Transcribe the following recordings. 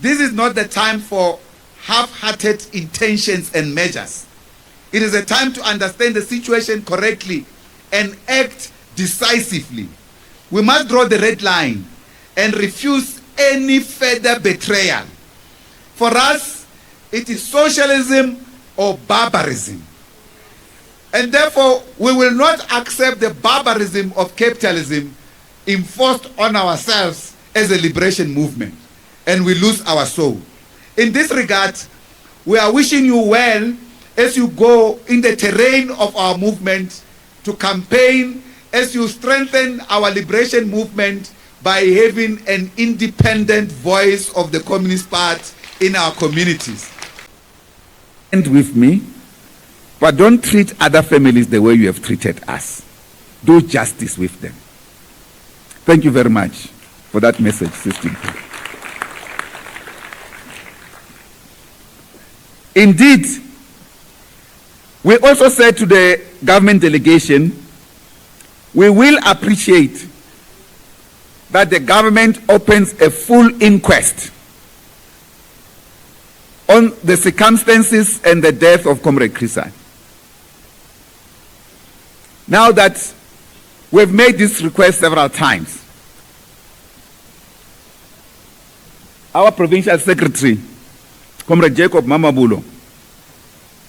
This is not the time for half-hearted intentions and measures. It is a time to understand the situation correctly and act decisively. We must draw the red line and refuse any further betrayal. For us, it is socialism or barbarism. And therefore, we will not accept the barbarism of capitalism enforced on ourselves as a liberation movement, and we lose our soul. In this regard, we are wishing you well as you go in the terrain of our movement to campaign, as you strengthen our liberation movement by having an independent voice of the Communist Party in our communities. And with me, but don't treat other families the way you have treated us. Do justice with them. Thank you very much for that message, Sister. Indeed, we also said to the government delegation, we will appreciate that the government opens a full inquest on the circumstances and the death of Comrade Chris. Now that we've made this request several times, our provincial secretary, Comrade Jacob Mamabulo,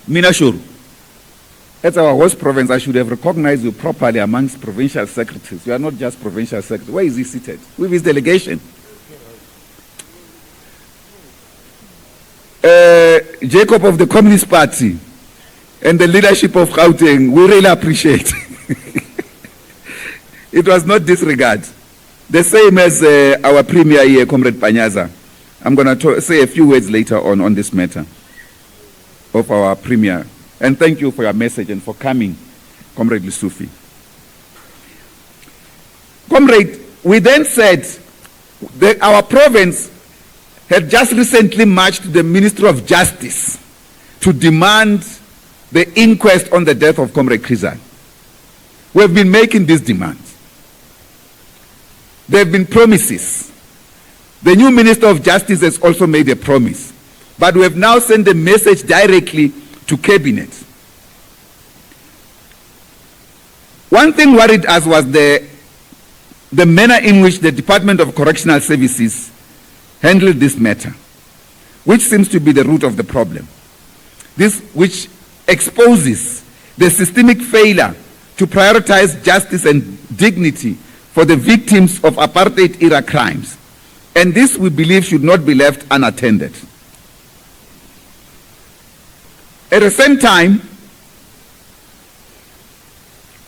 Minashuru, as our host province, I should have recognized you properly amongst provincial secretaries. You are not just provincial secretary. Where is he seated? With his delegation. Jacob of the Communist Party and the leadership of Gauteng, we really appreciate. It was not disregard. The same as our premier here, Comrade Panyaza. I'm going to say a few words later on this matter of our premier. And thank you for your message and for coming, Comrade Lusufi. Comrade, we then said that our province had just recently marched to the Ministry of Justice to demand the inquest on the death of Comrade Chris. We have been making these demands. There have been promises. The new Minister of Justice has also made a promise. But we have now sent a message directly to Cabinet. One thing worried us was the manner in which the Department of Correctional Services handled this matter, which seems to be the root of the problem. This which exposes the systemic failure to prioritize justice and dignity for the victims of apartheid-era crimes. And this, we believe, should not be left unattended. At the same time,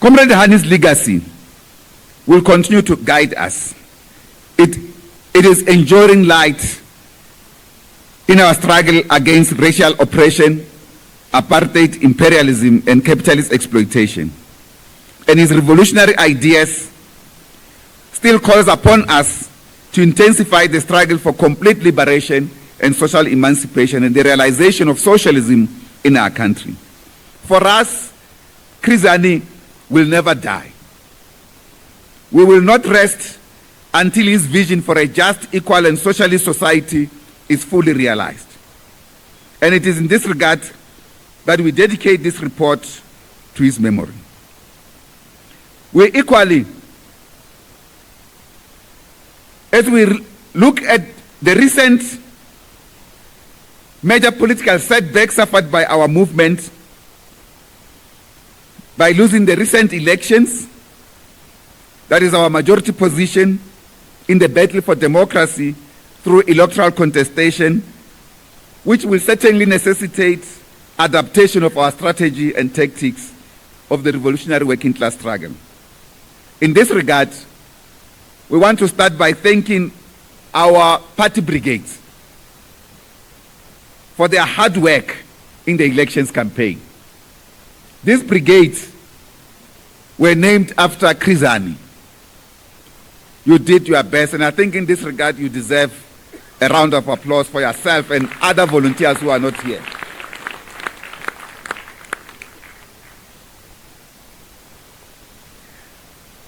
Comrade Hani's legacy will continue to guide us. It is enduring light in our struggle against racial oppression, apartheid, imperialism, and capitalist exploitation. And his revolutionary ideas still calls upon us to intensify the struggle for complete liberation and social emancipation and the realization of socialism in our country. For us, Chris will never die. We will not rest until his vision for a just, equal, and socialist society is fully realized. And it is in this regard that we dedicate this report to his memory. We equally, as we look at the recent major political setbacks suffered by our movement, by losing the recent elections, that is our majority position in the battle for democracy through electoral contestation, which will certainly necessitate adaptation of our strategy and tactics of the revolutionary working class struggle. In this regard, we want to start by thanking our party brigades for their hard work in the elections campaign. These brigades were named after Chris. You did your best, and I think in this regard you deserve a round of applause for yourself and other volunteers who are not here.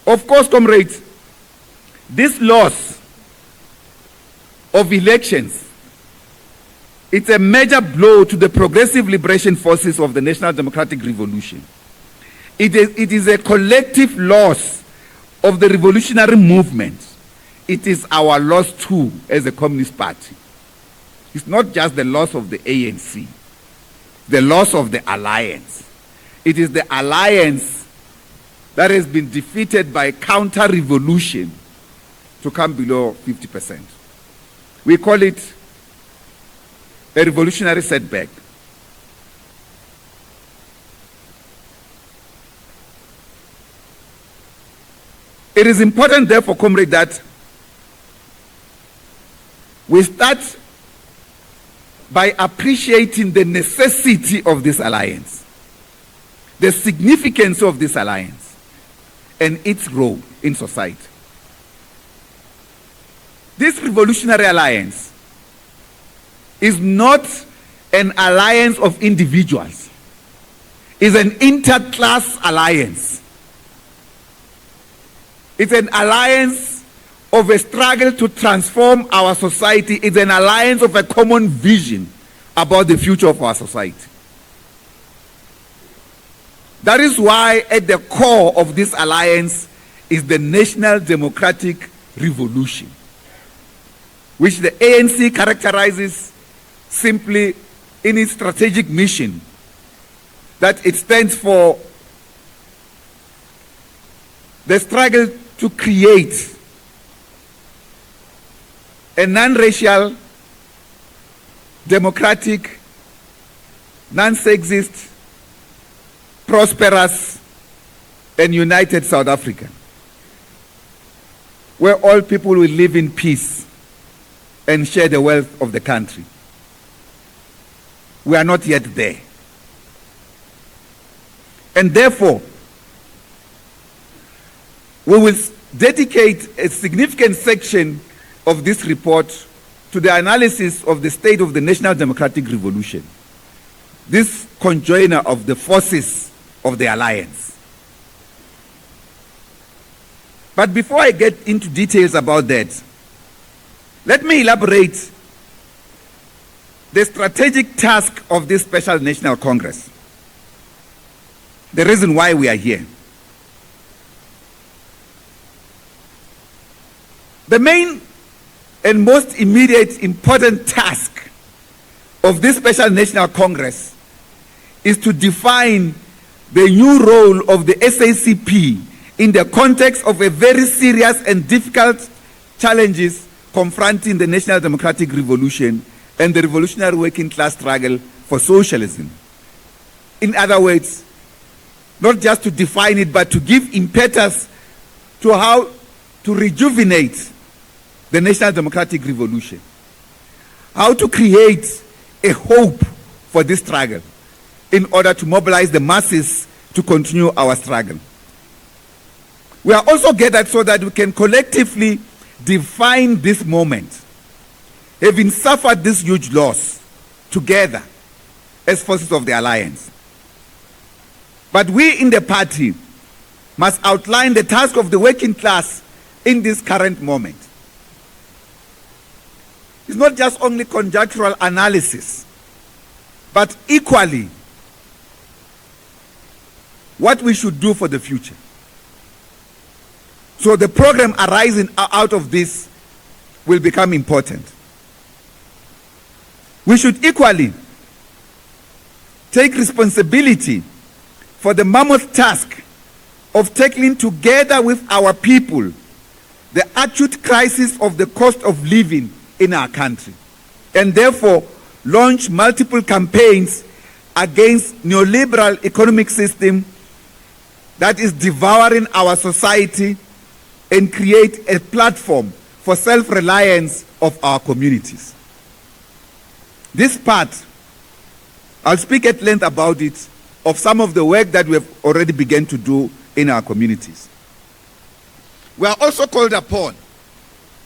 Of course, comrades, this loss of elections It's a major blow to the progressive liberation forces of the National Democratic Revolution. It is a collective loss of the revolutionary movement. It is our loss too as a Communist Party. It's not just the loss of the ANC, the loss of the alliance. It is the alliance that has been defeated by counter-revolution to come below 50%. We call it a revolutionary setback. It is important, therefore, comrade, that we start by appreciating the necessity of this alliance, the significance of this alliance, and its role in society. This revolutionary alliance is not an alliance of individuals. It's an interclass alliance. It's an alliance of a struggle to transform our society. It's an alliance of a common vision about the future of our society. That is why at the core of this alliance is the National Democratic Revolution, which the ANC characterizes simply in its strategic mission, that it stands for the struggle to create a non-racial, democratic, non-sexist, prosperous, and united South Africa, where all people will live in peace and share the wealth of the country. We are not yet there. And therefore, we will dedicate a significant section of this report to the analysis of the state of the National Democratic Revolution, this conjoiner of the forces of the alliance. But before I get into details about that, let me elaborate the strategic task of this Special National Congress, the reason why we are here. The main and most immediate important task of this Special National Congress is to define the new role of the SACP in the context of a very serious and difficult challenges confronting the National Democratic Revolution and the revolutionary working class struggle for socialism. In other words, not just to define it, but to give impetus to how to rejuvenate the National Democratic Revolution, how to create a hope for this struggle in order to mobilize the masses to continue our struggle. We are also gathered so that we can collectively define this moment, having suffered this huge loss together as forces of the alliance. But we in the party must outline the task of the working class in this current moment. It's not just only conjectural analysis, but equally what we should do for the future. So the program arising out of this will become important. We should equally take responsibility for the mammoth task of tackling together with our people the acute crisis of the cost of living in our country, and therefore launch multiple campaigns against neoliberal economic system that is devouring our society and create a platform for self-reliance of our communities. This part, I'll speak at length about it, of some of the work that we have already begun to do in our communities. We are also called upon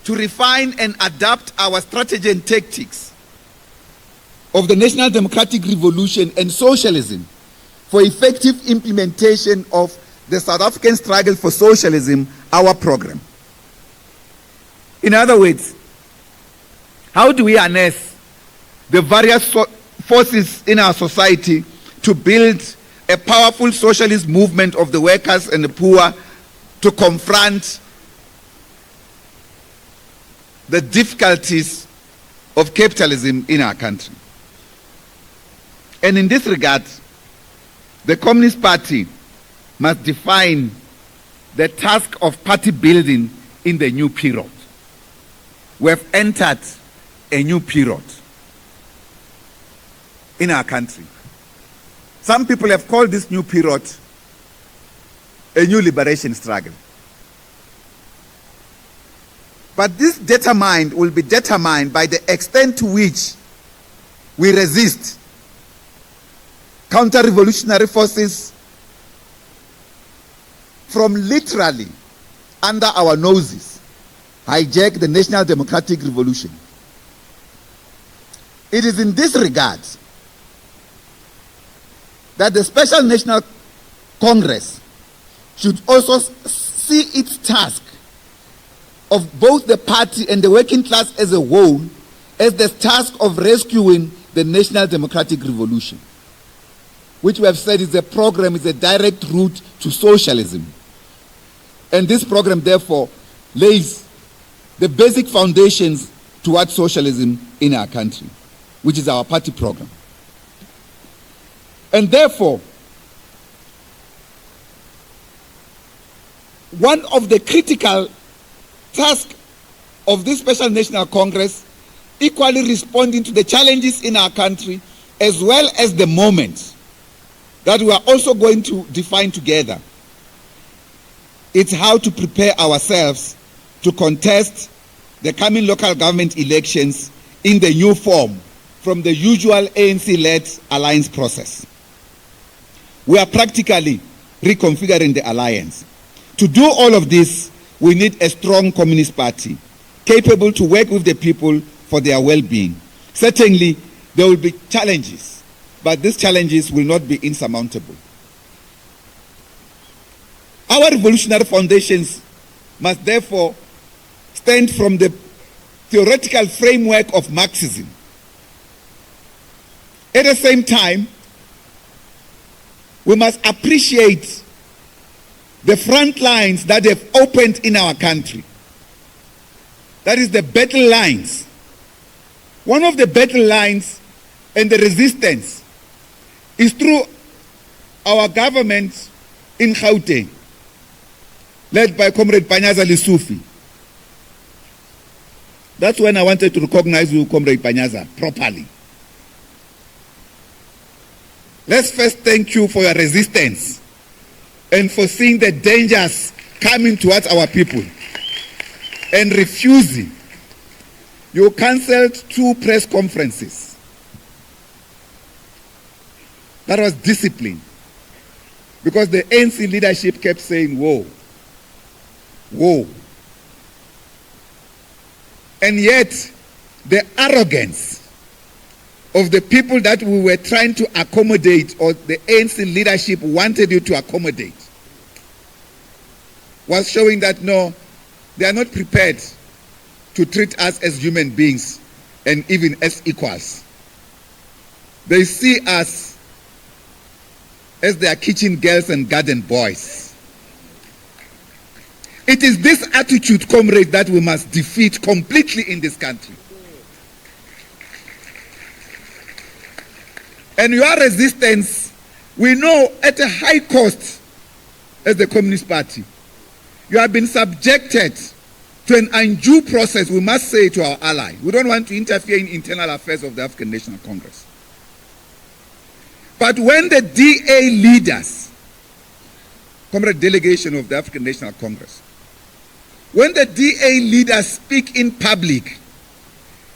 to refine and adapt our strategy and tactics of the National Democratic Revolution and socialism for effective implementation of the South African struggle for socialism, our program. In other words, how do we harness the various forces in our society to build a powerful socialist movement of the workers and the poor to confront the difficulties of capitalism in our country. And in this regard, the Communist Party must define the task of party building in the new period. We have entered a new period in our country. Some people have called this new period a new liberation struggle. But this will be determined by the extent to which we resist counter-revolutionary forces from literally under our noses hijack the national democratic revolution. It is in this regard that the Special National Congress should also see its task of both the party and the working class as a whole as the task of rescuing the national democratic revolution, which we have said is a direct route to socialism. And this program, therefore, lays the basic foundations towards socialism in our country, which is our party program. And therefore, one of the critical tasks of this Special National Congress, equally responding to the challenges in our country, as well as the moment that we are also going to define together, it's how to prepare ourselves to contest the coming local government elections in the new form from the usual ANC-led alliance process. We are practically reconfiguring the alliance. To do all of this, we need a strong Communist Party capable to work with the people for their well-being. Certainly, there will be challenges, but these challenges will not be insurmountable. Our revolutionary foundations must therefore stand from the theoretical framework of Marxism. At the same time, we must appreciate the front lines that have opened in our country. That is the battle lines. One of the battle lines and the resistance is through our government in Gauteng, led by Comrade Panyaza Lesufi. That's when I wanted to recognize you, Comrade Panyaza, properly. Let's first thank you for your resistance and for seeing the dangers coming towards our people and refusing. You cancelled 2 press conferences. That was discipline. Because the ANC leadership kept saying, whoa, whoa. And yet, the arrogance of the people that we were trying to accommodate, or the ANC leadership wanted you to accommodate, was showing that no, they are not prepared to treat us as human beings and even as equals. They see us as their kitchen girls and garden boys. It is this attitude, comrades, that we must defeat completely in this country. And your resistance, we know, at a high cost as the Communist Party. You have been subjected to an undue process, we must say, to our ally. We don't want to interfere in internal affairs of the African National Congress. But when the DA leaders, comrade delegation of the African National Congress, when the DA leaders speak in public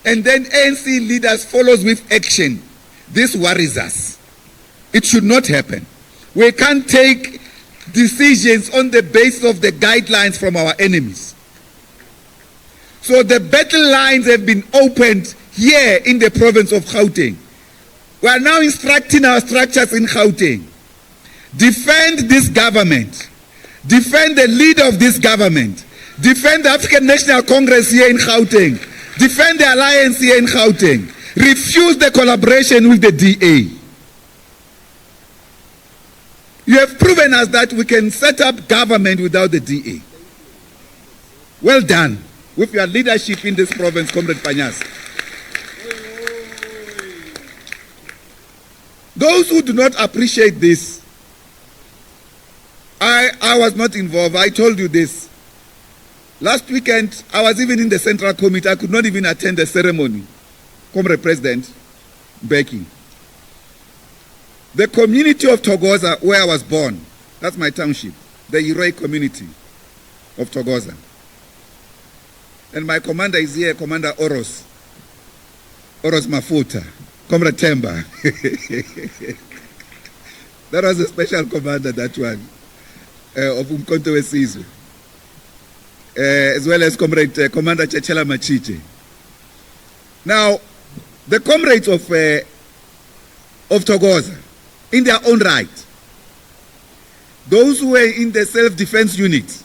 and then ANC leaders follows with action, this worries us. It should not happen. We can't take decisions on the basis of the guidelines from our enemies. So the battle lines have been opened here in the province of Gauteng. We are now instructing our structures in Gauteng. Defend this government. Defend the leader of this government. Defend the African National Congress here in Gauteng. Defend the alliance here in Gauteng. Refuse refuse the collaboration with the DA. You have proven us that we can set up government without the DA. Well done with your leadership in this province, Comrade Panyas. Those who do not appreciate this, I was not involved. I told you this. Last weekend, I was even in the Central Committee. I could not even attend the ceremony. Comrade President Becky. The community of Thokoza, where I was born, that's my township, the heroic community of Thokoza. And my commander is here, Commander Oros Mafuta, Comrade Temba. That was a special commander, that one, of Umkhonto weSizwe. As well as Commander Chechela Machiche. Now, the comrades of Thokoza, in their own right, those who were in the self-defense unit,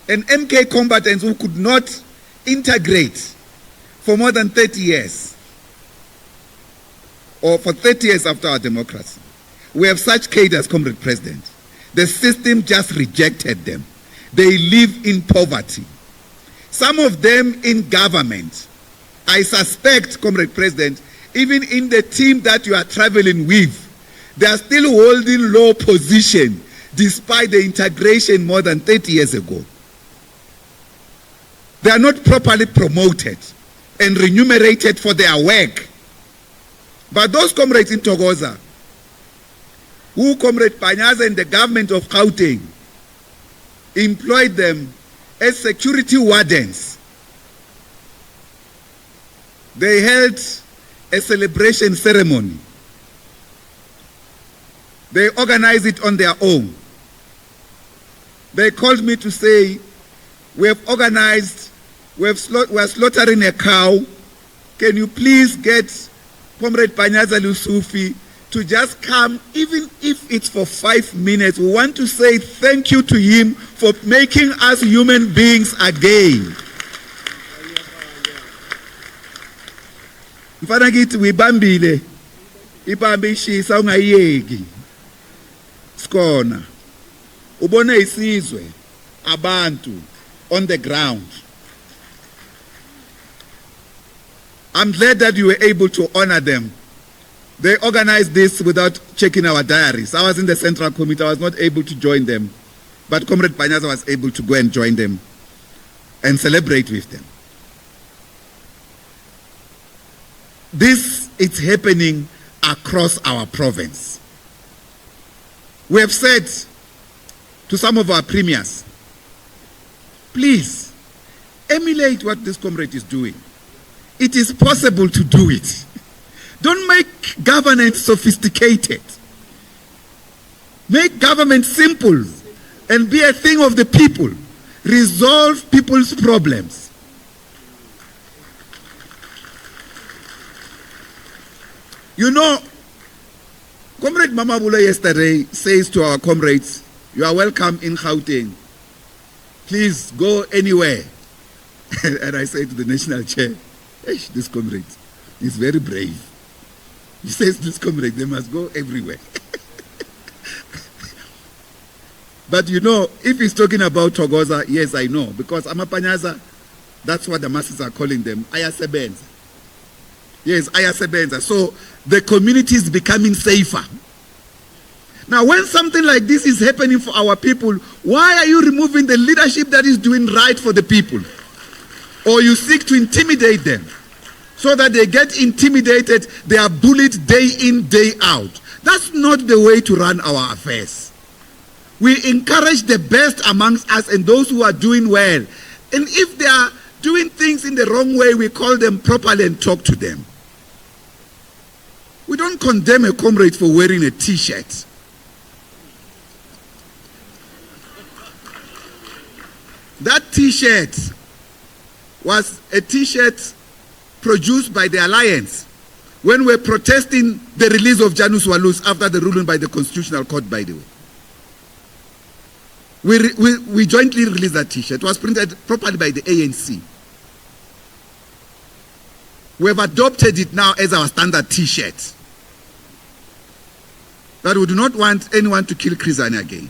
and MK combatants who could not integrate for more than 30 years, or for 30 years after our democracy. We have such cadres, Comrade President. The system just rejected them. They live in poverty. Some of them in government. I suspect, Comrade President, even in the team that you are traveling with, they are still holding low position despite the integration more than 30 years ago. They are not properly promoted and remunerated for their work. But those comrades in Thokoza, who Comrade Panyaza and the government of Gauteng employed them as security wardens, they held a celebration ceremony. They organized it on their own. They called me to say, we are slaughtering a cow. Can you please get Comrade Panyaza Lusufi to just come, even if it's for 5 minutes. We want to say thank you to him for making us human beings again. Mfana kithi uyibambile ibambe ishisa ungayeki skona ubone isizwe abantu on the ground. I'm glad that you were able to honor them. They organized this without checking our diaries. I was in the Central Committee. I was not able to join them. But Comrade Panyaza was able to go and join them and celebrate with them. This is happening across our province. We have said to some of our premiers, please emulate what this comrade is doing. It is possible to do it. Don't make governance sophisticated. Make government simple and be a thing of the people. Resolve people's problems. You know, Comrade Mamabula yesterday says to our comrades, you are welcome in Gauteng. Please go anywhere. And I say to the national chair, this comrade is very brave. He says, this comrade, they must go everywhere. But you know, if he's talking about Thokoza, yes, I know. Because Amapanyaza, that's what the masses are calling them. Ayasebenza. Yes, Ayasebenza. So the community is becoming safer. Now, when something like this is happening for our people, why are you removing the leadership that is doing right for the people? Or you seek to intimidate them? So that they get intimidated, they are bullied day in, day out. That's not the way to run our affairs. We encourage the best amongst us and those who are doing well. And if they are doing things in the wrong way, we call them properly and talk to them. We don't condemn a comrade for wearing a t-shirt. That t-shirt was a t-shirt produced by the Alliance when we're protesting the release of Janus Walus after the ruling by the Constitutional Court, by the way. We jointly released that t-shirt. It was printed properly by the ANC. We have adopted it now as our standard T-shirt. That we do not want anyone to kill Chris Hani again.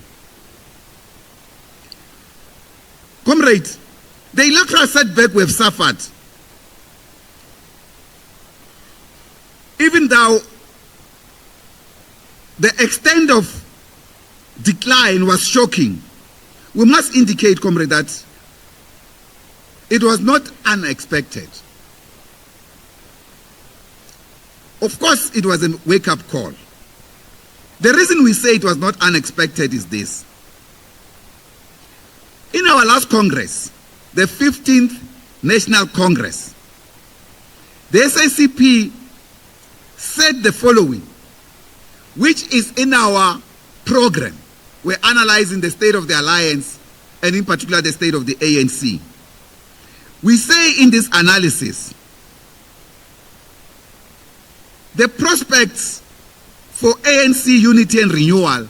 Comrades, the electoral setback we have suffered, even though the extent of decline was shocking, we must indicate, comrade, that it was not unexpected. Of course, it was a wake-up call. The reason we say it was not unexpected is this. In our last Congress, the 15th National Congress, the SACP said the following, which is in our program. We're analyzing the state of the alliance and in particular the state of the ANC. We say in this analysis, the prospects for ANC unity and renewal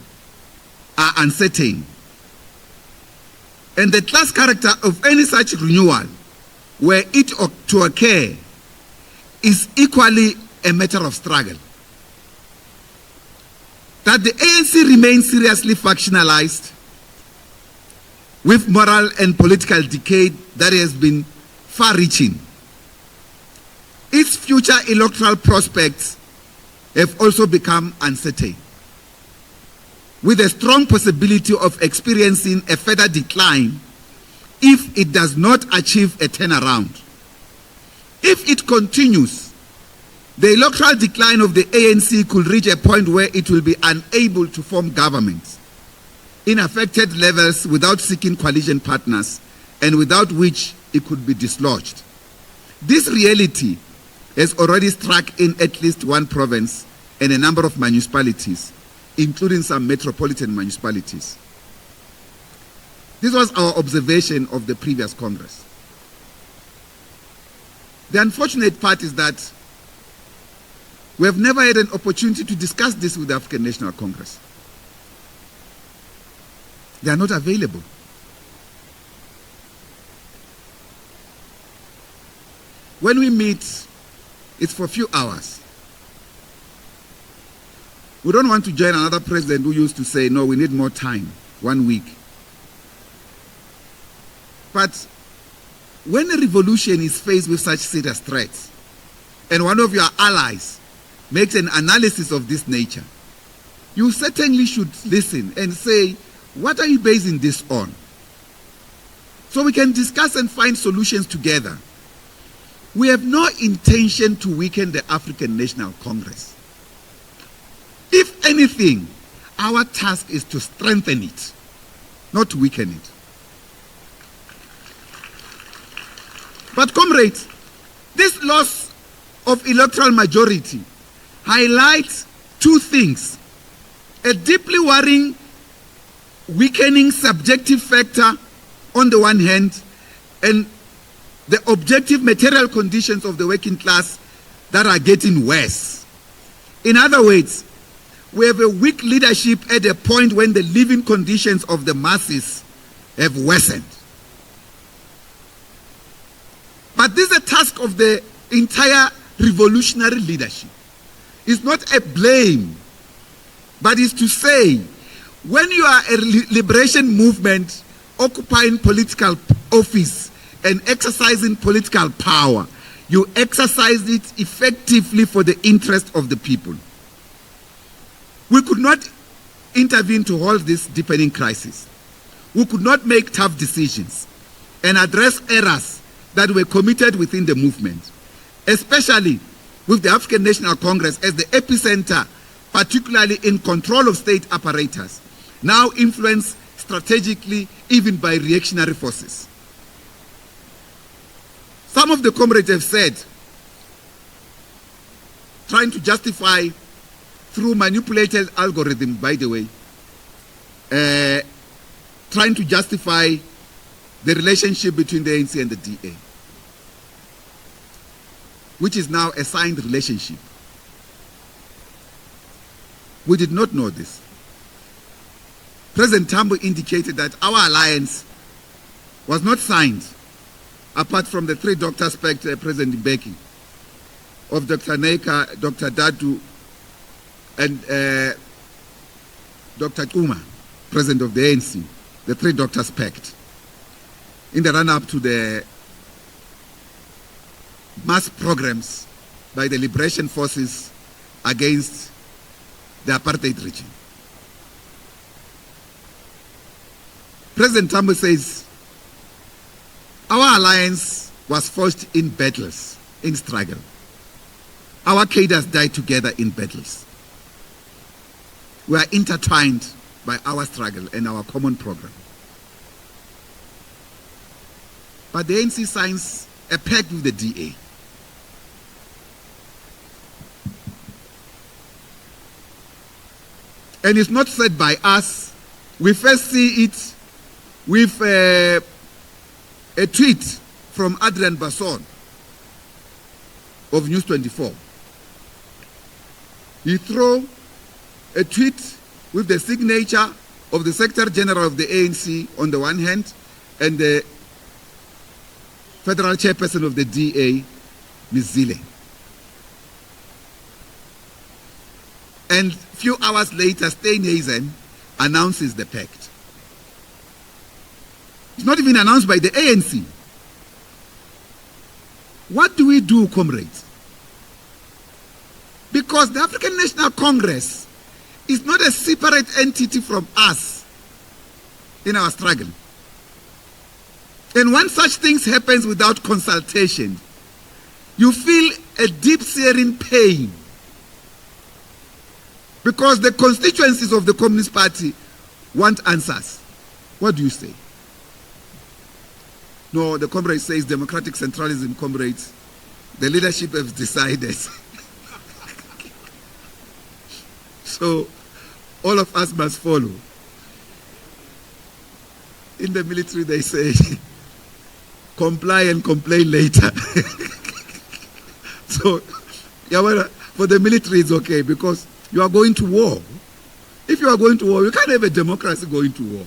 are uncertain. And the class character of any such renewal, were it to occur, is equally a matter of struggle. That the ANC remains seriously factionalized with moral and political decay that has been far-reaching. Its future electoral prospects have also become uncertain, with a strong possibility of experiencing a further decline if it does not achieve a turnaround. If it continues, the electoral decline of the ANC could reach a point where it will be unable to form governments in affected levels without seeking coalition partners, and without which it could be dislodged. This reality has already struck in at least one province and a number of municipalities, including some metropolitan municipalities. This was our observation of the previous Congress. The unfortunate part is that we have never had an opportunity to discuss this with the African National Congress. They are not available. When we meet, it's for a few hours. We don't want to join another president who used to say, no, we need more time, 1 week. But when a revolution is faced with such serious threats, and one of your allies makes an analysis of this nature, you certainly should listen and say, what are you basing this on? So we can discuss and find solutions together. We have no intention to weaken the African National Congress. If anything, our task is to strengthen it, not to weaken it. But comrades, this loss of electoral majority highlights two things: a deeply worrying, weakening subjective factor on the one hand, and the objective material conditions of the working class that are getting worse. In other words, we have a weak leadership at a point when the living conditions of the masses have worsened. But this is a task of the entire revolutionary leadership. It's not a blame, but it's to say, when you are a liberation movement occupying political office and exercising political power, you exercise it effectively for the interest of the people. We could not intervene to halt this deepening crisis. We could not make tough decisions and address errors that were committed within the movement, especially with the African National Congress as the epicenter, particularly in control of state apparatus, now influenced strategically even by reactionary forces. Some of the comrades have said, trying to justify through manipulated algorithm, by the way, trying to justify the relationship between the ANC and the DA, which is now a signed relationship. We did not know this. President Tambo indicated that our alliance was not signed, apart from the three doctors pact President Mbeki, of Dr. Neka, Dr. Dadu, and Dr. Kuma, President of the ANC, the Three Doctors Pact, in the run-up to the mass programs by the liberation forces against the apartheid regime. President Tambo says, our alliance was forged in battles, in struggle. Our cadres died together in battles. We are intertwined by our struggle and our common program. But the ANC signs a pact with the DA. And it's not said by us. We first see it with a tweet from Adrian Basson of News 24. He threw a tweet with the signature of the Secretary General of the ANC on the one hand and the Federal Chairperson of the DA, Ms. Zille. And a few hours later, Steenhuisen announces the pact. It's not even announced by the ANC. What do we do, comrades? Because the African National Congress is not a separate entity from us in our struggle. And when such things happen without consultation, you feel a deep searing pain. Because the constituencies of the Communist Party want answers. What do you say? No, the comrade says democratic centralism, comrades. The leadership has decided. So all of us must follow. In the military they say, comply and complain later. So for the military it's okay because you are going to war. If you are going to war, you can't have a democracy going to war.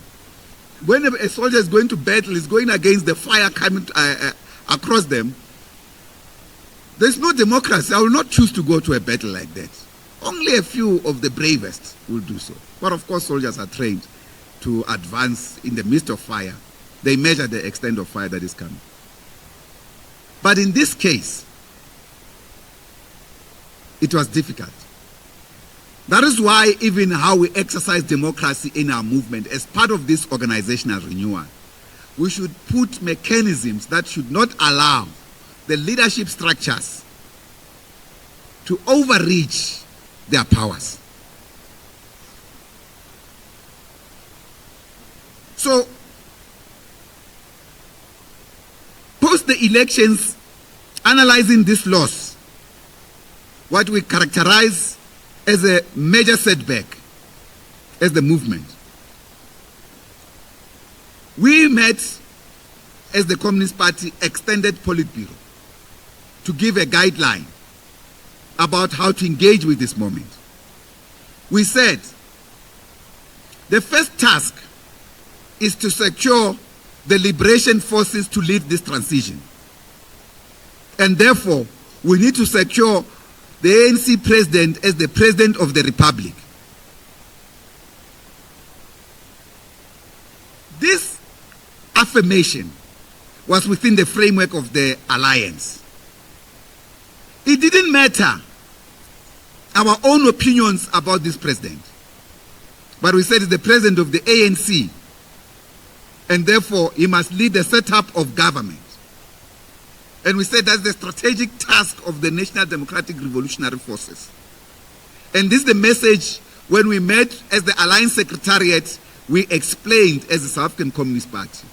When a soldier is going to battle, is going against the fire coming across them, there's no democracy. I will not choose to go to a battle like that. Only a few of the bravest will do so. But of course, soldiers are trained to advance in the midst of fire. They measure the extent of fire that is coming. But in this case, it was difficult. That is why even how we exercise democracy in our movement as part of this organizational renewal, we should put mechanisms that should not allow the leadership structures to overreach their powers. So, post the elections, analyzing this loss, what we characterize as a major setback as the movement. We met as the Communist Party extended Politburo to give a guideline about how to engage with this moment. We said the first task is to secure the liberation forces to lead this transition. And therefore, we need to secure the ANC president as the president of the republic. This affirmation was within the framework of the alliance. It didn't matter our own opinions about this president, but we said he's the president of the ANC, and therefore he must lead the setup of government. And we said that's the strategic task of the National Democratic Revolutionary Forces. And this is the message when we met as the Alliance Secretariat, we explained as the South African Communist Party.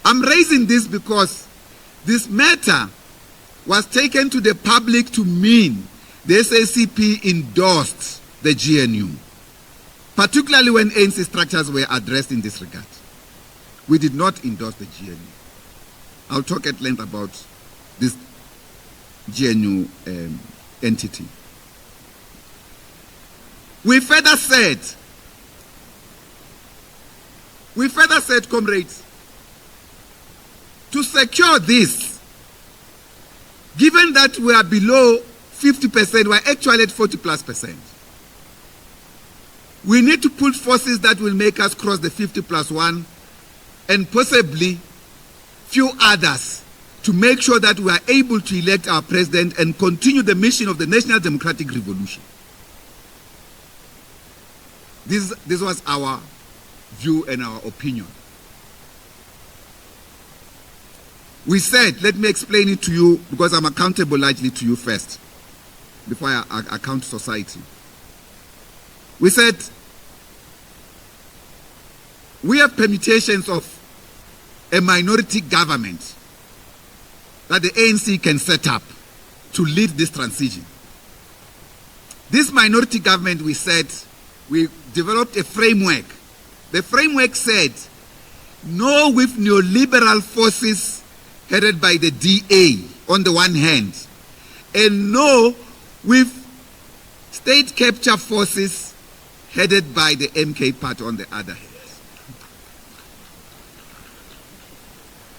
I'm raising this because this matter was taken to the public to mean the SACP endorsed the GNU, particularly when ANC structures were addressed in this regard. We did not endorse the GNU. I'll talk at length about this GNU entity. We further said, comrades, to secure this, Given that we are below 50%, we are actually at 40+%. We need to put forces that will make us cross the 50+1 and possibly few others to make sure that we are able to elect our president and continue the mission of the National Democratic Revolution. This was our view and our opinion. We said, let me explain it to you because I'm accountable largely to you first, before I account society. We said, we have permutations of a minority government that the ANC can set up to lead this transition. This minority government, we said, we developed a framework. The framework said, no with neoliberal forces headed by the DA on the one hand, and no with state capture forces headed by the MK party on the other hand.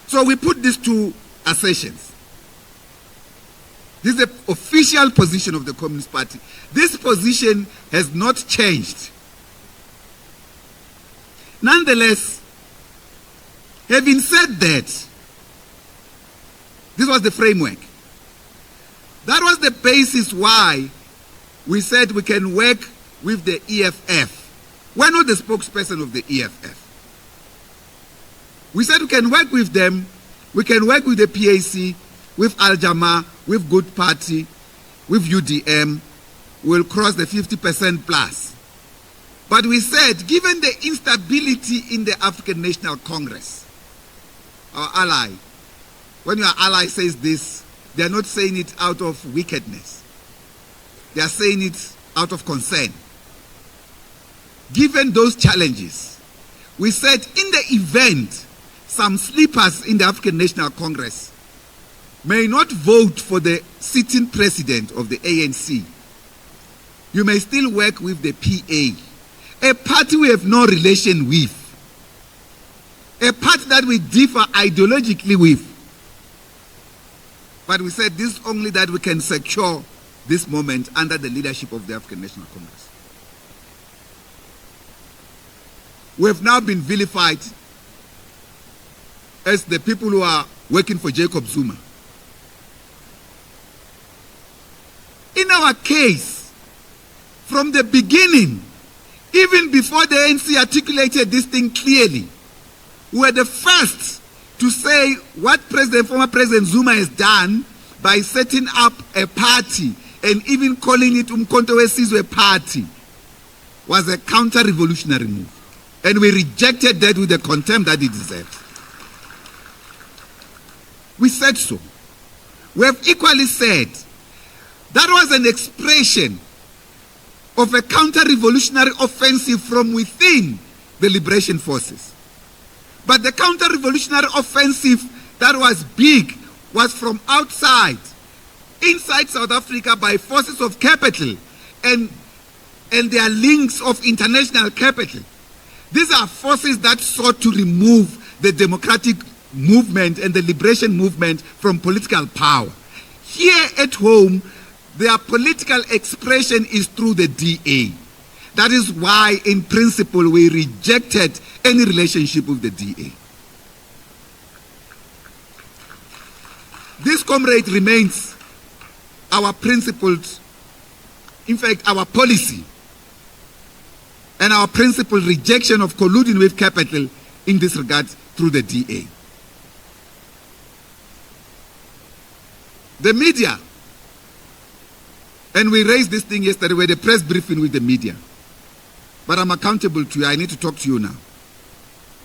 So we put these two assertions. This is the official position of the Communist Party. This position has not changed. Nonetheless, having said that, this was the framework. That was the basis why we said we can work with the EFF. We're not the spokesperson of the EFF. We said we can work with them, we can work with the PAC, with Al-Jama, with Good Party, with UDM, we'll cross the 50% plus. But we said, given the instability in the African National Congress, our ally, when your ally says this, they are not saying it out of wickedness. They are saying it out of concern. Given those challenges, we said in the event some sleepers in the African National Congress may not vote for the sitting president of the ANC, you may still work with the PA, a party we have no relation with, a party that we differ ideologically with. But we said this only that we can secure this moment under the leadership of the African National Congress. We have now been vilified as the people who are working for Jacob Zuma. In our case, from the beginning, even before the ANC articulated this thing clearly, we were the first to say what former President Zuma has done by setting up a party and even calling it Umkhonto weSizwe Party was a counter-revolutionary move. And we rejected that with the contempt that it deserved. We said so. We have equally said that was an expression of a counter-revolutionary offensive from within the liberation forces. But the counter-revolutionary offensive that was big was from outside, inside South Africa by forces of capital and their links of international capital. These are forces that sought to remove the democratic movement and the liberation movement from political power. Here at home, their political expression is through the DA. That is why, in principle, we rejected any relationship with the DA. This, comrade, remains our principled, in fact, our policy and our principled rejection of colluding with capital in this regard through the DA. The media, and we raised this thing yesterday, we had a press briefing with the media. But I'm accountable to you, I need to talk to you now.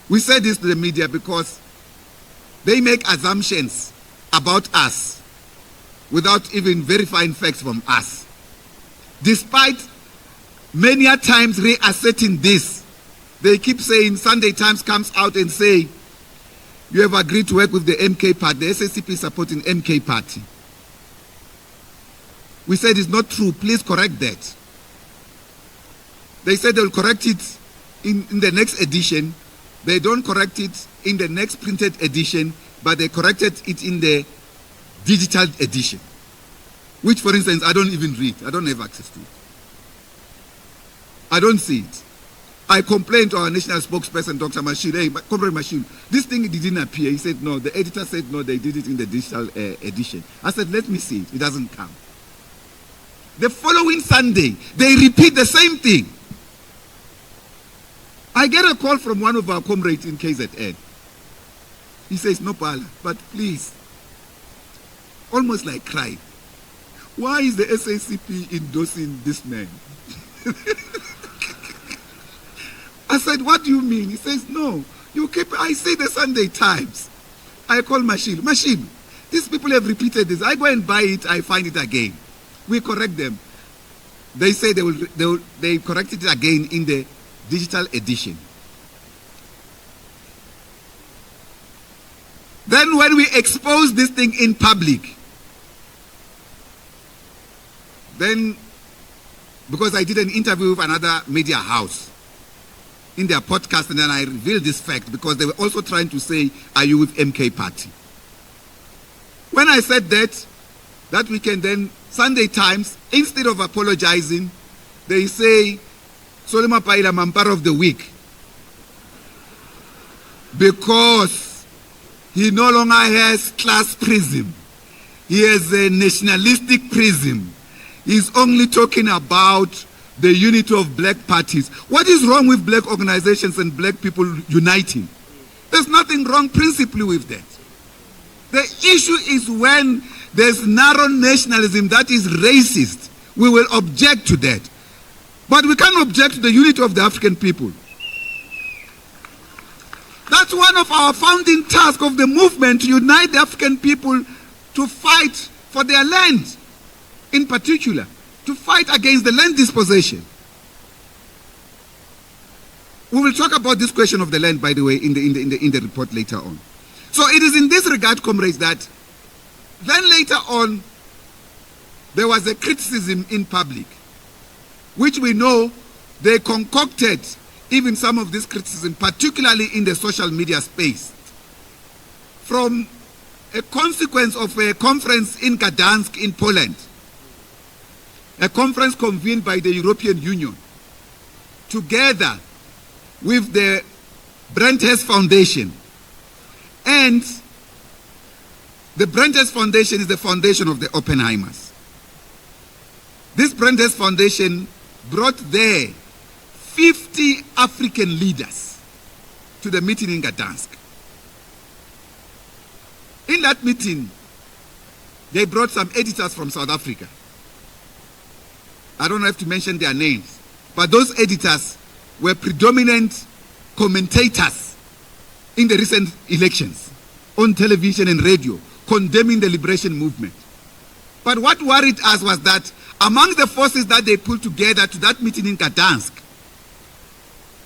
We said this to the media because they make assumptions about us without even verifying facts from us. Despite many a times reasserting this, they keep saying, Sunday Times comes out and say, you have agreed to work with the MK party, the SACP is supporting MK party. We said it's not true, please correct that. They said they'll correct it in the next edition. They don't correct it in the next printed edition, but they corrected it in the digital edition. which, for instance, I don't even read. I don't have access to it. I don't see it. I complained to our national spokesperson, Dr. Mashir, hey, Comrade Mashir, this thing didn't appear. He said, no, the editor said, no, they did it in the digital edition. I said, let me see it. It doesn't come. The following Sunday, they repeat the same thing. I get a call from one of our comrades in KZN. He says, no, Paula, but please, almost like crying. Why is the SACP endorsing this man? I said, what do you mean? He says, no, you keep, I say the Sunday Times. I call Mashim, these people have repeated this. I go and buy it, I find it again. We correct them. They say they corrected it again in the digital edition. Then when we expose this thing in public, then, because I did an interview with another media house in their podcast, and then I revealed this fact because they were also trying to say, are you with MK Party? When I said that weekend, then Sunday Times, instead of apologizing, they say, Mapaila Mampara of the week. Because he no longer has class prism. He has a nationalistic prism. He's only talking about the unity of black parties. What is wrong with black organizations and black people uniting? There's nothing wrong principally with that. The issue is when there's narrow nationalism that is racist. We will object to that. But we can't object to the unity of the African people. That's one of our founding tasks of the movement, to unite the African people to fight for their land, in particular, to fight against the land dispossession. We will talk about this question of the land, by the way, in the report later on. So it is in this regard, comrades, that then later on, there was a criticism in public, which we know they concocted even some of this criticism, particularly in the social media space, from a consequence of a conference in Gdansk in Poland, a conference convened by the European Union, together with the Brent Foundation. And the Brent Foundation is the foundation of the Oppenheimers. This Brent Foundation brought there 50 African leaders to the meeting in Gdansk. In that meeting, they brought some editors from South Africa. I don't have to mention their names, but those editors were predominant commentators in the recent elections on television and radio, condemning the liberation movement. But what worried us was that among the forces that they pulled together to that meeting in Gdansk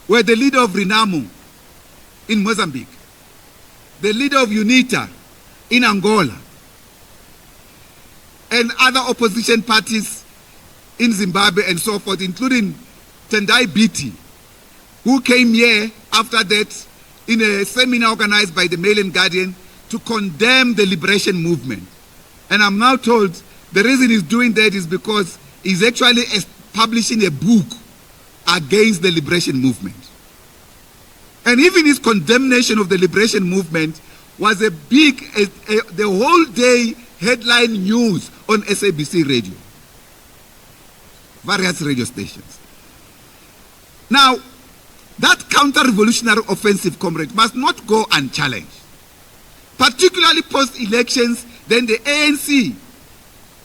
were the leader of Renamo in Mozambique, the leader of UNITA in Angola, and other opposition parties in Zimbabwe and so forth, including Tendai Biti, who came here after that in a seminar organized by the Mail and Guardian to condemn the liberation movement. And I'm now told the reason he's doing that is because he's actually publishing a book against the liberation movement. And even his condemnation of the liberation movement was a big, the whole day headline news on SABC radio, various radio stations. Now, that counter-revolutionary offensive, comrade, must not go unchallenged. Particularly post-elections, then the ANC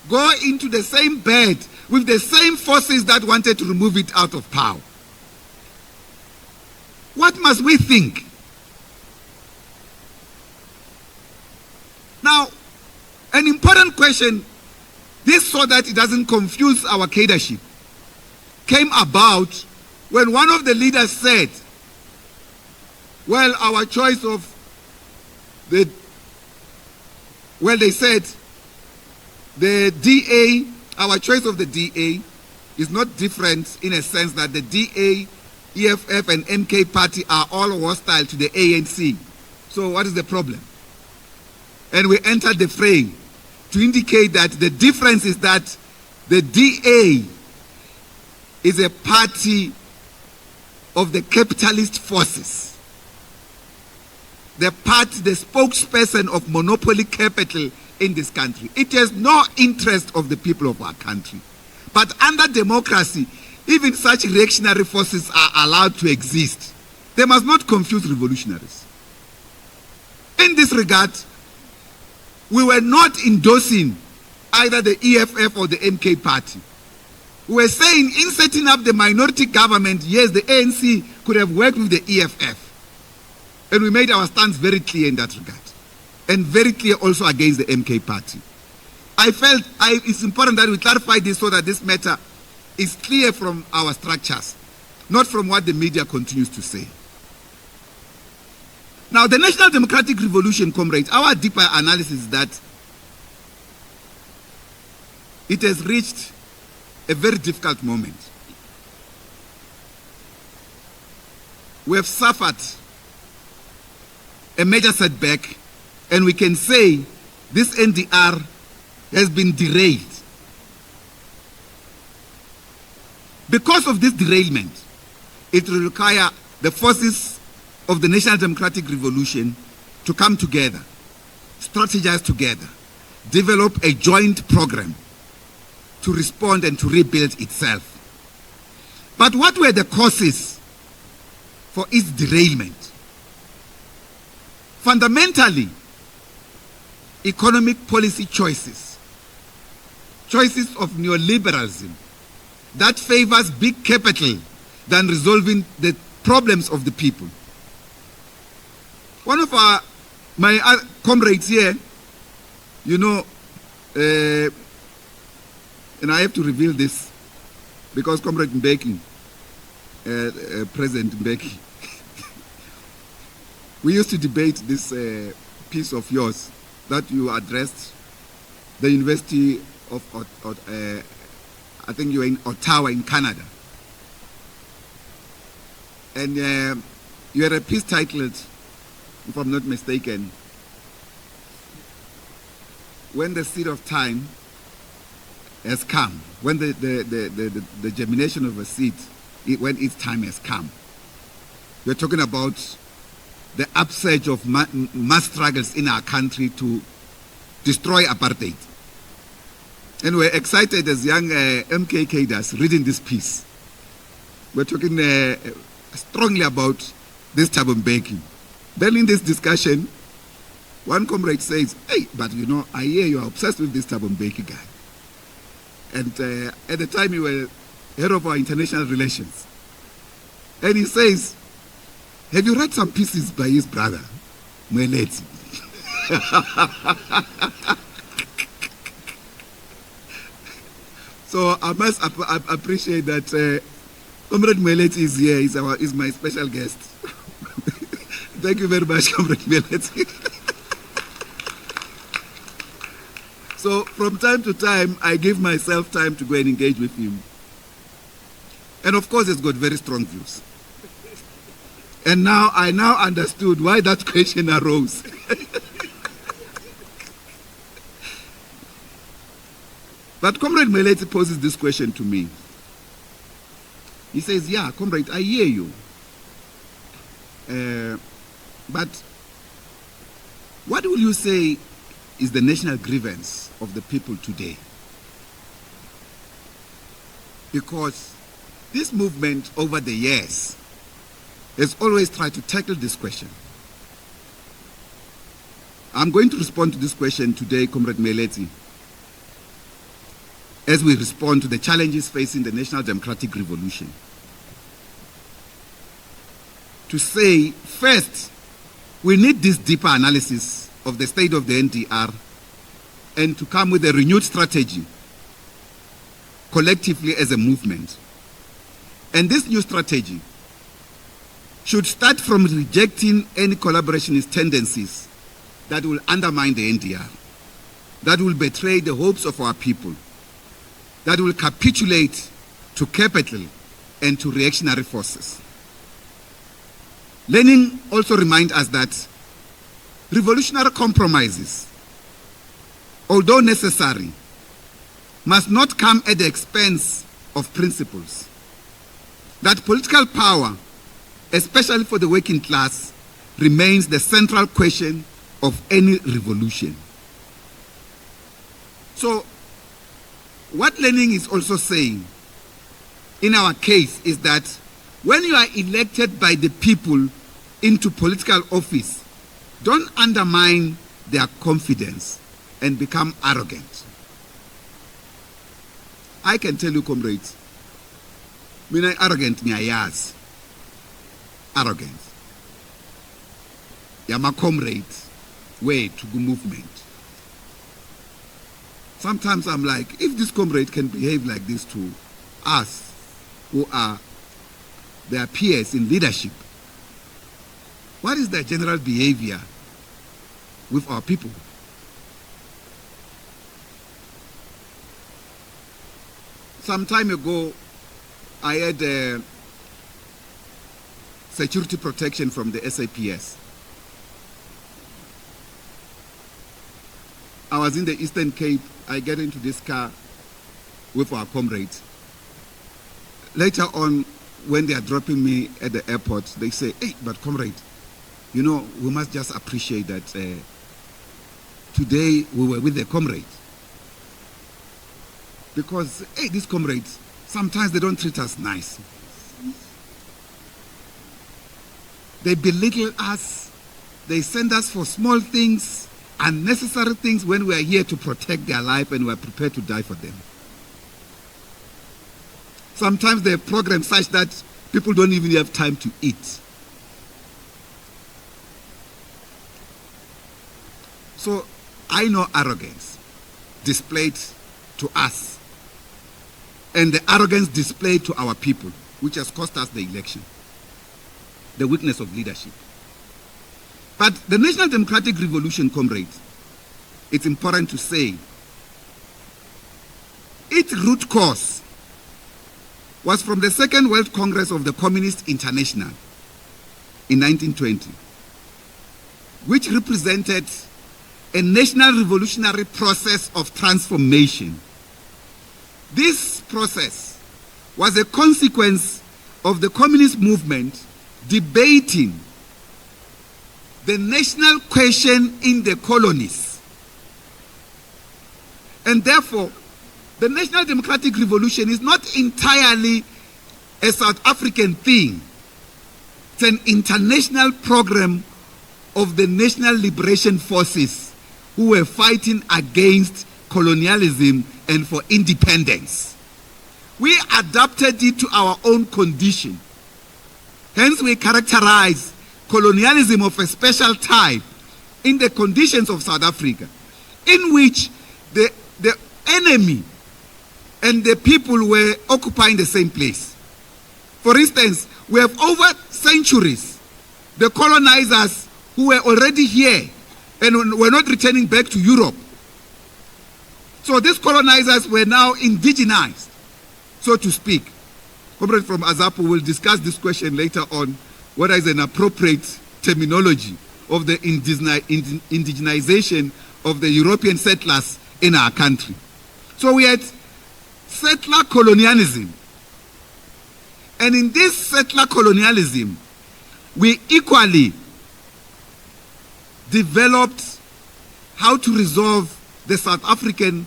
go into the same bed with the same forces that wanted to remove it out of power. What must we think? Now, an important question, this so that it doesn't confuse our cadreship, came about when one of the leaders said, well, our choice of the, well, they said, the DA, our choice of the DA is not different in a sense that the DA, EFF and MK Party are all hostile to the ANC. So what is the problem? And we entered the frame to indicate that the difference is that the DA is a party of the capitalist forces. The party, the spokesperson of monopoly capital in this country. It has no interest of the people of our country. But under democracy, even such reactionary forces are allowed to exist. They must not confuse revolutionaries. In this regard, we were not endorsing either the EFF or the MK party. We were saying in setting up the minority government, yes, the ANC could have worked with the EFF. And we made our stance very clear in that regard. And very clear also against the MK party. I felt it's important that we clarify this so that this matter is clear from our structures, not from what the media continues to say. Now, the National Democratic Revolution, comrades, our deeper analysis is that it has reached a very difficult moment. We have suffered a major setback, and we can say this NDR has been derailed. Because of this derailment, it will require the forces of the National Democratic Revolution to come together, strategize together, develop a joint program to respond and to rebuild itself. But what were the causes for its derailment? Fundamentally, economic policy choices of neoliberalism that favors big capital than resolving the problems of the people. One of my comrades here, you know, and I have to reveal this because Comrade Mbeki, President Mbeki, we used to debate this piece of yours that you addressed the University of, I think you were in Ottawa in Canada. And you had a piece titled, if I'm not mistaken, When the Seed of Time Has Come, when the germination of a seed, when its time has come. We're talking about the upsurge of mass struggles in our country to destroy apartheid. And we're excited as young MK cadres reading this piece. We're talking strongly about this Thabo Mbeki. Then in this discussion, one comrade says, hey, but you know, I hear you are obsessed with this Thabo Mbeki guy. And at the time you were head of our international relations. And he says, have you read some pieces by his brother, Mweleti? So I must appreciate that Comrade Mweleti is here, is my special guest. Thank you very much, Comrade Mweleti. So from time to time, I give myself time to go and engage with him. And of course, he's got very strong views. And now I understood why that question arose. But Comrade Mweleti poses this question to me. He says, yeah, comrade, I hear you. But what will you say is the national grievance of the people today? Because this movement over the years has always tried to tackle this question. I'm going to respond to this question today, Comrade Mweleti, as we respond to the challenges facing the National Democratic Revolution. To say, first, we need this deeper analysis of the state of the NDR and to come with a renewed strategy collectively as a movement. And this new strategy should start from rejecting any collaborationist tendencies that will undermine the NDR, that will betray the hopes of our people, that will capitulate to capital and to reactionary forces. Lenin also reminds us that revolutionary compromises although necessary, must not come at the expense of principles. That political power, especially for the working class, remains the central question of any revolution. So, what Lenin is also saying in our case is that when you are elected by the people into political office, don't undermine their confidence and become arrogant. I can tell you, comrades, mina arrogant ngiyaz. Arrogance. Yama comrades way to go movement. Sometimes I'm like, if this comrade can behave like this to us who are their peers in leadership, what is their general behavior with our people? Some time ago, I had security protection from the SAPS. I was in the Eastern Cape. I get into this car with our comrades. Later on, when they are dropping me at the airport, they say, hey, but comrade, you know, we must just appreciate that today we were with the comrade. Because, hey, these comrades, sometimes they don't treat us nice. They belittle us. They send us for small things, unnecessary things, when we are here to protect their life and we are prepared to die for them. Sometimes they have programs such that people don't even have time to eat. So I know arrogance displayed to us and the arrogance displayed to our people, which has cost us the election, the weakness of leadership. But the National Democratic Revolution, comrades, it's important to say, its root cause was from the Second World Congress of the Communist International in 1920, which represented a national revolutionary process of transformation. This process was a consequence of the communist movement debating the national question in the colonies. And therefore, the National Democratic Revolution is not entirely a South African thing. It's an international program of the national liberation forces who were fighting against colonialism and for independence. We adapted it to our own condition. Hence, we characterize colonialism of a special type in the conditions of South Africa, in which the enemy and the people were occupying the same place. For instance, we have over centuries the colonizers who were already here and were not returning back to Europe. So these colonizers were now indigenized, so to speak. Comrade from Azapo will discuss this question later on, whether it's an appropriate terminology of the indigenization of the European settlers in our country. So we had settler colonialism. And in this settler colonialism, we equally developed how to resolve the South African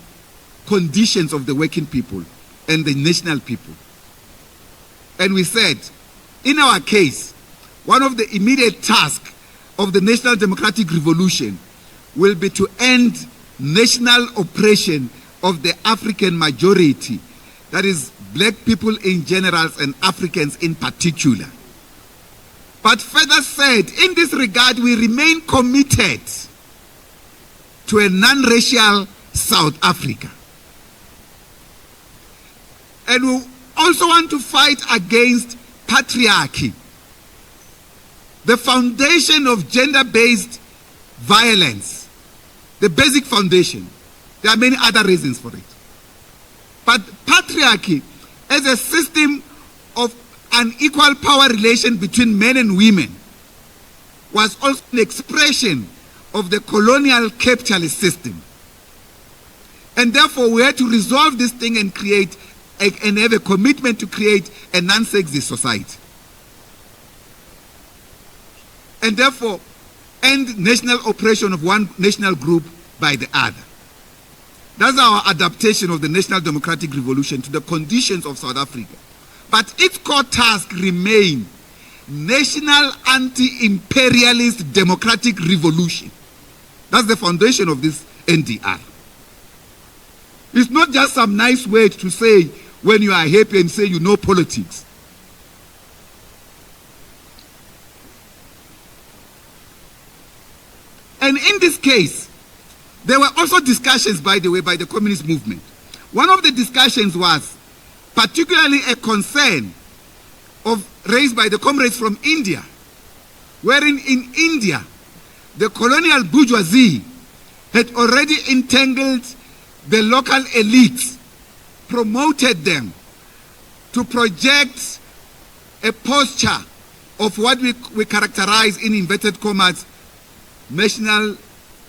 conditions of the working people and the national people. And we said, in our case, one of the immediate tasks of the National Democratic Revolution will be to end national oppression of the African majority, that is, black people in general and Africans in particular. But further said, in this regard, we remain committed to a non-racial South Africa. And we also want to fight against patriarchy, the foundation of gender-based violence, the basic foundation. There are many other reasons for it. But patriarchy as a system of unequal power relation between men and women was also an expression of the colonial capitalist system. And therefore, we had to resolve this thing and create and have a commitment to create a non-sexist society. And therefore, end national oppression of one national group by the other. That's our adaptation of the National Democratic Revolution to the conditions of South Africa. But its core task remains national anti-imperialist democratic revolution. That's the foundation of this NDR. It's not just some nice word to say when you are happy and say you know politics. And in this case, there were also discussions, by the way, by the communist movement. One of the discussions was particularly a concern raised by the comrades from India, wherein in India, the colonial bourgeoisie had already entangled the local elites, promoted them to project a posture of what we characterize in inverted commas national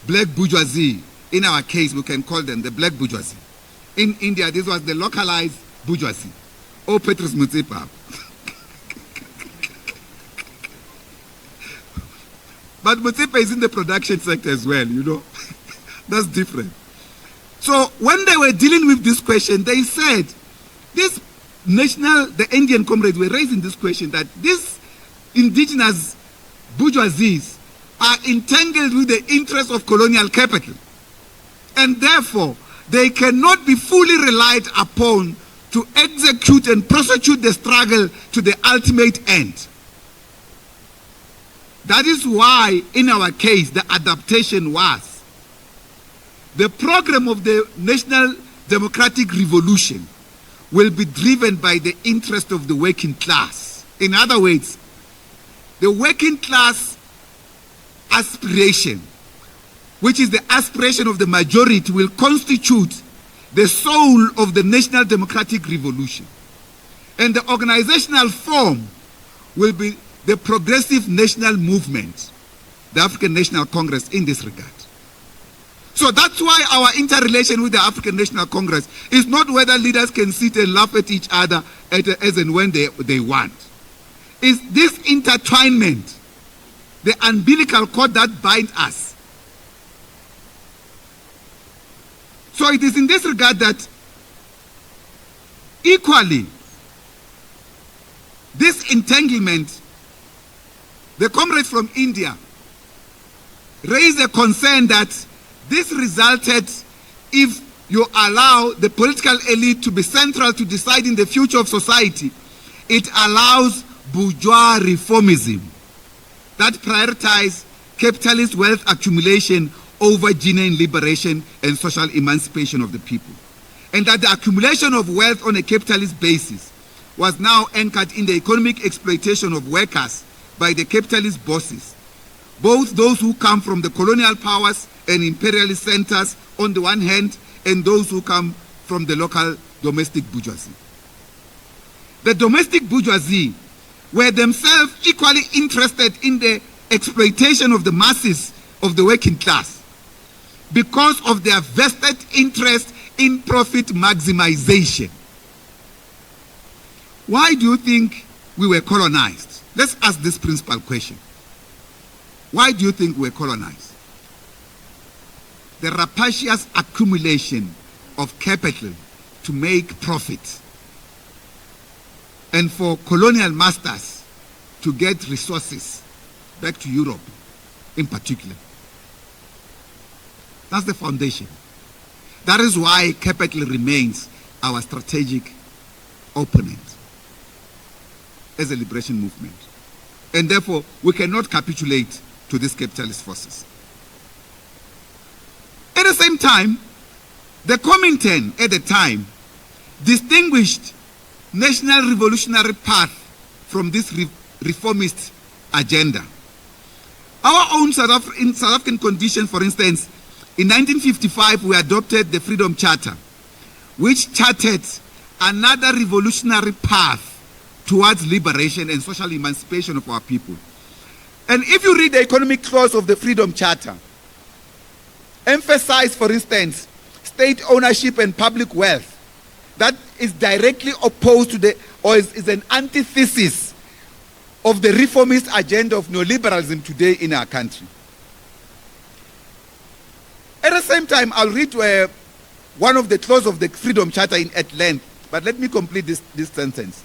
black bourgeoisie. In our case, we can call them the black bourgeoisie. In India, this was the localized bourgeoisie. Oh, Petrus Mutsipa. But Mutsipa is in the production sector as well, you know. That's different. So when they were dealing with this question, they said, the Indian comrades were raising this question that these indigenous bourgeoisies are entangled with the interests of colonial capital. And therefore, they cannot be fully relied upon to execute and prosecute the struggle to the ultimate end. That is why, in our case, the adaptation was the program of the National Democratic Revolution will be driven by the interest of the working class. In other words, the working class aspiration, which is the aspiration of the majority, will constitute the soul of the National Democratic Revolution. And the organizational form will be the Progressive National Movement, the African National Congress, in this regard. So that's why our interrelation with the African National Congress is not whether leaders can sit and laugh at each other as and when they want. It's this intertwinement, the umbilical cord that binds us. So it is in this regard that equally, this entanglement, the comrades from India raised a concern that this resulted, if you allow the political elite to be central to deciding the future of society, it allows bourgeois reformism that prioritize capitalist wealth accumulation over genuine liberation and social emancipation of the people. And that the accumulation of wealth on a capitalist basis was now anchored in the economic exploitation of workers by the capitalist bosses, both those who come from the colonial powers and imperialist centers on the one hand, and those who come from the local domestic bourgeoisie. The domestic bourgeoisie were themselves equally interested in the exploitation of the masses of the working class because of their vested interest in profit maximization. Why do you think we were colonized? Let's ask this principal question. Why do you think we were colonized? The rapacious accumulation of capital to make profit, and for colonial masters to get resources back to Europe in particular. That's the foundation. That is why capital remains our strategic opponent as a liberation movement. And therefore, we cannot capitulate to these capitalist forces. At the same time, the Comintern at the time distinguished national revolutionary path from this reformist agenda. Our own South African condition, for instance, in 1955 we adopted the Freedom Charter, which charted another revolutionary path towards liberation and social emancipation of our people. And if you read the economic clause of the Freedom Charter, emphasize, for instance, state ownership and public wealth that is directly opposed to the, or is an antithesis of the reformist agenda of neoliberalism today in our country. At the same time, I'll read one of the clauses of the Freedom Charter at length, but let me complete this sentence.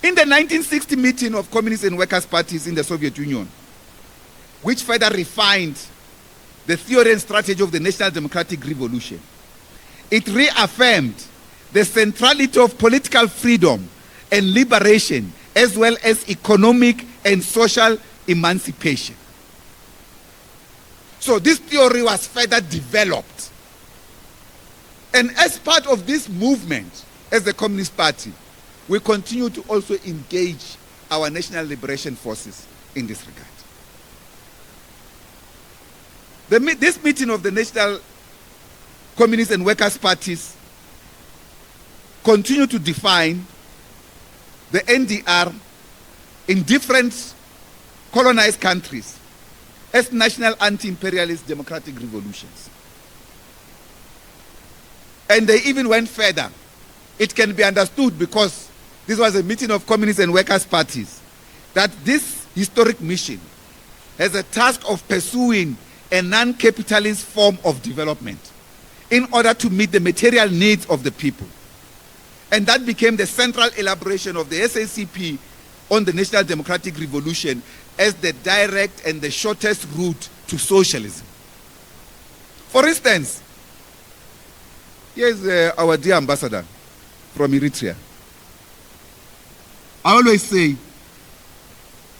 In the 1960 meeting of communist and workers' parties in the Soviet Union, which further refined the theory and strategy of the National Democratic Revolution, it reaffirmed the centrality of political freedom and liberation, as well as economic and social emancipation. So this theory was further developed. And as part of this movement, as the Communist Party, we continue to also engage our national liberation forces in this regard. This meeting of the National Communist and Workers' Parties continue to define the NDR in different colonized countries as national anti-imperialist democratic revolutions. And they even went further. It can be understood, because this was a meeting of communist and workers' parties, that this historic mission has a task of pursuing a non-capitalist form of development in order to meet the material needs of the people. And that became the central elaboration of the SACP on the National Democratic Revolution as the direct and the shortest route to socialism. For instance, here's our dear ambassador from Eritrea. I always say,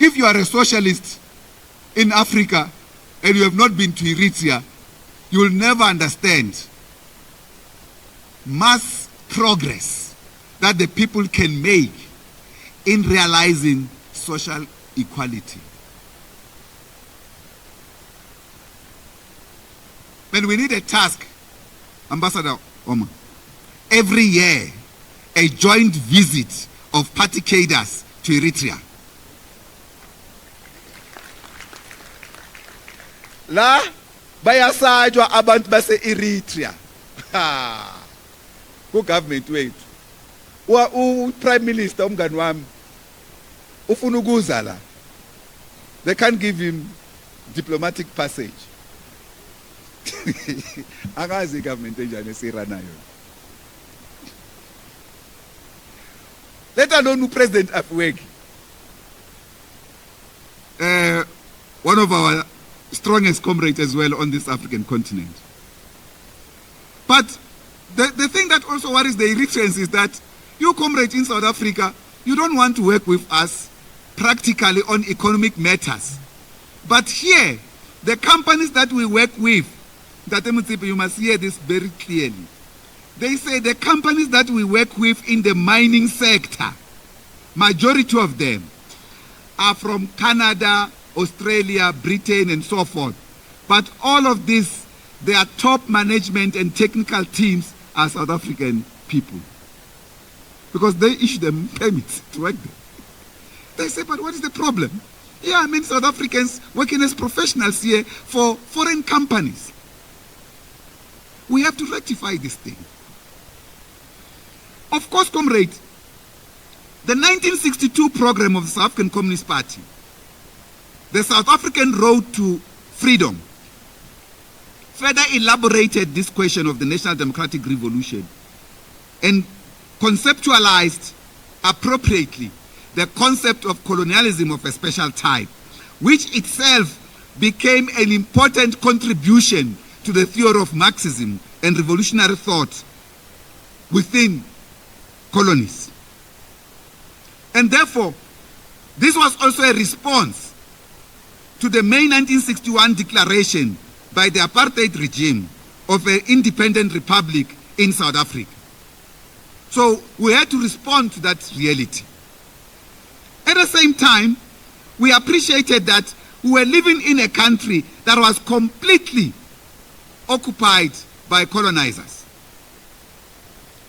if you are a socialist in Africa and you have not been to Eritrea, you will never understand mass progress that the people can make in realizing social equality. But we need a task, Ambassador Omar. Every year, a joint visit of party cadres to Eritrea. La bayasajwa abantu base Eritrea. Ku government wethu. U Prime Minister umngani wami ufuna ukuza la. They can't give him diplomatic passage. Akazi government enjani esiranayo. Let alone President Afwerki. One of our strongest comrades as well on this African continent. But the thing that also worries the Eritreans is that you comrades in South Africa, you don't want to work with us practically on economic matters. But here, the companies that we work with, you must hear this very clearly. They say the companies that we work with in the mining sector, majority of them are from Canada, Australia, Britain, and so forth. But all of this, their top management and technical teams are South African people. Because they issue them permits to work there. They say, but what is the problem? Yeah, I mean South Africans working as professionals here for foreign companies. We have to rectify this thing. Of course, comrade, the 1962 program of the South African Communist Party, the South African Road to Freedom, further elaborated this question of the National Democratic Revolution and conceptualized appropriately the concept of colonialism of a special type, which itself became an important contribution to the theory of Marxism and revolutionary thought within colonies. And therefore, this was also a response to the May 1961 declaration by the apartheid regime of an independent republic in South Africa. So we had to respond to that reality. At the same time, we appreciated that we were living in a country that was completely occupied by colonizers.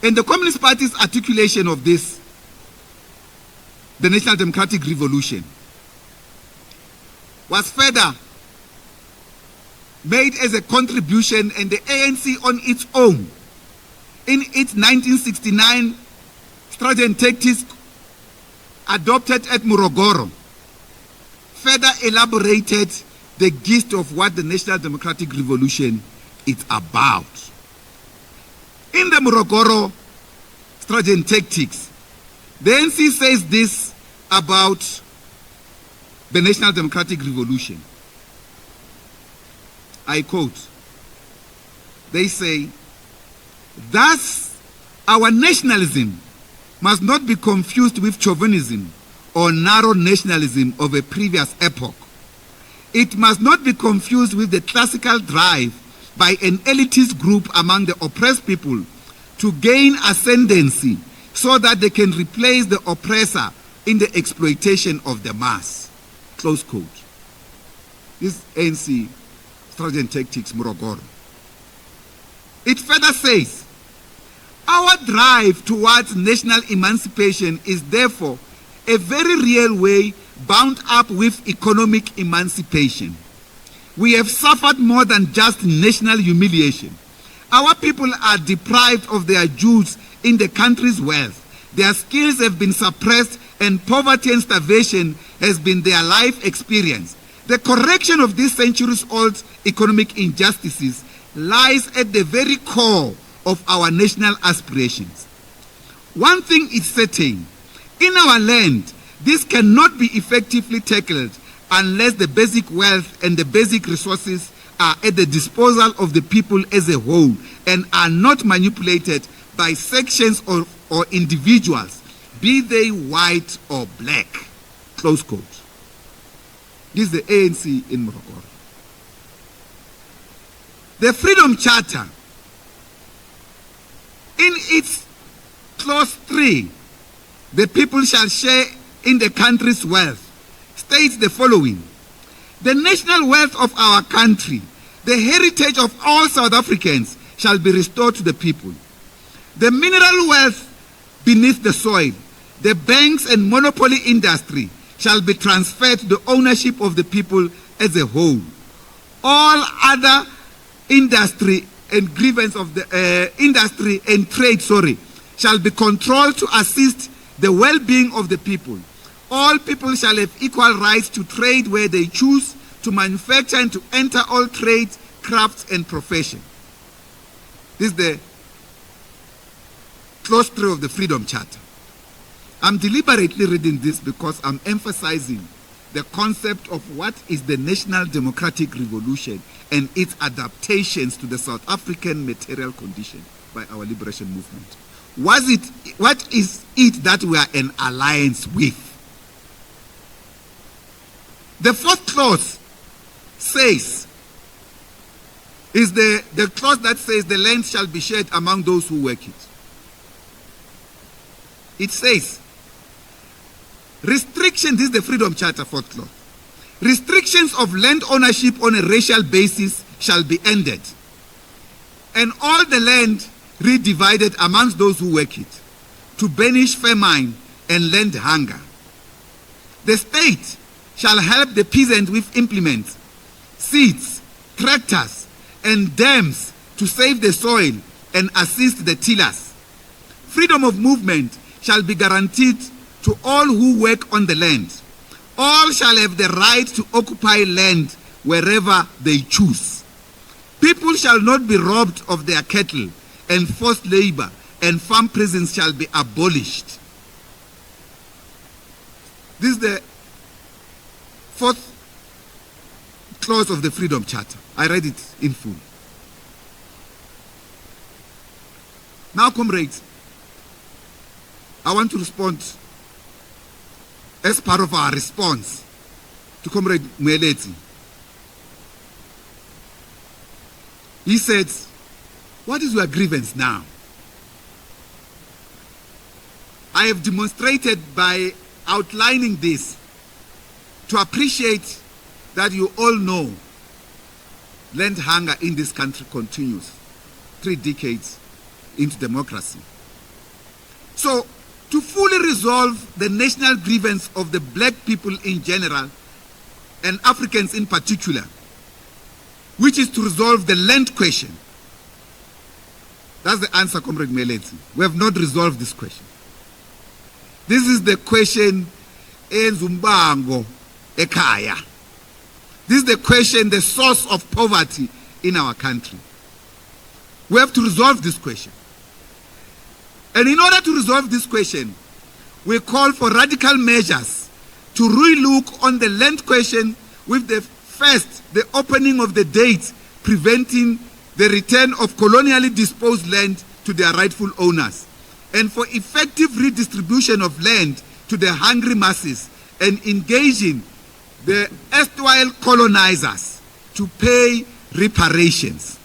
And the Communist Party's articulation of this, the National Democratic Revolution, was further made as a contribution, and the ANC on its own, in its 1969 strategy and tactics adopted at Morogoro, further elaborated the gist of what the National Democratic Revolution is about. In the Morogoro strategy and tactics, the ANC says this about the National Democratic Revolution. I quote, they say, "Thus, our nationalism must not be confused with chauvinism or narrow nationalism of a previous epoch. It must not be confused with the classical drive by an elitist group among the oppressed people to gain ascendancy so that they can replace the oppressor in the exploitation of the mass." Close quote. This ANC strategy and tactics, Morogoro. It further says, "Our drive towards national emancipation is therefore a very real way bound up with economic emancipation. We have suffered more than just national humiliation. Our people are deprived of their dues in the country's wealth. Their skills have been suppressed, and poverty and starvation has been their life experience. The correction of these centuries-old economic injustices lies at the very core of our national aspirations. One thing is certain, in our land, this cannot be effectively tackled unless the basic wealth and the basic resources are at the disposal of the people as a whole and are not manipulated by sections or individuals, be they white or black." Close quote. This is the ANC in Morogoro. The Freedom Charter, in its clause 3, "The people shall share in the country's wealth," states the following: "The national wealth of our country, the heritage of all South Africans, shall be restored to the people. The mineral wealth beneath the soil, the banks and monopoly industry shall be transferred to the ownership of the people as a whole. All other industry and grievance of the industry and trade, shall be controlled to assist the well-being of the people. All people shall have equal rights to trade where they choose, to manufacture and to enter all trades, crafts and profession." This is the clause 3 of the Freedom Charter. I'm deliberately reading this because I'm emphasizing the concept of what is the National Democratic Revolution and its adaptations to the South African material condition by our liberation movement. What is it that we are in alliance with? The 4th clause says, is the clause that says the land shall be shared among those who work it. It says, restriction, this is the Freedom Charter 4th clause. Restrictions of land ownership on a racial basis shall be ended, and all the land redivided amongst those who work it, to banish famine and land hunger. The state shall help the peasant with implements, seeds, tractors, and dams to save the soil and assist the tillers. Freedom of movement shall be guaranteed to all who work on the land. All shall have the right to occupy land wherever they choose. People shall not be robbed of their cattle, and forced labor and farm prisons shall be abolished. This is the 4th clause of the Freedom Charter. I read it in full. Now, comrades, I want to respond as part of our response to Comrade Mweleti. He said, "What is your grievance now?" I have demonstrated by outlining this to appreciate that you all know land hunger in this country continues 3 decades into democracy. So, to fully resolve the national grievance of the black people in general and Africans in particular, which is to resolve the land question. That's the answer, Comrade Meleti. We have not resolved this question. This is the question ezumbango ekaya. This is the question, the source of poverty in our country. We have to resolve this question. And in order to resolve this question, we call for radical measures to relook on the land question with the opening of the date preventing the return of colonially disposed land to their rightful owners, and for effective redistribution of land to the hungry masses, and engaging the erstwhile colonizers to pay reparations.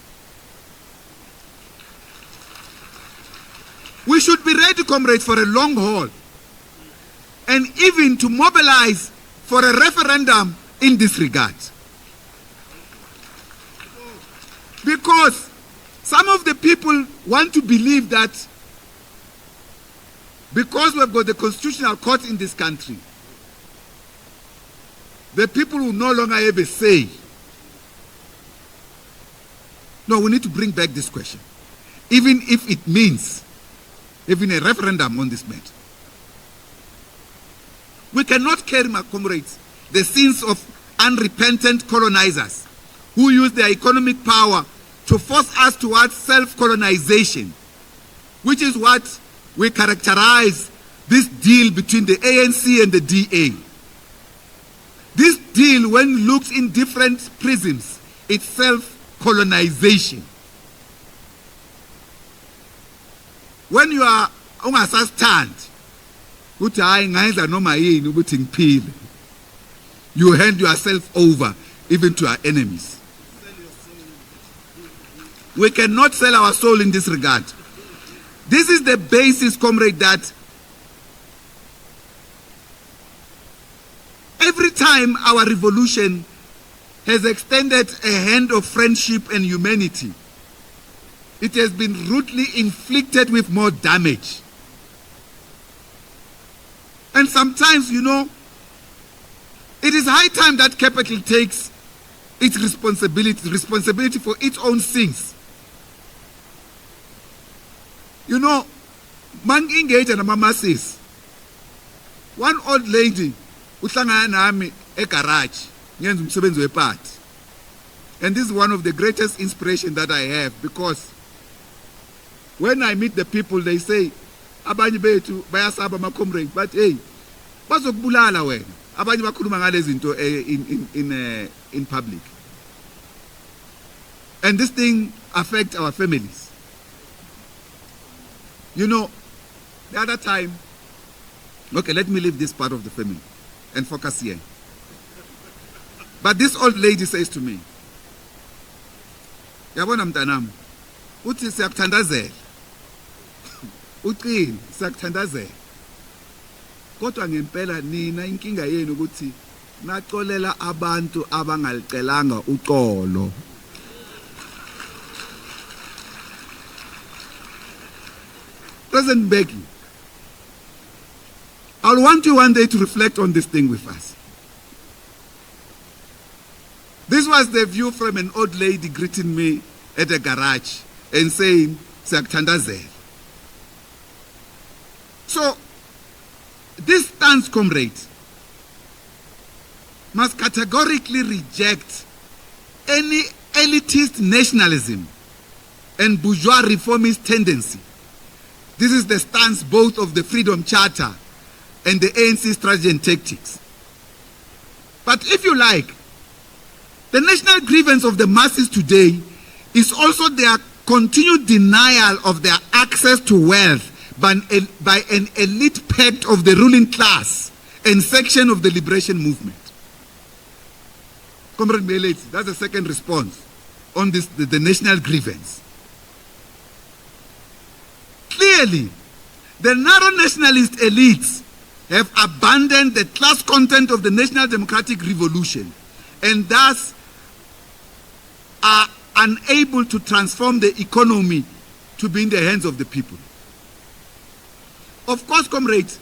We should be ready, comrades, for a long haul, and even to mobilize for a referendum in this regard. Because some of the people want to believe that because we've got the constitutional court in this country, the people will no longer have a say. No, we need to bring back this question, even if it means having a referendum on this matter. We cannot carry, my comrades, the sins of unrepentant colonizers who use their economic power to force us towards self-colonization, which is what we characterize this deal between the ANC and the DA. This deal, when looked in different prisms, it's self-colonization. When you are ungasastand, you hand yourself over even to our enemies. We cannot sell our soul in this regard. This is the basis, comrade, that every time our revolution has extended a hand of friendship and humanity, it has been rudely inflicted with more damage. And sometimes, you know, it is high time that capital takes its responsibility for its own sins. You know, man engage and mama says, one old lady uhlangana nami egarage ngenza umsebenzi wepart. And this is one of the greatest inspiration that I have, because when I meet the people, they say, abanye bethu bayasaba ma comrade, but hey, bazokubulala wena. Abanye bakhuluma ngalezi zinto in public. And this thing affects our families. You know, the other time, okay, let me leave this part of the family and focus here. But this old lady says to me, yabona mntanami, uthi siyakuthandazela. Uqini siyakuthandazela. Kodwa ngempela nina inkinga yenu ukuthi naxolela abantu abangalicelanga uxolo. President Mbeki, I want you one day to reflect on this thing with us. This was the view from an old lady greeting me at the garage and saying, "Siyakuthandazela." So, this stance, comrade, must categorically reject any elitist nationalism and bourgeois reformist tendency. This is the stance both of the Freedom Charter and the ANC strategy and tactics. But if you like, the national grievance of the masses today is also their continued denial of their access to wealth by an elite pact of the ruling class and section of the liberation movement. Comrade Meleti, that's the second response on this, the national grievance. Clearly, the narrow nationalist elites have abandoned the class content of the National Democratic Revolution and thus are unable to transform the economy to be in the hands of the people. Of course, comrades,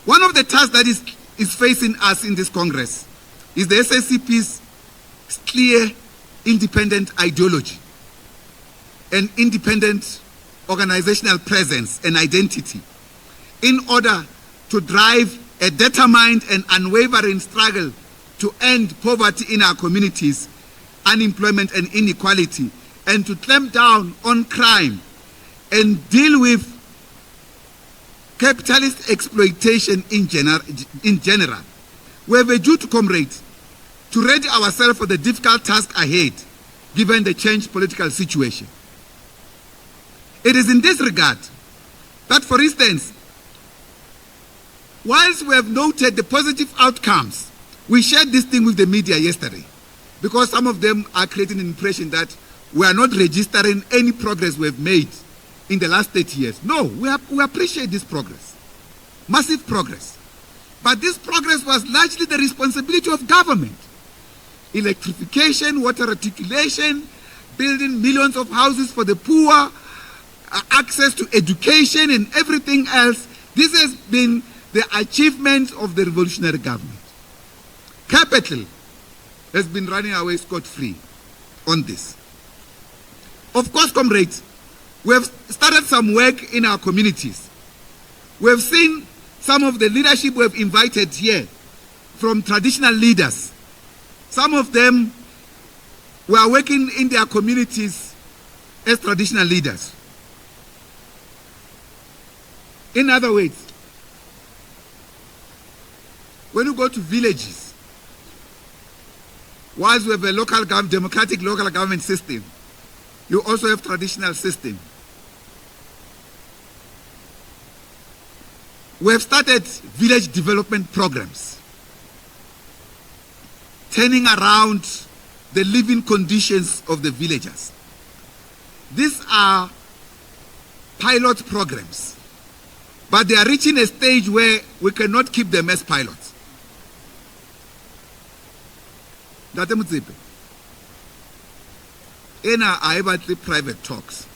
one of the tasks that is facing us in this Congress is the SACP's clear, independent ideology and independent organizational presence and identity in order to drive a determined and unwavering struggle to end poverty in our communities, unemployment and inequality, and to clamp down on crime and deal with capitalist exploitation in general. We have a duty, comrades, to ready ourselves for the difficult task ahead, given the changed political situation. It is in this regard that, for instance, whilst we have noted the positive outcomes, we shared this thing with the media yesterday, because some of them are creating an impression that we are not registering any progress we have made in the last 30 years. No, we appreciate this progress, massive progress. But this progress was largely the responsibility of government. Electrification, water articulation, building millions of houses for the poor, access to education and everything else. This has been the achievement of the revolutionary government. Capital has been running away scot-free on this. Of course, comrades, we have started some work in our communities. We have seen some of the leadership we have invited here from traditional leaders. Some of them were working in their communities as traditional leaders. In other words, when you go to villages, whilst we have a democratic local government system, you also have traditional system. We have started village development programs, turning around the living conditions of the villagers. These are pilot programs, but they are reaching a stage where we cannot keep them as pilots. Date Motsepe, ena a battle private talks.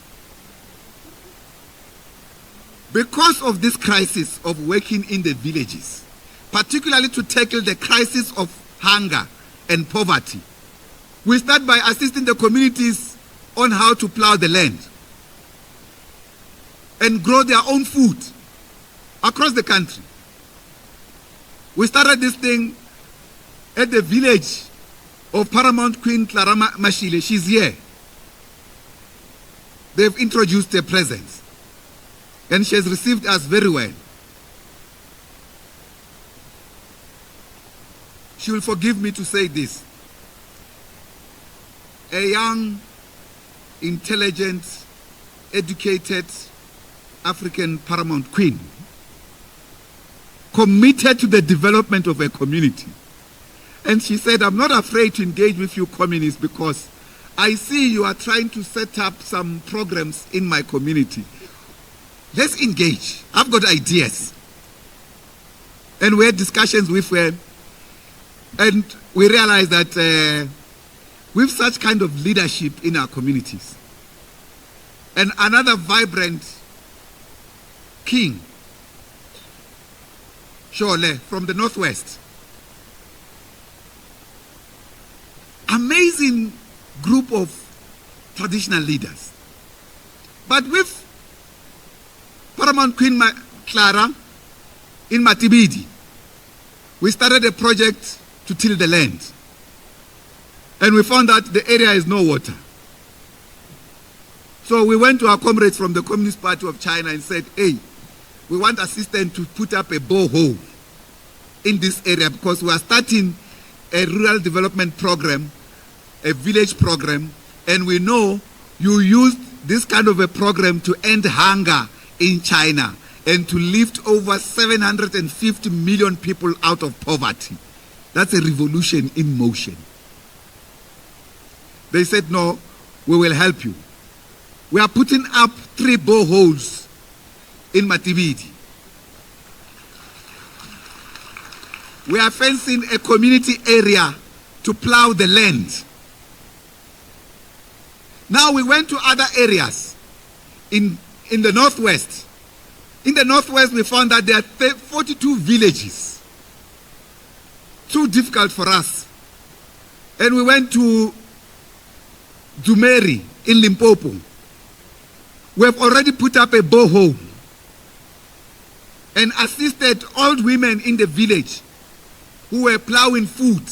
Because of this crisis of working in the villages, particularly to tackle the crisis of hunger and poverty, we start by assisting the communities on how to plow the land and grow their own food across the country. We started this thing at the village of Paramount Queen Clara Mashile. She's here. They've introduced her presence, and she has received us very well. She will forgive me to say this. A young, intelligent, educated African Paramount Queen, committed to the development of a community. And she said, I'm not afraid to engage with you communists because I see you are trying to set up some programs in my community. Let's engage. I've got ideas. And we had discussions with her, and we realized that with such kind of leadership in our communities, and another vibrant king, Shole, from the Northwest, amazing group of traditional leaders. But with Paramount Queen Clara in Matibidi, we started a project to till the land. And we found that the area has no water. So we went to our comrades from the Communist Party of China and said, hey, we want assistance to put up a borehole in this area because we are starting a rural development program, a village program, and we know you used this kind of a program to end hunger in China and to lift over 750 million people out of poverty. That's a revolution in motion. They said, no, we will help you. We are putting up 3 boreholes in Matibidi. We are fencing a community area to plow the land. Now we went to other areas in the Northwest. In the Northwest, we found that there are 42 villages. Too difficult for us And we went to Dzumeri in Limpopo. We have already put up a borehole and assisted old women in the village who were plowing food,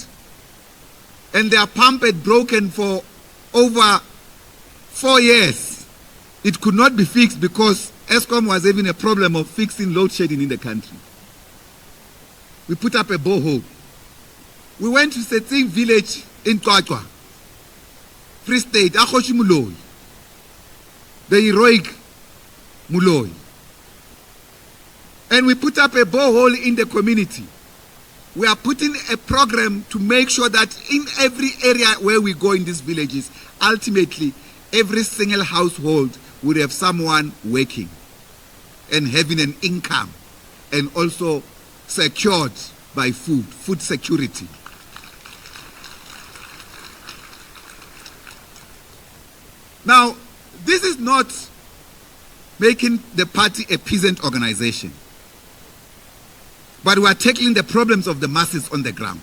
and their pump had broken for over 4 years. It could not be fixed because Eskom was having a problem of fixing load shedding in the country. We put up a borehole. We went to SCATHING village in Kwakwa, Free State, Akhoshi Muloi, the heroic Muloi. And we put up a borehole in the community. We are putting a program to make sure that in every area where we go in these villages, ultimately, every single household would have someone working and having an income and also secured by food security. Now, this is not making the party a peasant organization, but we are tackling the problems of the masses on the ground.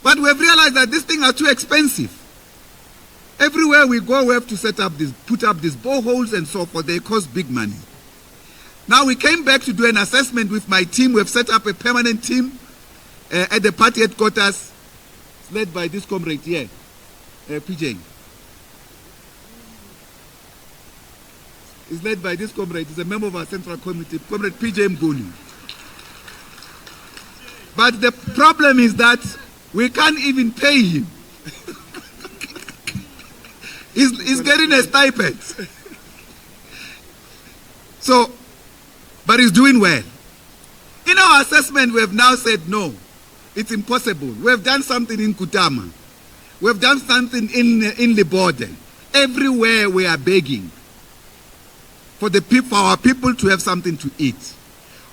But we have realized that these things are too expensive. Everywhere we go, we have to put up these boreholes and so forth. They cost big money. Now we came back to do an assessment with my team. We have set up a permanent team at the party headquarters, led by this comrade here, PJ. It's led by this comrade. He's a member of our central committee, Comrade PJ Mguni. But the problem is that we can't even pay him. He's getting a stipend. So, but he's doing well. In our assessment, we have now said, no, it's impossible. We have done something in Kutama. We have done something in Libode. Everywhere we are begging for our people to have something to eat.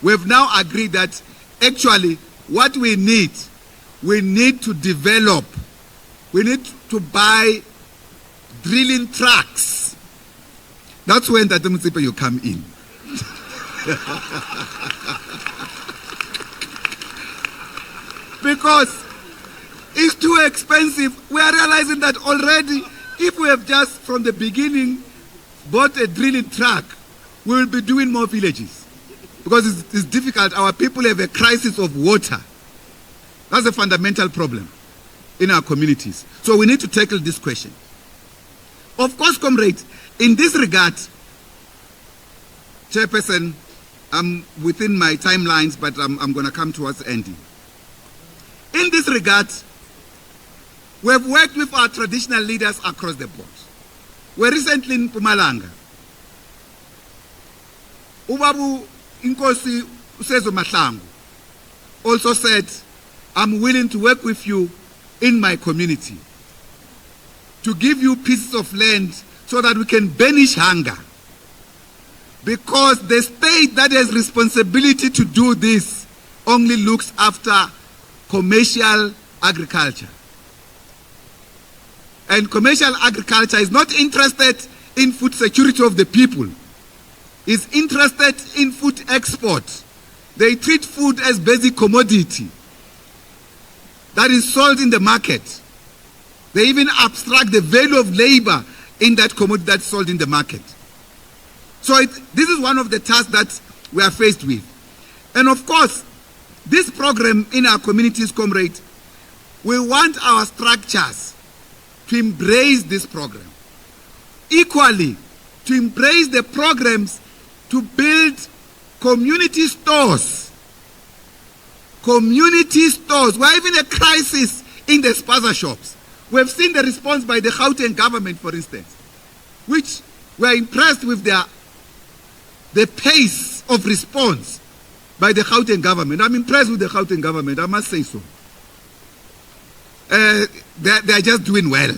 We have now agreed that actually what we need to develop, we need to buy drilling trucks. That's when that you come in. Because it's too expensive. We are realizing that already. If we have just from the beginning bought a drilling truck, we will be doing more villages. Because it's difficult. Our people have a crisis of water. That's a fundamental problem in our communities. So we need to tackle this question. Of course, comrades, in this regard, Chairperson, I'm within my timelines, but I'm going to come towards the ending. In this regard, we have worked with our traditional leaders across the board. We're recently in Mpumalanga. Ubabu Inkosi Usezo Mahlangu also said, I'm willing to work with you in my community to give you pieces of land so that we can banish hunger. Because the state that has responsibility to do this only looks after commercial agriculture. And commercial agriculture is not interested in food security of the people. It's interested in food export. They treat food as basic commodity that is sold in the market. They even abstract the value of labor in that commodity that's sold in the market. So this is one of the tasks that we are faced with. And of course, this program in our communities, comrade, we want our structures to embrace this program. Equally, to embrace the programs to build community stores. Community stores. We're having a crisis in the spaza shops. We've seen the response by the Gauteng government, for instance, which we are impressed with the pace of response by the Gauteng government. I'm impressed with the Gauteng government, I must say so. They are just doing well.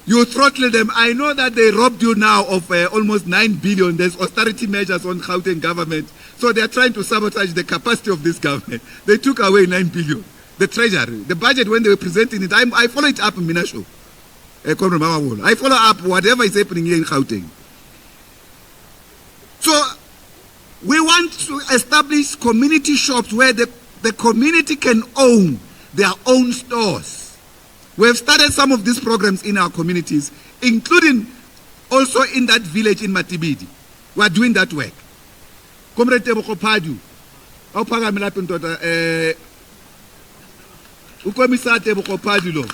You throttle them. I know that they robbed you now of almost 9 billion. There's austerity measures on Gauteng government. So they are trying to sabotage the capacity of this government. They took away 9 billion. The treasury, the budget when they were presenting it, I follow it up in Minasho. I follow up whatever is happening here in Gauteng. So we want to establish community shops where the community can own their own stores. We have started some of these programs in our communities, including also in that village in Matibidi. We are doing that work. Comrade Tebogo Padu, Aupagamela Pintoda, Ukomisa Tebogo Padulo,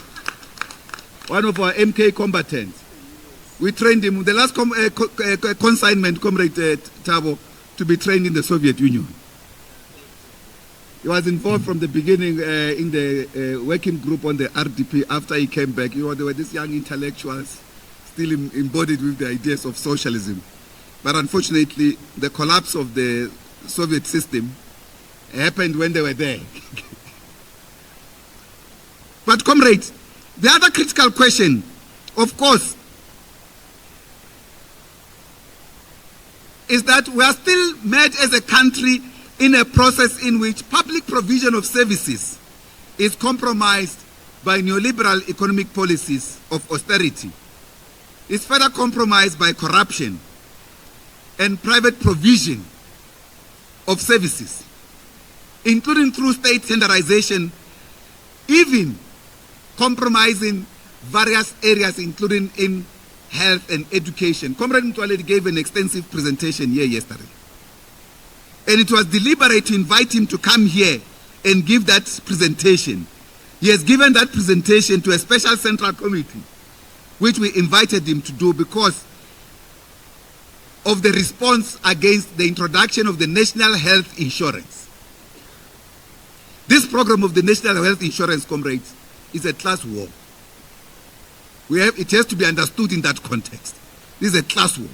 one of our MK combatants. We trained him, the last consignment, Comrade Tabo, to be trained in the Soviet Union. He was involved from the beginning in the working group on the RDP. After he came back, there were these young intellectuals still embodied with the ideas of socialism. But unfortunately, the collapse of the Soviet system happened when they were there. But comrades, the other critical question, of course, is that we are still met as a country in a process in which public provision of services is compromised by neoliberal economic policies of austerity. It's further compromised by corruption and private provision of services, including through state standardization, even compromising various areas, including in health and education. Comrade Mtwaledi gave an extensive presentation here yesterday. And it was deliberate to invite him to come here and give that presentation. He has given that presentation to a special central committee, which we invited him to do because of the response against the introduction of the National Health Insurance. This program of the National Health Insurance, comrades, is a class war. It has to be understood in that context. This is a class war.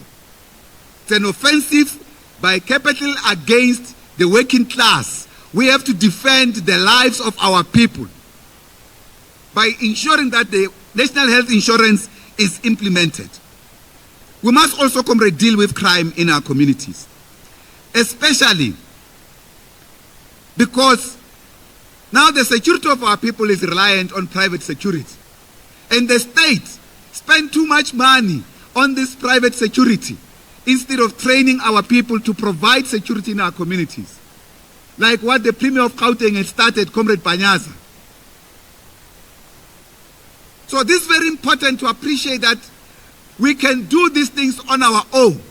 It's an offensive by capital against the working class. We have to defend the lives of our people by ensuring that the National Health Insurance is implemented. We must also, comrade, deal with crime in our communities, especially because now the security of our people is reliant on private security. And the state spend too much money on this private security instead of training our people to provide security in our communities. Like what the Premier of Gauteng had started, Comrade Panyaza. So this is very important to appreciate that we can do these things on our own.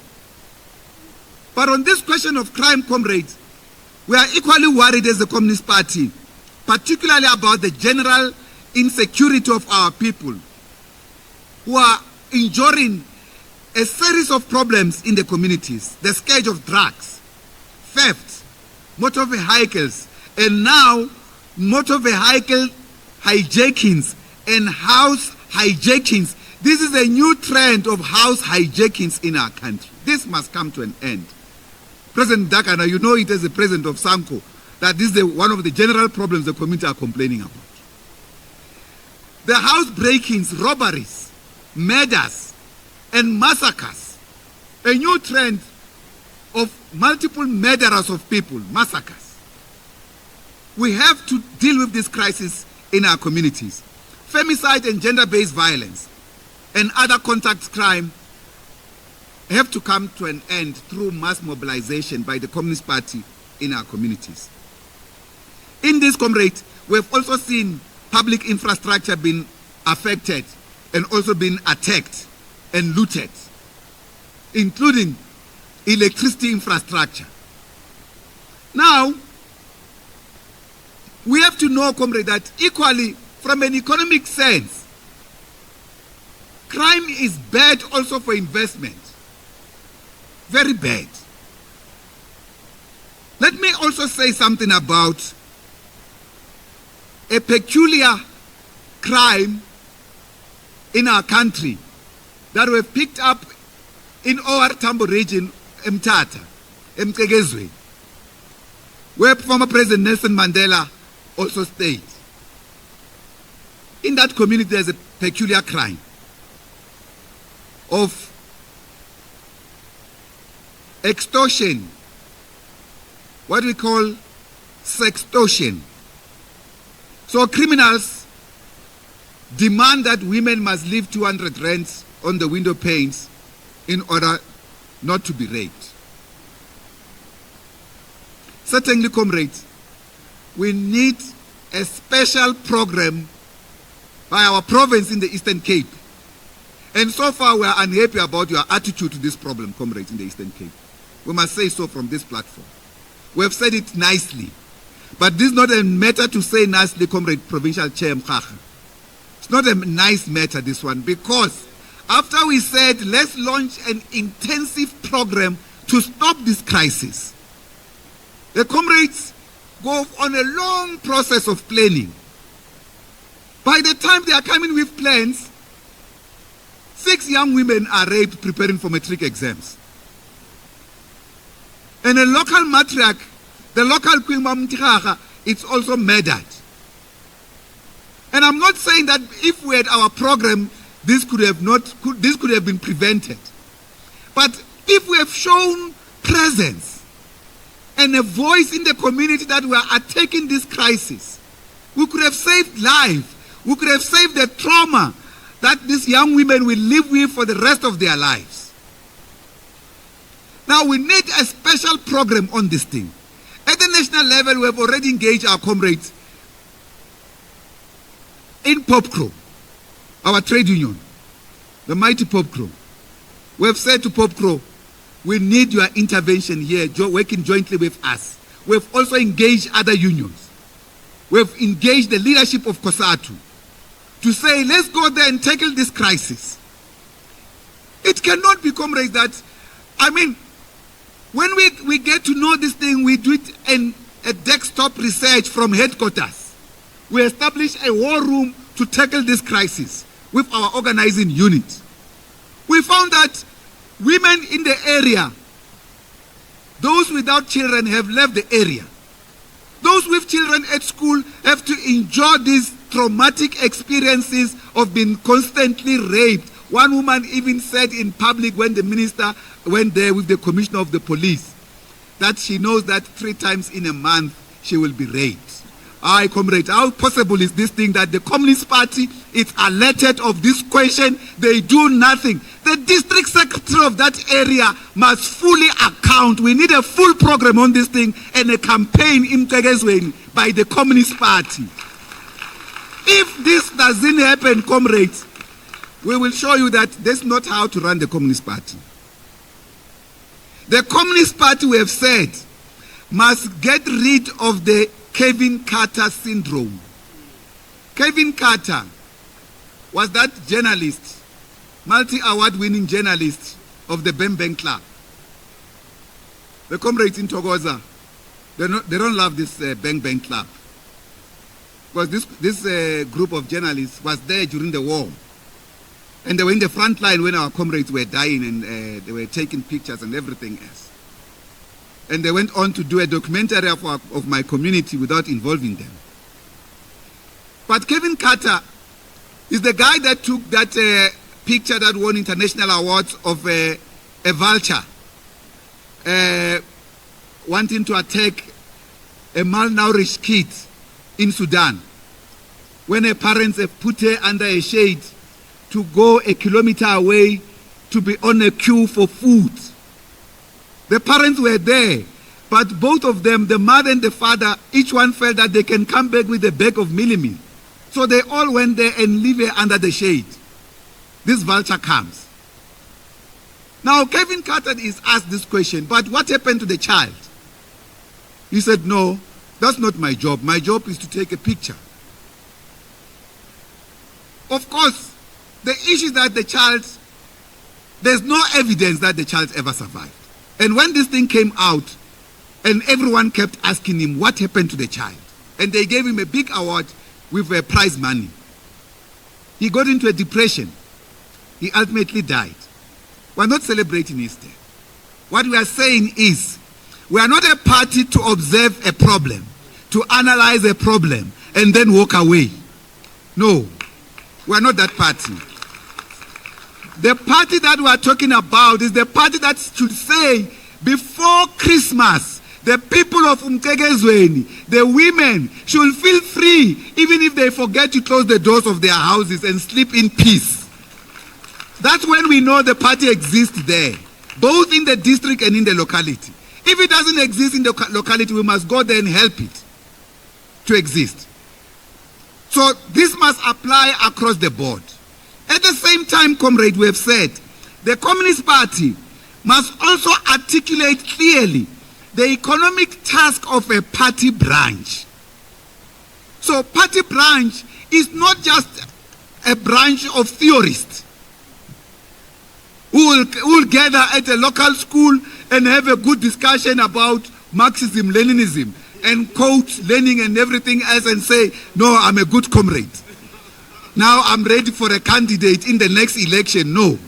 But on this question of crime, comrades, we are equally worried as the Communist Party, particularly about the general insecurity of our people who are enduring a series of problems in the communities. The scourge of drugs, theft, motor vehicles, and now motor vehicle hijackings and house hijackings. This is a new trend of house hijackings in our country. This must come to an end. President Dakana, you know it as the president of SANCO, that this is one of the general problems the community are complaining about. The house breakings, robberies, murders, and massacres. A new trend of multiple murderers of people, massacres. We have to deal with this crisis in our communities. Femicide and gender-based violence and other contact crime have to come to an end through mass mobilization by the Communist Party in our communities. In this, comrade, we have also seen public infrastructure being affected and also being attacked and looted, including electricity infrastructure. Now, we have to know, comrade, that equally, from an economic sense, crime is bad also for investment. Very bad. Let me also say something about a peculiar crime in our country that we have picked up in our Tambo region, Mthatha, Mcegezwe, where former President Nelson Mandela also stayed. In that community, there's a peculiar crime of extortion, what we call sextortion. So criminals demand that women must leave 200 rands on the window panes in order not to be raped. Certainly, comrades, we need a special program by our province in the Eastern Cape. And so far we are unhappy about your attitude to this problem, comrades in the Eastern Cape. We must say so from this platform. We have said it nicely. But this is not a matter to say nicely, Comrade Provincial Chair Mkhaga. It's not a nice matter, this one, because after we said let's launch an intensive program to stop this crisis, the comrades go on a long process of planning. By the time they are coming with plans, 6 young women are raped preparing for matric exams. And a local matriarch, the local Queen Mtigaga, it's also murdered. And I'm not saying that if we had our program, this could have been prevented. But if we have shown presence and a voice in the community that we are attacking this crisis, we could have saved lives. We could have saved the trauma that these young women will live with for the rest of their lives. Now we need a special program on this thing. At the national level, we have already engaged our comrades in POPCRO, our trade union, the mighty POPCRO. We have said to POPCRO, we need your intervention here, working jointly with us. We have also engaged other unions. We have engaged the leadership of COSATU to say, let's go there and tackle this crisis. It cannot be, comrades, that, I mean, when we get to know this thing, we do it in a desktop research from headquarters. We establish a war room to tackle this crisis with our organizing unit. We found that women in the area, those without children, have left the area. Those with children at school have to endure these traumatic experiences of being constantly raped. One woman even said in public when the minister went there with the commissioner of the police that she knows that 3 times in a month she will be raped. Aye, comrade, how possible is this thing that the Communist Party is alerted of this question? They do nothing. The district secretary of that area must fully account. We need a full program on this thing and a campaign in Tegezweni by the Communist Party. If this doesn't happen, comrades, we will show you that that's not how to run the Communist Party. The Communist Party, we have said, must get rid of the Kevin Carter syndrome. Kevin Carter was that journalist, multi-award winning journalist of the Bang Bang Club. The comrades in Togoza, they don't love this Bang Bang Club. Because this group of journalists was there during the war. And they were in the front line when our comrades were dying, and they were taking pictures and everything else. And they went on to do a documentary of my community without involving them. But Kevin Carter is the guy that took that picture that won international awards of a vulture wanting to attack a malnourished kid in Sudan, when her parents have put her under a shade to go 1 kilometer away to be on a queue for food. The parents were there, but both of them, the mother and the father, each one felt that they can come back with a bag of millimil. So they all went there and leave her under the shade. This vulture comes. Now Kevin Carter is asked this question, but what happened to the child? He said, no, that's not my job. My job is to take a picture. Of course, the issue is that the child, there's no evidence that the child ever survived. And when this thing came out, and everyone kept asking him what happened to the child, and they gave him a big award with prize money, he got into a depression. He ultimately died. We're not celebrating Easter. What we are saying is, we are not a party to observe a problem, to analyze a problem, and then walk away. No, we are not that party. The party that we are talking about is the party that should say, before Christmas, the people of Umtegezweni, the women, should feel free, even if they forget to close the doors of their houses and sleep in peace. That's when we know the party exists there, both in the district and in the locality. If it doesn't exist in the locality, we must go there and help it to exist. So this must apply across the board. At the same time, comrade, we have said the Communist Party must also articulate clearly the economic task of a party branch. So party branch is not just a branch of theorists who will gather at a local school and have a good discussion about Marxism, Leninism, and quote Lenin and everything else and say, no, I'm a good comrade. Now I'm ready for a candidate in the next election. No.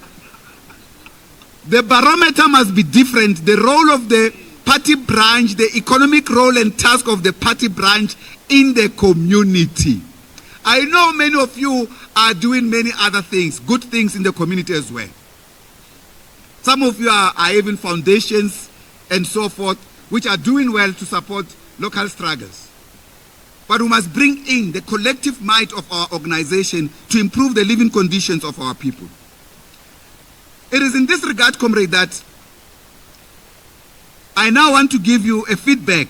The barometer must be different. The role of the party branch, the economic role and task of the party branch in the community. I know many of you are doing many other things, good things in the community as well. Some of you are having foundations and so forth, which are doing well to support local struggles. But we must bring in the collective might of our organization to improve the living conditions of our people. It is in this regard, comrade, that I now want to give you a feedback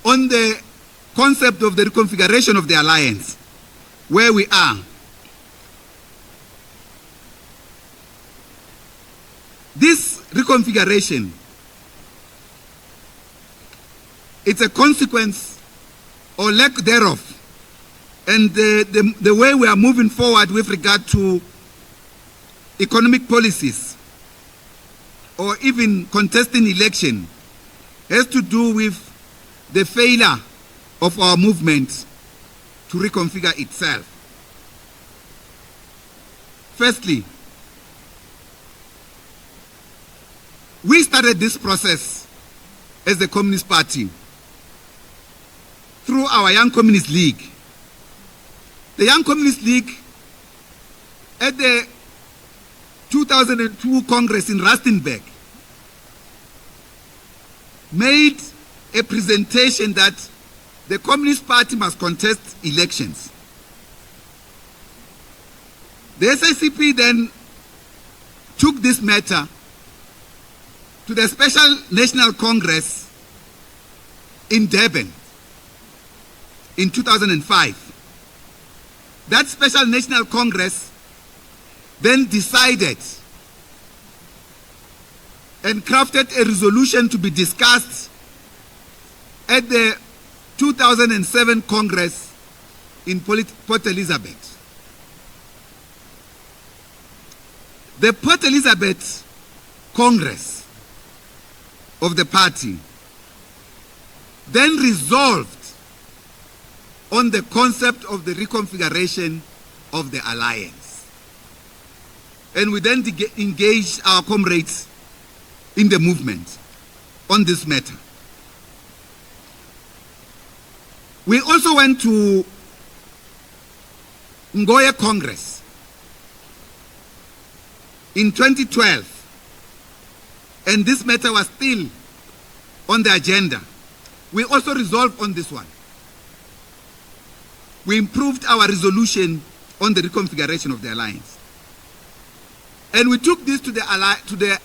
on the concept of the reconfiguration of the alliance, where we are. This reconfiguration, it's a consequence or lack thereof, and the way we are moving forward with regard to economic policies or even contesting election has to do with the failure of our movement to reconfigure itself. Firstly, we started this process as the Communist Party through our Young Communist League. The Young Communist League at the 2002 Congress in Rustenburg made a presentation that the Communist Party must contest elections. The SACP then took this matter to the Special National Congress in Durban in 2005. That Special National Congress then decided and crafted a resolution to be discussed at the 2007 Congress in Port Elizabeth. The Port Elizabeth Congress of the party then resolved on the concept of the reconfiguration of the alliance. And we then engaged our comrades in the movement on this matter. We also went to Ngoye Congress in 2012, and this matter was still on the agenda. We also resolved on this one. We improved our resolution on the reconfiguration of the alliance. And we took this to the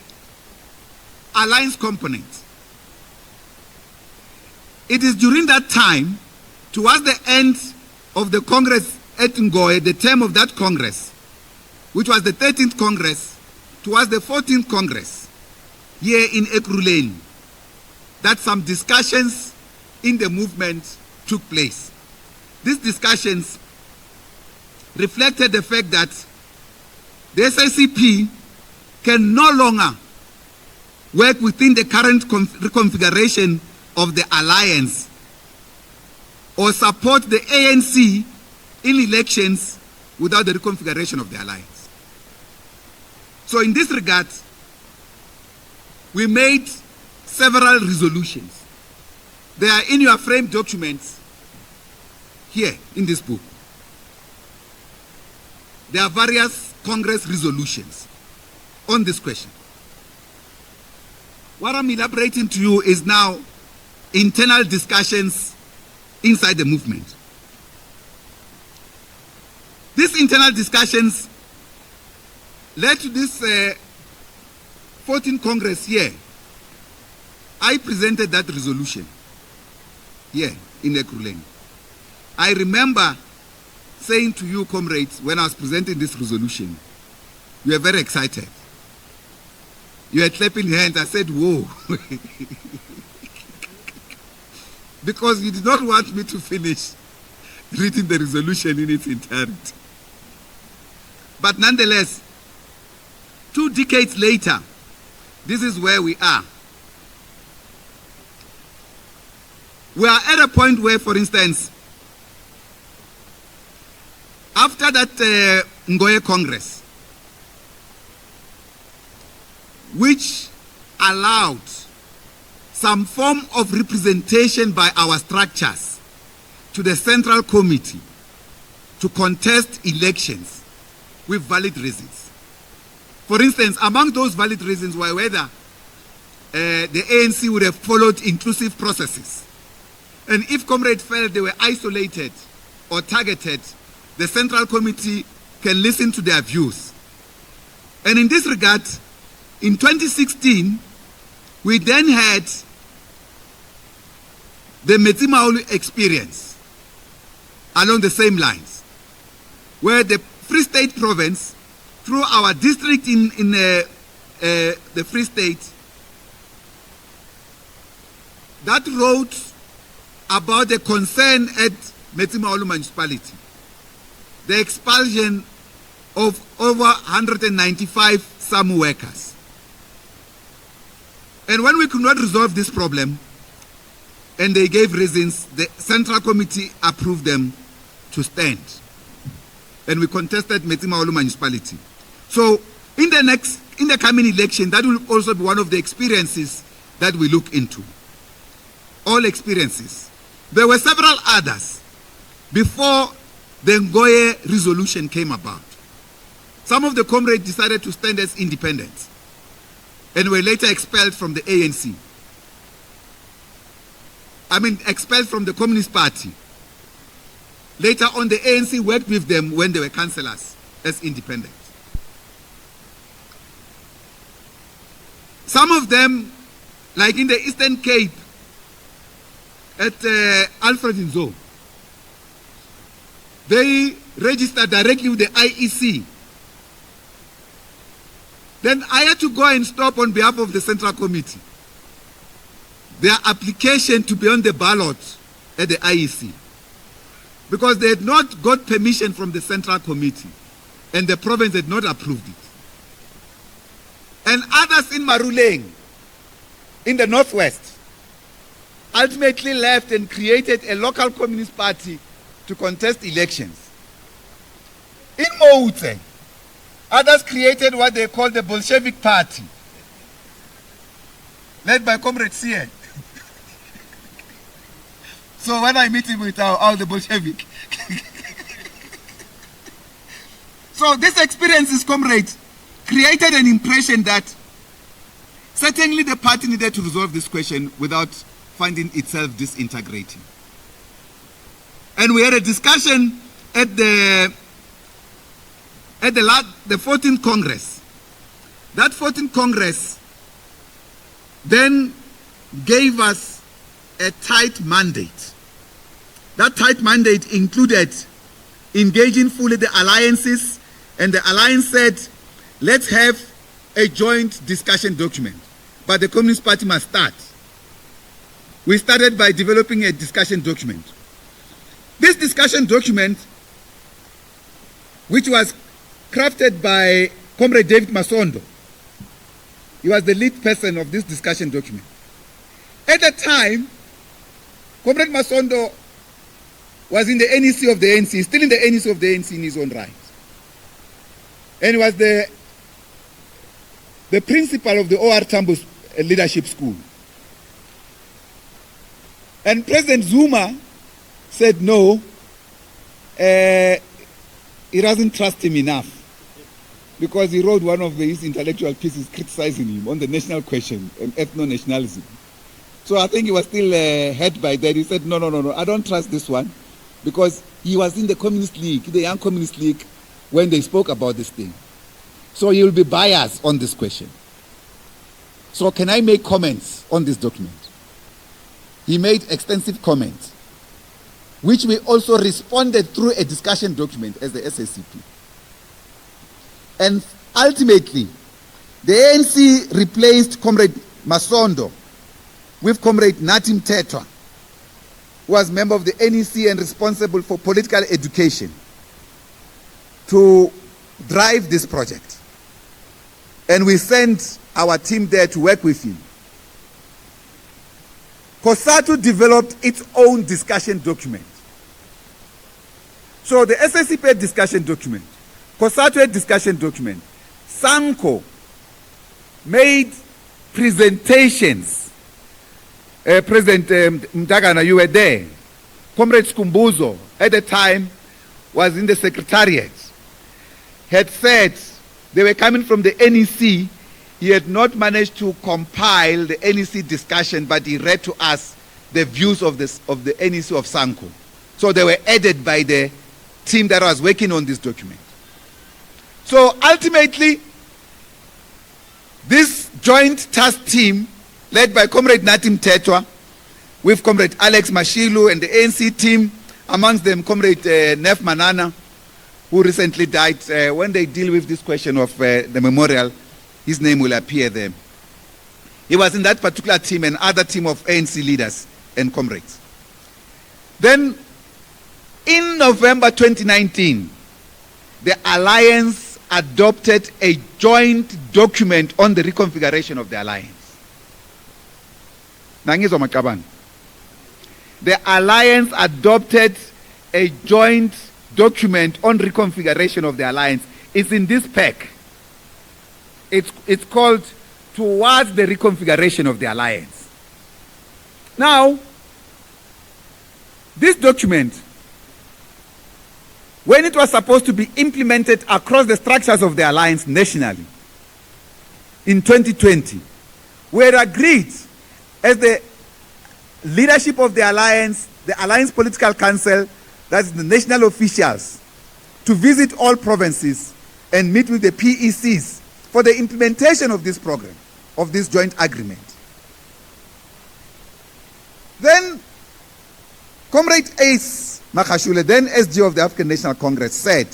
alliance component. It is during that time, towards the end of the Congress at Ngoye, the term of that Congress, which was the 13th Congress, towards the 14th Congress, here in Ekurhuleni, that some discussions in the movement took place. These discussions reflected the fact that the SACP can no longer work within the current reconfiguration of the alliance or support the ANC in elections without the reconfiguration of the alliance. So in this regard, we made several resolutions. They are in your frame documents here in this book. There are various Congress resolutions on this question. What I'm elaborating to you is now internal discussions inside the movement. These internal discussions led to this 14th Congress here. I presented that resolution here in Ekurhuleni. I remember saying to you, comrades, when I was presenting this resolution, you were very excited. You were clapping hands. I said, whoa. Because you did not want me to finish reading the resolution in its entirety. But nonetheless, 2 decades later, this is where we are. We are at a point where, for instance, after that Ngoye Congress, which allowed some form of representation by our structures to the Central Committee to contest elections with valid reasons. For instance, among those valid reasons were whether the ANC would have followed inclusive processes. And if comrades felt they were isolated or targeted, the Central Committee can listen to their views. And in this regard, in 2016, we then had the Metsimaholo experience along the same lines, where the Free State province, through our district in the Free State, that wrote about the concern at Metsimaholo municipality, the expulsion of over 195 SAMU workers. And when we could not resolve this problem, and they gave reasons, the Central Committee approved them to stand. And we contested Metsimaholo municipality. So in the coming election, that will also be one of the experiences that we look into. All experiences. There were several others before the Ngoye resolution came about. Some of the comrades decided to stand as independents and were later expelled from the ANC. Expelled from the Communist Party. Later on, the ANC worked with them when they were councillors as independents. Some of them, like in the Eastern Cape, at Alfred Nzo, they registered directly with the IEC. Then I had to go and stop on behalf of the Central Committee their application to be on the ballot at the IEC, because they had not got permission from the Central Committee and the province had not approved it. And others in Maruleng, in the northwest, ultimately left and created a local communist party to contest elections. In Moutse, others created what they called the Bolshevik Party, led by Comrade Sien. So when I meet him with all the Bolshevik. So this experience, comrades, created an impression that certainly the party needed to resolve this question without finding itself disintegrating. And we had a discussion at the 14th Congress. That 14th Congress then gave us a tight mandate. That tight mandate included engaging fully the alliances, and the alliance said, let's have a joint discussion document, but the Communist Party must start. We started by developing a discussion document. This discussion document, which was crafted by Comrade David Masondo, he was the lead person of this discussion document. At the time, Comrade Masondo was in the NEC of the ANC, still in the NEC of the ANC in his own right. And he was the principal of the O.R. Tambo's leadership school. And President Zuma said no, he doesn't trust him enough, because he wrote one of his intellectual pieces criticizing him on the national question and ethno-nationalism. So I think he was still hurt by that. He said, no, I don't trust this one, because he was in the Communist League, the Young Communist League, when they spoke about this thing. So he will be biased on this question. So can I make comments on this document? He made extensive comments. which we also responded through a discussion document as the SACP. And ultimately, the ANC replaced Comrade Masondo with Comrade Natim Tetwa, who was member of the NEC and responsible for political education, to drive this project. And we sent our team there to work with him. COSATU developed its own discussion document. So the SACP had discussion document, COSATU had discussion document, SANCO made presentations. President Mdagana, you were there. Comrade Skumbuzo, at the time, was in the secretariat, had said they were coming from the NEC. He had not managed to compile the NEC discussion, but he read to us the views of the NEC of SANCO. So they were added by the team that was working on this document. So ultimately, this joint task team, led by Comrade Natim Tetwa, with Comrade Alex Mashilu and the ANC team, amongst them Comrade Nef Manana, who recently died. When they deal with this question of the memorial, his name will appear there. He was in that particular team and other team of ANC leaders and comrades. Then, in November 2019, the Alliance adopted a joint document on the reconfiguration of the Alliance. The Alliance adopted a joint document on reconfiguration of the Alliance. It's in this pack. It's called Towards the Reconfiguration of the Alliance. Now, this document, when it was supposed to be implemented across the structures of the Alliance nationally, in 2020, we had agreed as the leadership of the Alliance Political Council, that's the national officials, to visit all provinces and meet with the PECs for the implementation of this program, of this joint agreement. Then, Comrade Ace Makashule, then SG of the African National Congress, said,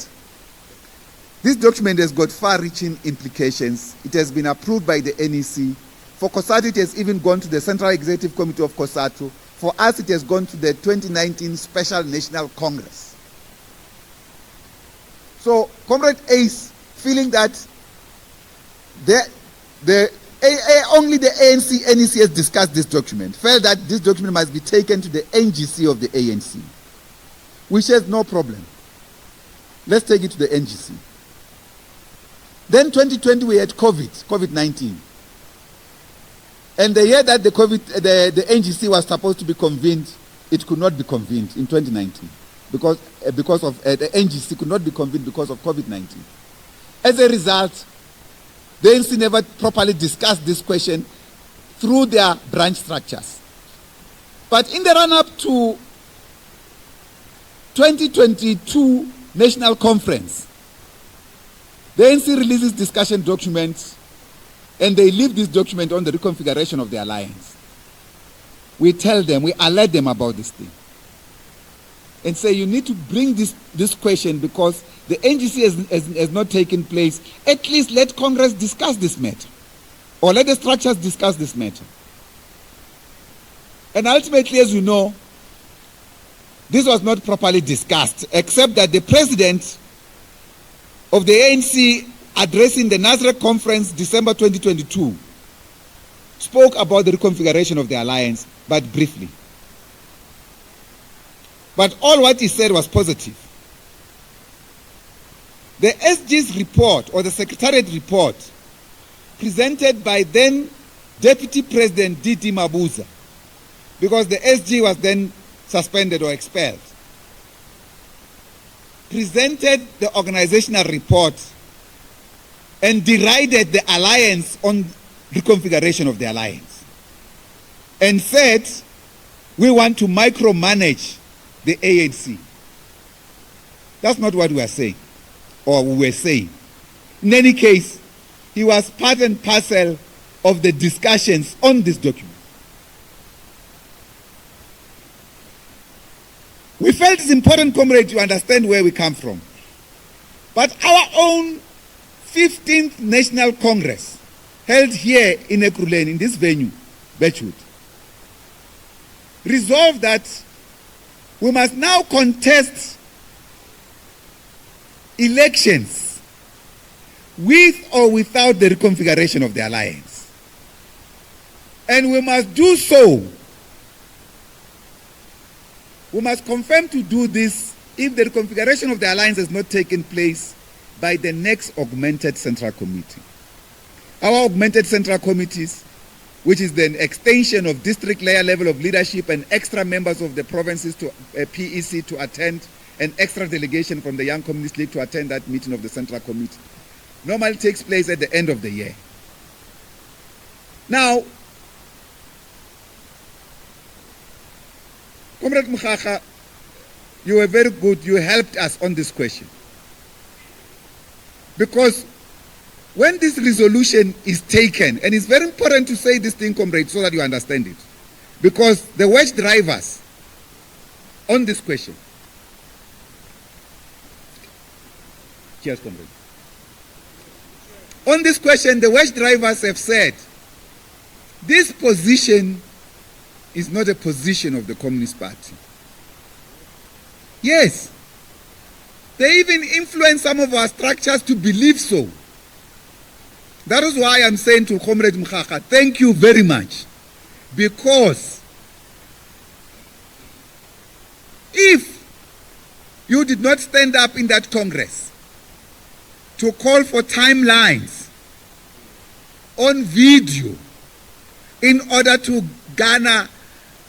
this document has got far-reaching implications. It has been approved by the NEC. For COSATU, it has even gone to the Central Executive Committee of COSATU. For us, it has gone to the 2019 Special National Congress. So, Comrade Ace, feeling that only the ANC, NEC has discussed this document, felt that this document must be taken to the NGC of the ANC. We said, no problem. Let's take it to the NGC. Then 2020, we had COVID-19. And the year that the NGC was supposed to be convened, it could not be convened in 2019 because of the NGC could not be convened because of COVID-19. As a result, the ANC never properly discussed this question through their branch structures. But in the run-up to 2022 National Conference, the ANC releases discussion documents, and they leave this document on the reconfiguration of the alliance. We tell them, we alert them about this thing, and say you need to bring this question because the NGC has not taken place. At least let Congress discuss this matter, or let the structures discuss this matter. And ultimately, as you know, this was not properly discussed, except that the president of the ANC, addressing the Nazareth Conference December 2022, spoke about the reconfiguration of the alliance, but briefly. But all what he said was positive. The SG's report, or the Secretariat report, presented by then Deputy President D.D. Mabuza, because the SG was then suspended or expelled, presented the organizational report and derided the alliance on reconfiguration of the alliance and said, we want to micromanage the ANC. That's not what we are saying, or we were saying. In any case, he was part and parcel of the discussions on this document. We felt it's important, comrade, to understand where we come from. But our own 15th National Congress, held here in Ekurhuleni, in this venue, Birchwood, resolved that we must now contest elections with or without the reconfiguration of the alliance. And we must do so. We must confirm to do this if the reconfiguration of the alliance has not taken place by the next augmented Central Committee. Our augmented Central Committees, which is the extension of district layer level of leadership and extra members of the provinces to PEC to attend, an extra delegation from the Young Communist League to attend that meeting of the Central Committee, normally takes place at the end of the year. Now, Comrade Mukhacha, you were very good. You helped us on this question. Because when this resolution is taken, and it's very important to say this thing, comrade, so that you understand it. Because the wedge drivers on this question. Cheers, comrade. On this question, the wedge drivers have said, this position is not a position of the Communist Party. Yes. They even influence some of our structures to believe so. That is why I'm saying to Comrade Mukhacha, thank you very much. Because if you did not stand up in that Congress to call for timelines on video in order to garner,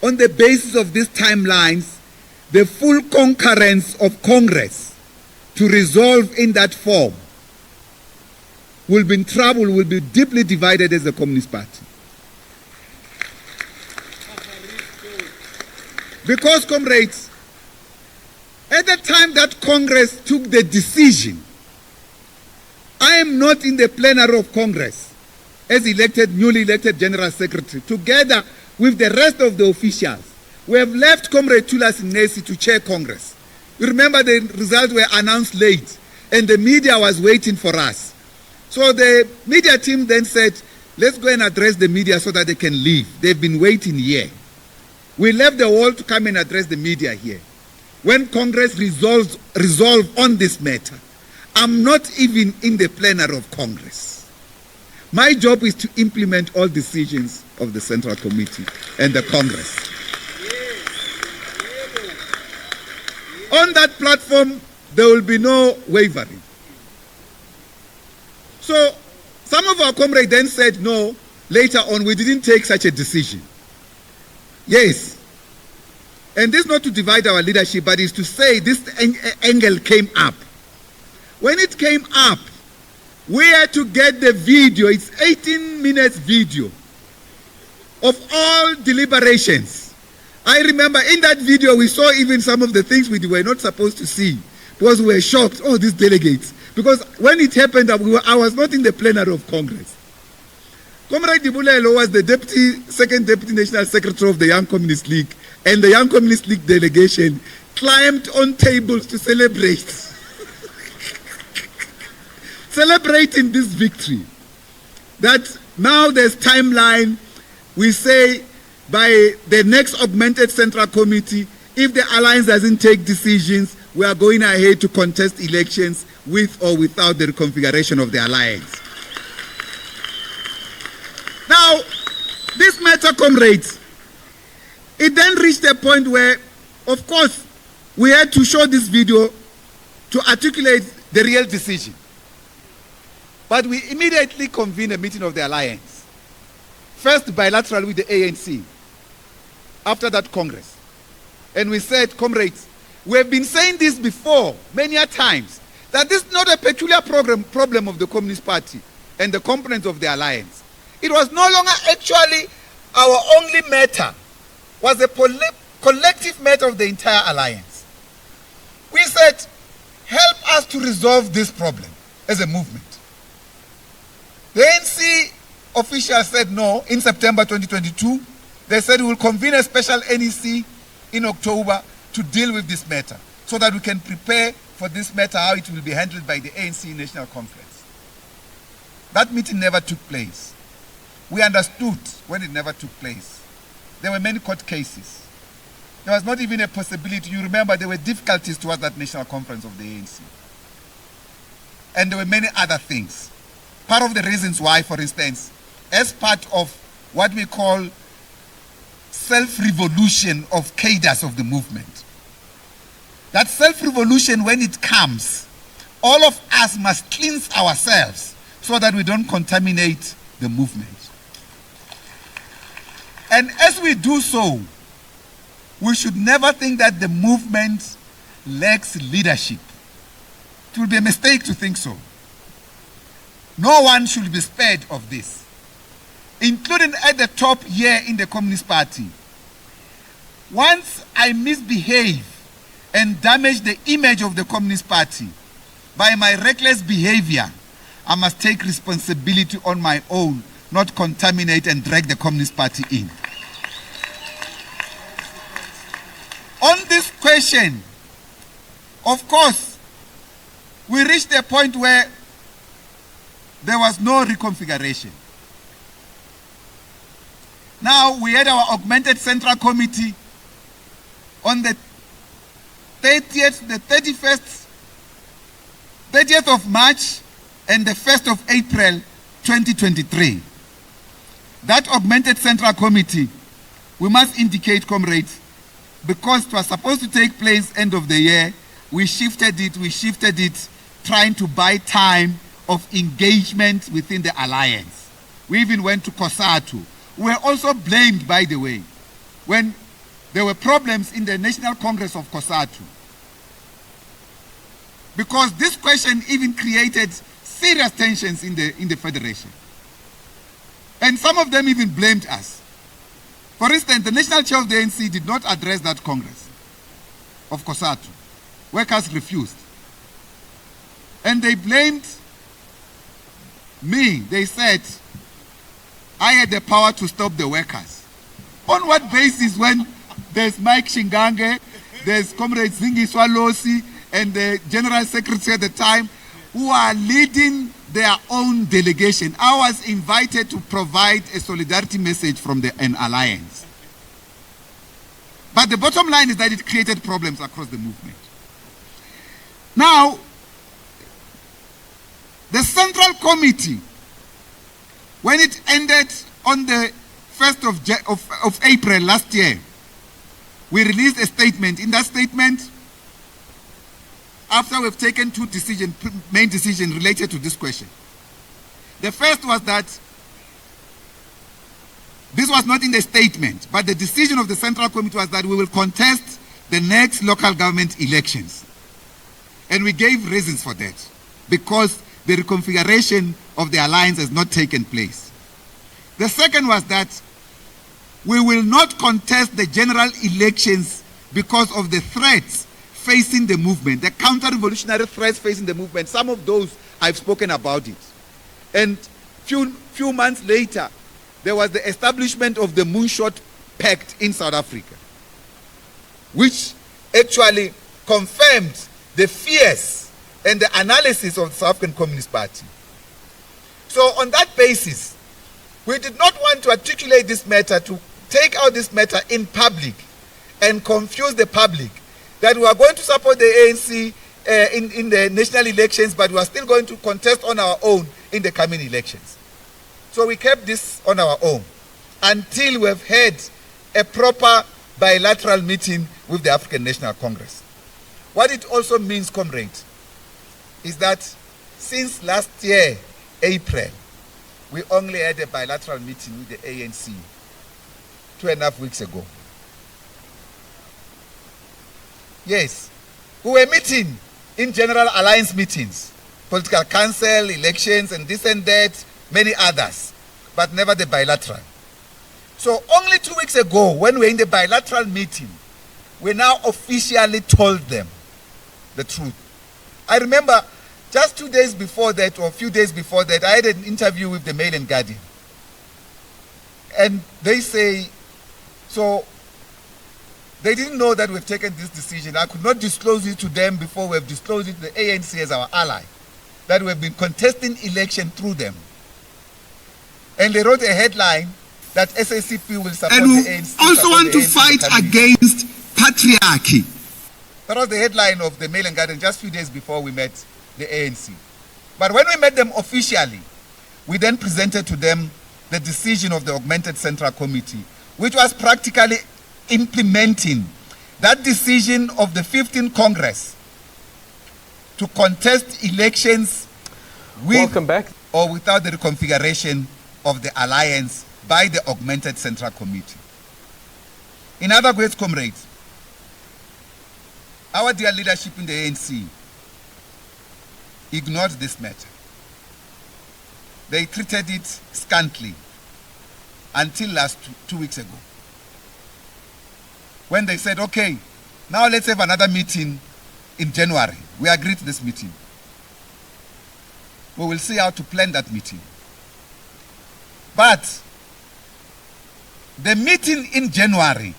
on the basis of these timelines, the full concurrence of Congress to resolve in that form, will be in trouble, will be deeply divided as a Communist Party. Because, comrades, at the time that Congress took the decision, I am not in the plenary of Congress as newly elected General Secretary, together with the rest of the officials. We have left Comrade Thulas Nesi to chair Congress. You remember the results were announced late, and the media was waiting for us. So the media team then said, let's go and address the media so that they can leave. They've been waiting here. We left the hall to come and address the media here. When Congress resolve on this matter, I'm not even in the plenary of Congress. My job is to implement all decisions of the Central Committee and the Congress. On that platform, there will be no wavering. So, some of our comrades then said, no, later on, we didn't take such a decision. Yes. And this is not to divide our leadership, but is to say this angle came up. When it came up, we had to get the video. It's 18 minutes video of all deliberations. I remember in that video, we saw even some of the things we were not supposed to see because we were shocked. Oh, these delegates. Because when it happened, I was not in the plenary of Congress. Comrade Dibulelo was the second deputy national secretary of the Young Communist League, and the Young Communist League delegation climbed on tables to celebrate. Celebrating this victory. That now there's timeline. We say by the next augmented Central Committee, if the alliance doesn't take decisions, we are going ahead to contest elections with or without the reconfiguration of the alliance. Now, this matter, comrades, it then reached a point where, of course, we had to show this video to articulate the real decision. But we immediately convened a meeting of the alliance. First bilateral with the ANC, after that Congress. And we said, comrades, we have been saying this before, many a times, that this is not a peculiar problem of the Communist Party and the components of the alliance. It was no longer actually our only matter, was a collective matter of the entire alliance. We said, help us to resolve this problem as a movement. The ANC officials said no in September 2022. They said we will convene a special NEC in October to deal with this matter so that we can prepare for this matter, how it will be handled by the ANC National Conference. That meeting never took place. We understood when it never took place. There were many court cases. There was not even a possibility. You remember there were difficulties towards that national conference of the ANC. And there were many other things. Part of the reasons why, for instance, as part of what we call self-revolution of cadres of the movement. That self-revolution, when it comes, all of us must cleanse ourselves so that we don't contaminate the movement. And as we do so, we should never think that the movement lacks leadership. It will be a mistake to think so. No one should be spared of this, including at the top here in the Communist Party. Once I misbehave and damage the image of the Communist Party by my reckless behavior, I must take responsibility on my own, not contaminate and drag the Communist Party in. On this question, of course, we reached a point where there was no reconfiguration. Now we had our augmented Central Committee on the 30th of March and the 1st of April 2023. That augmented Central Committee, we must indicate, comrades, because it was supposed to take place end of the year, we shifted it, trying to buy time of engagement within the alliance. We even went to COSATU. We were also blamed, by the way, when there were problems in the National Congress of COSATU. Because this question even created serious tensions in the Federation. And some of them even blamed us. For instance, the national chair of the ANC did not address that Congress of COSATU. Workers refused. And they blamed me. They said, I had the power to stop the workers. On what basis, when there's Mike Shingange, there's Comrade Zingi Swalosi, and the General Secretary at the time, who are leading their own delegation? I was invited to provide a solidarity message from an alliance. But the bottom line is that it created problems across the movement. Now, the Central Committee, when it ended on the 1st of April last year, we released a statement. In that statement, after we've taken two main decisions related to this question. The first was that this was not in the statement, but the decision of the Central Committee was that we will contest the next local government elections. And we gave reasons for that, because the reconfiguration of the alliance has not taken place. The second was that we will not contest the general elections because of the threats facing the movement, the counter-revolutionary threats facing the movement. Some of those, I've spoken about it. And few months later, there was the establishment of the Moonshot Pact in South Africa, which actually confirmed the fears and the analysis of the South African Communist Party. So on that basis, we did not want to articulate this matter, to take out this matter in public and confuse the public that we are going to support the ANC in the national elections, but we are still going to contest on our own in the coming elections. So we kept this on our own until we have had a proper bilateral meeting with the African National Congress. What it also means, comrades, is that since last year, April, we only had a bilateral meeting with the ANC 2.5 weeks ago. Yes, we were meeting in general alliance meetings, political council, elections, and this and that, many others, but never the bilateral. So only 2 weeks ago, when we were in the bilateral meeting, we now officially told them the truth. I remember just 2 days before that, or a few days before that, I had an interview with the Mail and Guardian. And they say, so They didn't know that we've taken this decision. I could not disclose it to them before we've disclosed it to the ANC as our ally, that we've been contesting election through them. And they wrote a headline that SACP will support and the ANC. And we also want to fight against patriarchy. That was the headline of the Mail and Garden just a few days before we met the ANC. But when we met them officially, we then presented to them the decision of the Augmented Central Committee, which was practically implementing that decision of the 15th Congress to contest elections with or without the reconfiguration of the alliance by the Augmented Central Committee. In other words, comrades, our dear leadership in the ANC ignored this matter. They treated it scantily until last two weeks ago, when they said, okay, now let's have another meeting in January. We agreed to this meeting. We will see how to plan that meeting. But the meeting in January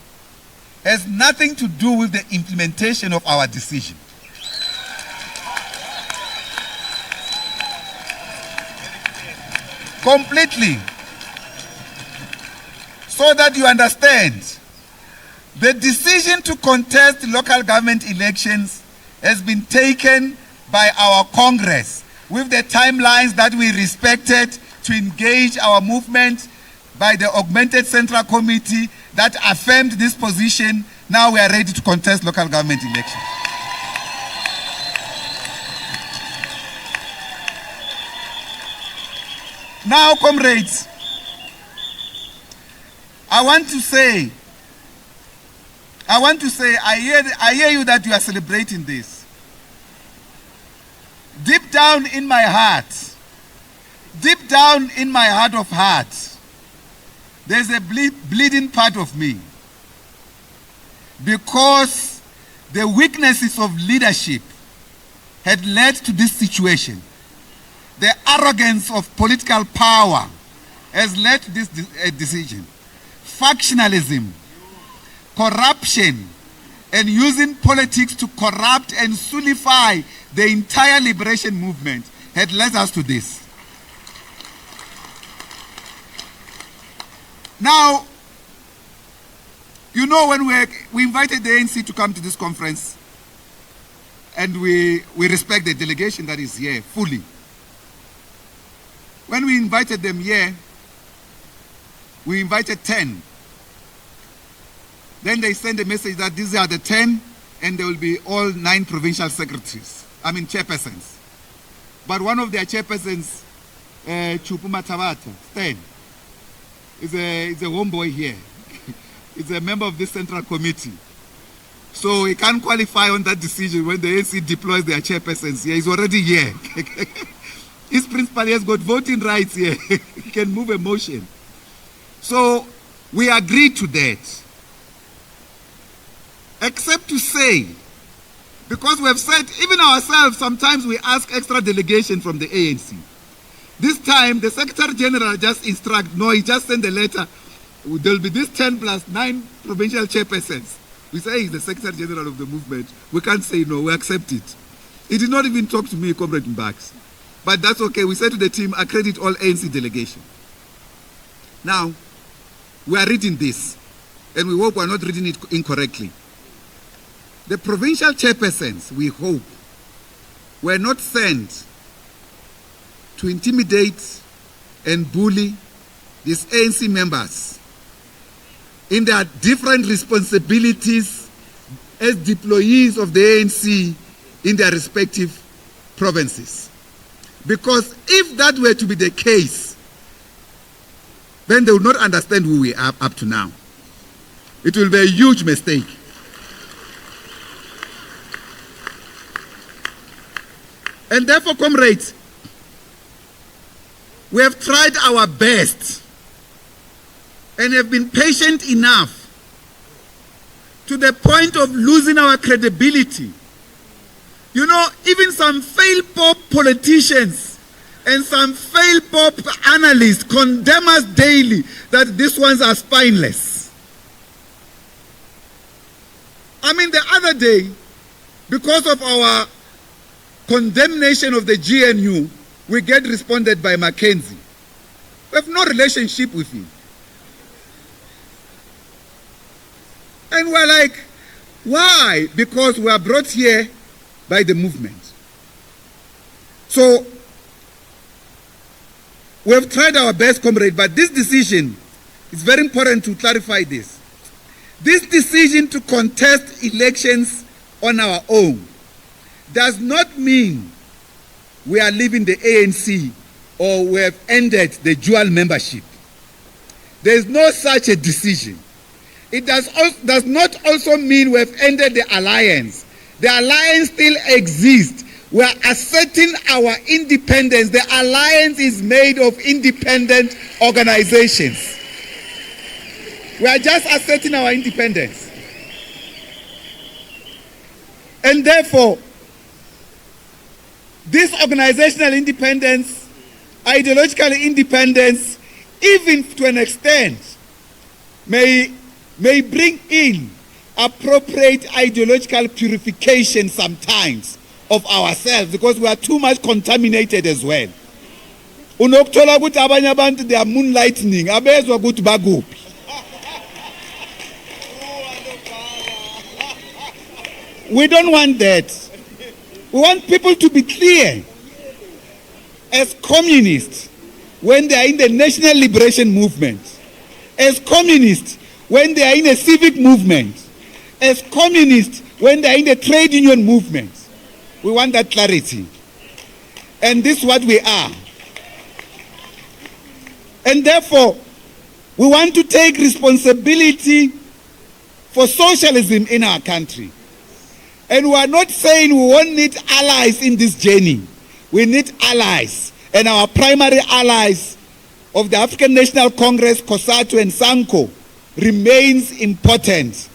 has nothing to do with the implementation of our decision. Completely. So that you understand, the decision to contest local government elections has been taken by our Congress with the timelines that we respected to engage our movement, by the Augmented Central Committee that affirmed this position. Now we are ready to contest local government elections. Now, comrades, I want to say, I hear you that you are celebrating this. Deep down in my heart of hearts, there's a bleeding part of me, because the weaknesses of leadership had led to this situation. The arrogance of political power has led to this decision. Factionalism, corruption, and using politics to corrupt and nullify the entire liberation movement had led us to this. Now, you know, when we invited the ANC to come to this conference, and we respect the delegation that is here fully. When we invited them here, we invited 10. Then they sent a message that these are the 10, and there will be all 9 provincial secretaries, chairpersons. But one of their chairpersons, Chupuma Tabata, Stan, is a homeboy here. He's a member of this central committee. So he can't qualify on that decision when the ANC deploys their chairpersons here. He's already here. His principal has got voting rights here. He can move a motion. So we agreed to that. Except to say, because we have said, even ourselves, sometimes we ask extra delegation from the ANC. This time, the Secretary General just instructed, no, he just sent a letter. There will be this 10 plus 9 provincial chairpersons. We say he's the Secretary General of the movement. We can't say no, we accept it. He did not even talk to me, Comrade Mbax. But that's okay. We said to the team, accredit all ANC delegation. Now, we are reading this, and we hope we are not reading it incorrectly. The provincial chairpersons, we hope, were not sent to intimidate and bully these ANC members in their different responsibilities as deployees of the ANC in their respective provinces. Because if that were to be the case, then they would not understand who we are up to now. It will be a huge mistake. And therefore, comrades, we have tried our best and have been patient enough to the point of losing our credibility. You know, even some fail-pop politicians and some fail-pop analysts condemn us daily that these ones are spineless. day, because of our condemnation of the GNU, we get responded by Mackenzie. We have no relationship with him. And we're like, why? Because we are brought here by the movement. So, we have tried our best, comrade, but this decision, it's very important to clarify this. This decision to contest elections on our own does not mean we are leaving the ANC or we have ended the dual membership. There is no such a decision. It does not also mean we have ended the alliance. The alliance still exists. We are asserting our independence. The alliance is made of independent organizations. We are just asserting our independence. And therefore, this organizational independence, ideological independence, even to an extent, may bring in appropriate ideological purification sometimes of ourselves, because we are too much contaminated as well. Unokuthola ukuthi abanye abantu they are moonlightning, abezwa ukuthi baguphi. We don't want that. We want people to be clear. As communists, when they are in the national liberation movement, as communists, when they are in a civic movement, as communists, when they are in the trade union movement, we want that clarity. And this is what we are. And therefore, we want to take responsibility for socialism in our country. And we are not saying we won't need allies in this journey. We need allies. And our primary allies of the African National Congress, COSATU and SANCO, remains important.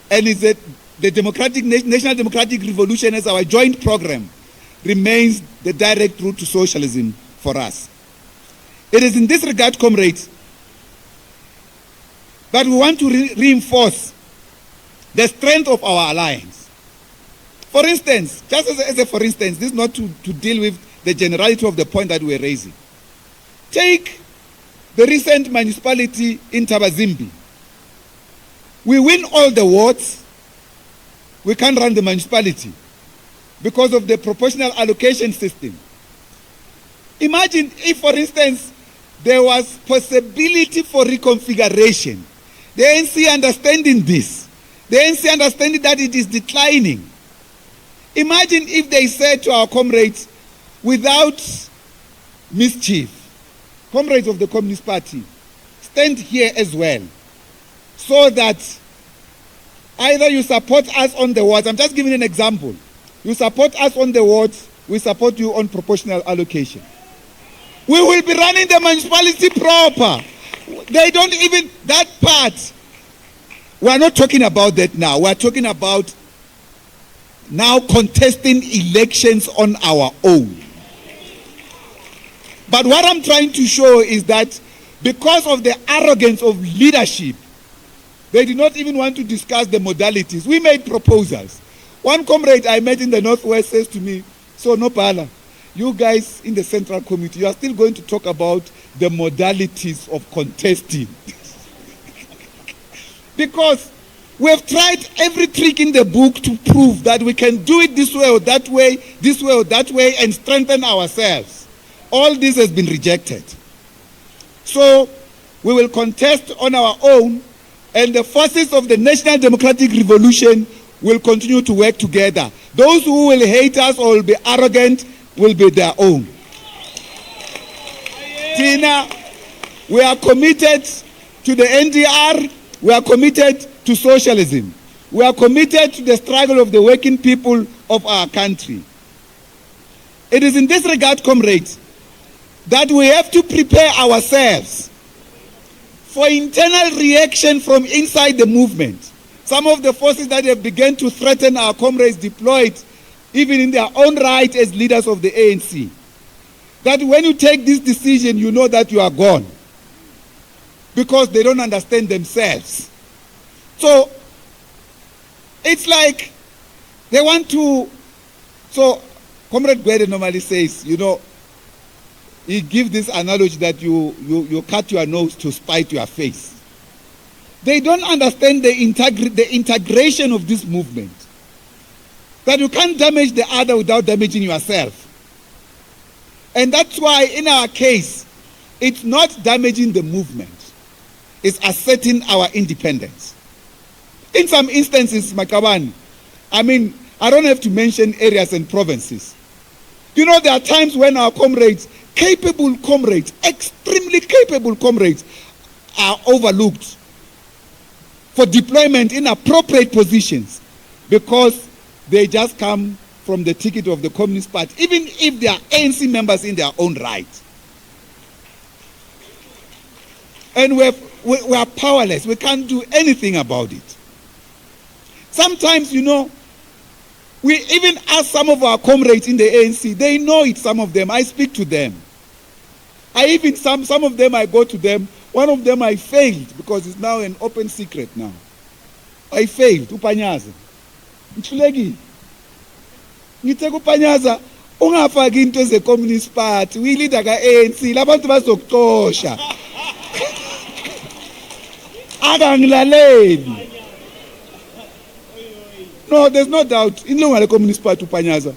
And is that the National Democratic Revolution as our joint program remains the direct route to socialism for us. It is in this regard, comrades, that we want to reinforce the strength of our alliance. For instance, just as a for instance, this is not to deal with the generality of the point that we're raising. Take the recent municipality in Tabazimbi. We win all the wards. We can't run the municipality because of the proportional allocation system. Imagine if, for instance, there was possibility for reconfiguration. The ANC understanding this. The ANC understanding that it is declining. Imagine if they said to our comrades, without mischief, comrades of the Communist Party, stand here as well, so that either you support us on the wards. I'm just giving an example. You support us on the wards, we support you on proportional allocation. We will be running the municipality proper. They don't even, that part, we are not talking about that now. We are talking about now contesting elections on our own. But what I'm trying to show is that because of the arrogance of leadership, they did not even want to discuss the modalities. We made proposals. One comrade I met in the Northwest says to me, so Mapaila, you guys in the Central Committee, you are still going to talk about the modalities of contesting. Because we have tried every trick in the book to prove that we can do it this way or that way, this way or that way, and strengthen ourselves. All this has been rejected. So we will contest on our own, and the forces of the National Democratic Revolution will continue to work together. Those who will hate us or will be arrogant will be their own. Tina, we are committed to the NDR. We are committed to socialism. We are committed to the struggle of the working people of our country. It is in this regard, comrades, that we have to prepare ourselves for internal reaction from inside the movement. Some of the forces that have begun to threaten our comrades deployed even in their own right as leaders of the ANC. That when you take this decision, you know that you are gone. Because they don't understand themselves. So, it's like They want to, so Comrade Gwede normally says, you know, he gives this analogy that you cut your nose to spite your face. They don't understand the integration of this movement. That you can't damage the other without damaging yourself. And that's why in our case, it's not damaging the movement. It's asserting our independence. In some instances, Makawani, I mean, I don't have to mention areas and provinces. You know, there are times when our comrades, capable comrades, extremely capable comrades, are overlooked for deployment in appropriate positions because they just come from the ticket of the Communist Party, even if they are ANC members in their own right. And we are powerless. We can't do anything about it. Sometimes, you know, we even ask some of our comrades in the ANC, they know it, some of them. I speak to them. Some of them, I go to them. One of them I failed because it's now an open secret now. I failed, upanyaza. Nchulegi. Ngithe kupanyaza, ungafaki into ze Communist Party, uyilida ka ANC, labantu bazokuxosha. Akangilaleli. No, there's no doubt. In the Communist Party, upanyaza,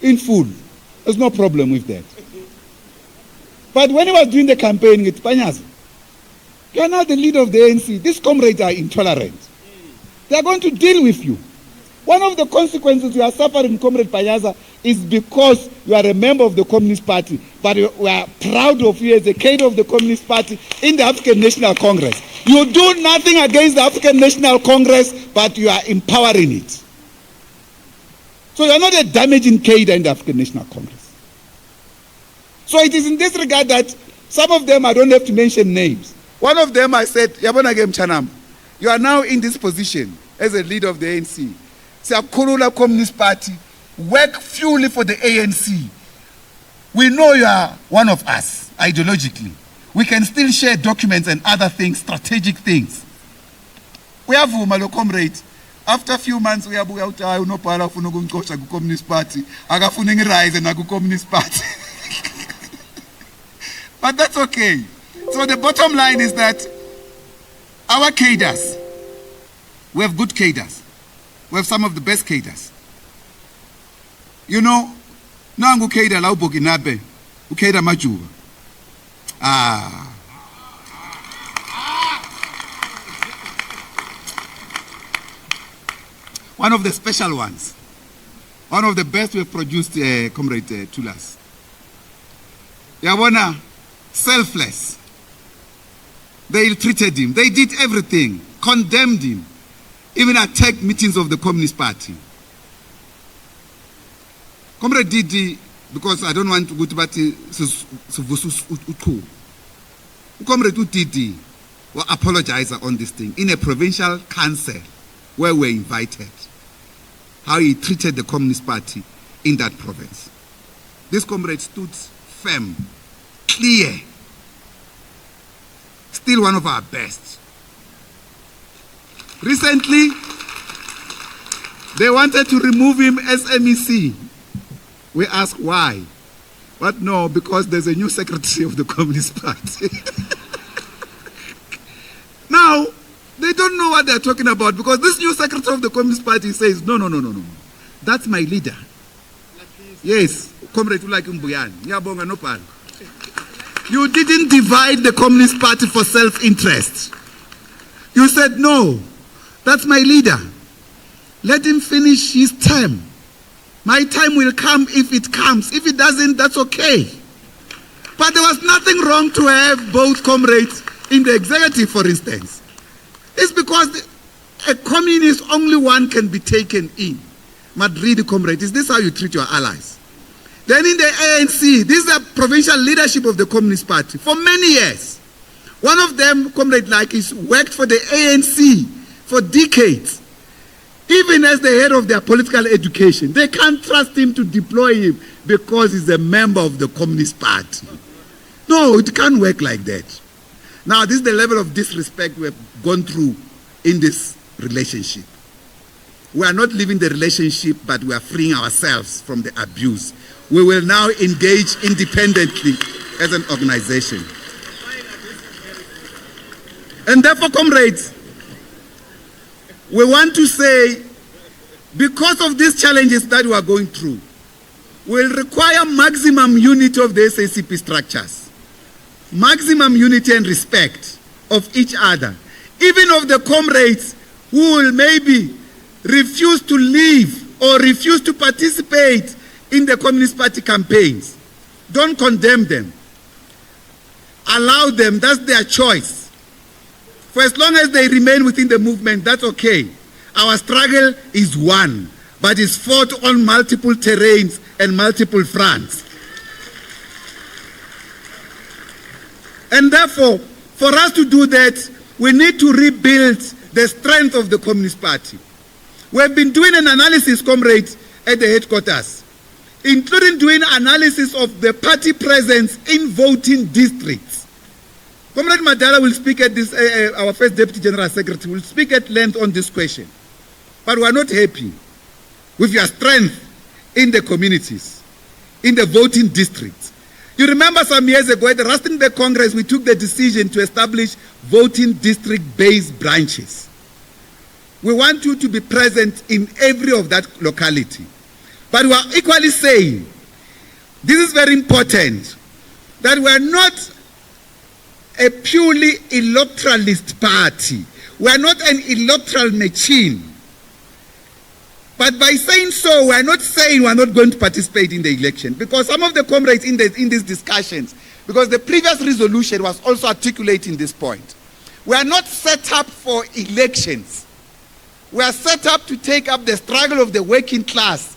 in full. There's no problem with that. But when he was doing the campaign with Panyaza, you are now the leader of the ANC. These comrades are intolerant. They are going to deal with you. One of the consequences you are suffering, Comrade Panyaza, is because you are a member of the Communist Party, but we are proud of you as a cadre of the Communist Party in the African National Congress. You do nothing against the African National Congress, but you are empowering it. So you are not a damaging cadre in the African National Congress. So it is in this regard that some of them, I don't have to mention names. One of them I said, Yabona Game Chanam, you are now in this position as a leader of the ANC. Siyakhulula Communist Party, work fully for the ANC. We know you are one of us, ideologically. We can still share documents and other things, strategic things. We have Umalo comrades. After a few months, we have no para for no Communist Party. Agafuning rise and Agu Communist Party. But that's okay. So the bottom line is that our cadres, we have good cadres. We have some of the best cadres. You know, nangu cadre la uboginabe, ukadre majuba. One of the special ones. One of the best we've produced, Comrade Tulas. Yawona, selfless. They treated him. They did everything. Condemned him. Even attacked meetings of the Communist Party. Comrade Didi, because I don't want to go to Bati, Comrade Didi will apologize on this thing in a provincial council where we're invited. How he treated the Communist Party in that province. This comrade stood firm, clear, still one of our best. Recently, they wanted to remove him as MEC. We asked why. But no, because there's a new secretary of the Communist Party. Now, they don't know what they're talking about because this new secretary of the Communist Party says, no. That's my leader. Yes, Comrade Ulaki Mbuyan. Nyabonga no pal. You didn't divide the Communist Party for self-interest. You said, no, that's my leader. Let him finish his term. My time will come if it comes. If it doesn't, that's okay. But there was nothing wrong to have both comrades in the executive, for instance. It's because a communist, only one can be taken in. Madrid, comrade, is this how you treat your allies? Then in the ANC, this is the provincial leadership of the Communist Party for many years. One of them, Comrade Lakis, worked for the ANC for decades. Even as the head of their political education, they can't trust him to deploy him because he's a member of the Communist Party. No, it can't work like that. Now, this is the level of disrespect we have gone through in this relationship. we are not leaving the relationship, but we are freeing ourselves from the abuse. We will now engage independently as an organization. And therefore, comrades, we want to say, because of these challenges that we are going through, will require maximum unity of the SACP structures, maximum unity and respect of each other, even of the comrades who will maybe refuse to leave or refuse to participate in the Communist Party campaigns. Don't condemn them. Allow them, that's their choice. For as long as they remain within the movement, that's okay. Our struggle is one, but it's fought on multiple terrains and multiple fronts. And therefore, for us to do that, we need to rebuild the strength of the Communist Party. We have been doing an analysis, comrades, at the headquarters, including doing analysis of the party presence in voting districts. Comrade Madala will speak at this, our first Deputy General Secretary will speak at length on this question. But we are not happy with your strength in the communities, in the voting districts. You remember some years ago at the Rustenburg Congress, we took the decision to establish voting district-based branches. We want you to be present in every of that locality. But we are equally saying, this is very important, that we are not a purely electoralist party. We are not an electoral machine. But by saying so, we are not saying we are not going to participate in the election. Because some of the comrades in these discussions, because the previous resolution was also articulating this point. We are not set up for elections. We are set up to take up the struggle of the working class,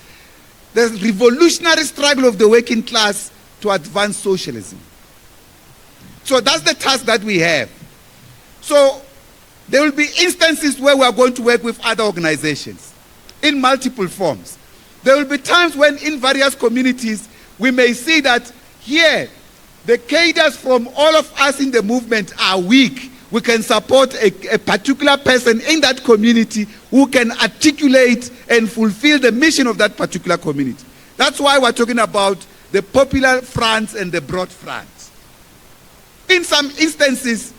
the revolutionary struggle of the working class to advance socialism. So that's the task that we have. So there will be instances where we are going to work with other organizations in multiple forms. There will be times when in various communities we may see that here the cadres from all of us in the movement are weak. We can support a particular person in that community who can articulate and fulfill the mission of that particular community. That's why we're talking about the popular fronts and the broad fronts. In some instances,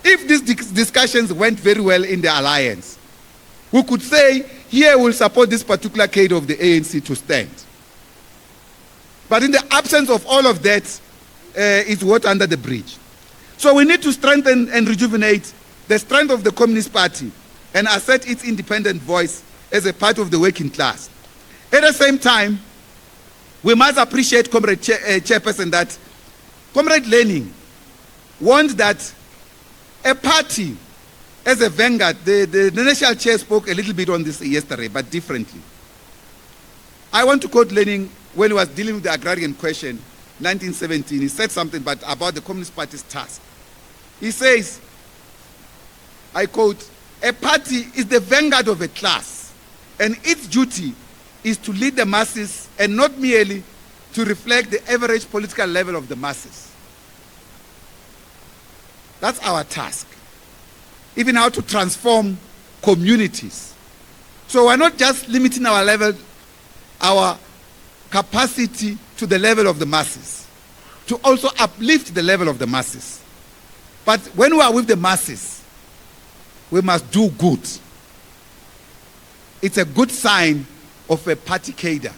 if these discussions went very well in the alliance, we could say, here we'll support this particular cadre of the ANC to stand. But in the absence of all of that, it's water under the bridge. So we need to strengthen and rejuvenate the strength of the Communist Party and assert its independent voice as a part of the working class. At the same time, we must appreciate Comrade Chairperson that Comrade Lenin warned that a party as a vanguard, the national chair spoke a little bit on this yesterday, but differently. I want to quote Lenin when he was dealing with the agrarian question, 1917. He said something about the Communist Party's task. He says, I quote, "A party is the vanguard of a class, and its duty is to lead the masses and not merely to reflect the average political level of the masses." That's our task. Even how to transform communities. So we're not just limiting our level, our capacity to the level of the masses, to also uplift the level of the masses. But when we are with the masses, we must do good. It's a good sign of a party cadre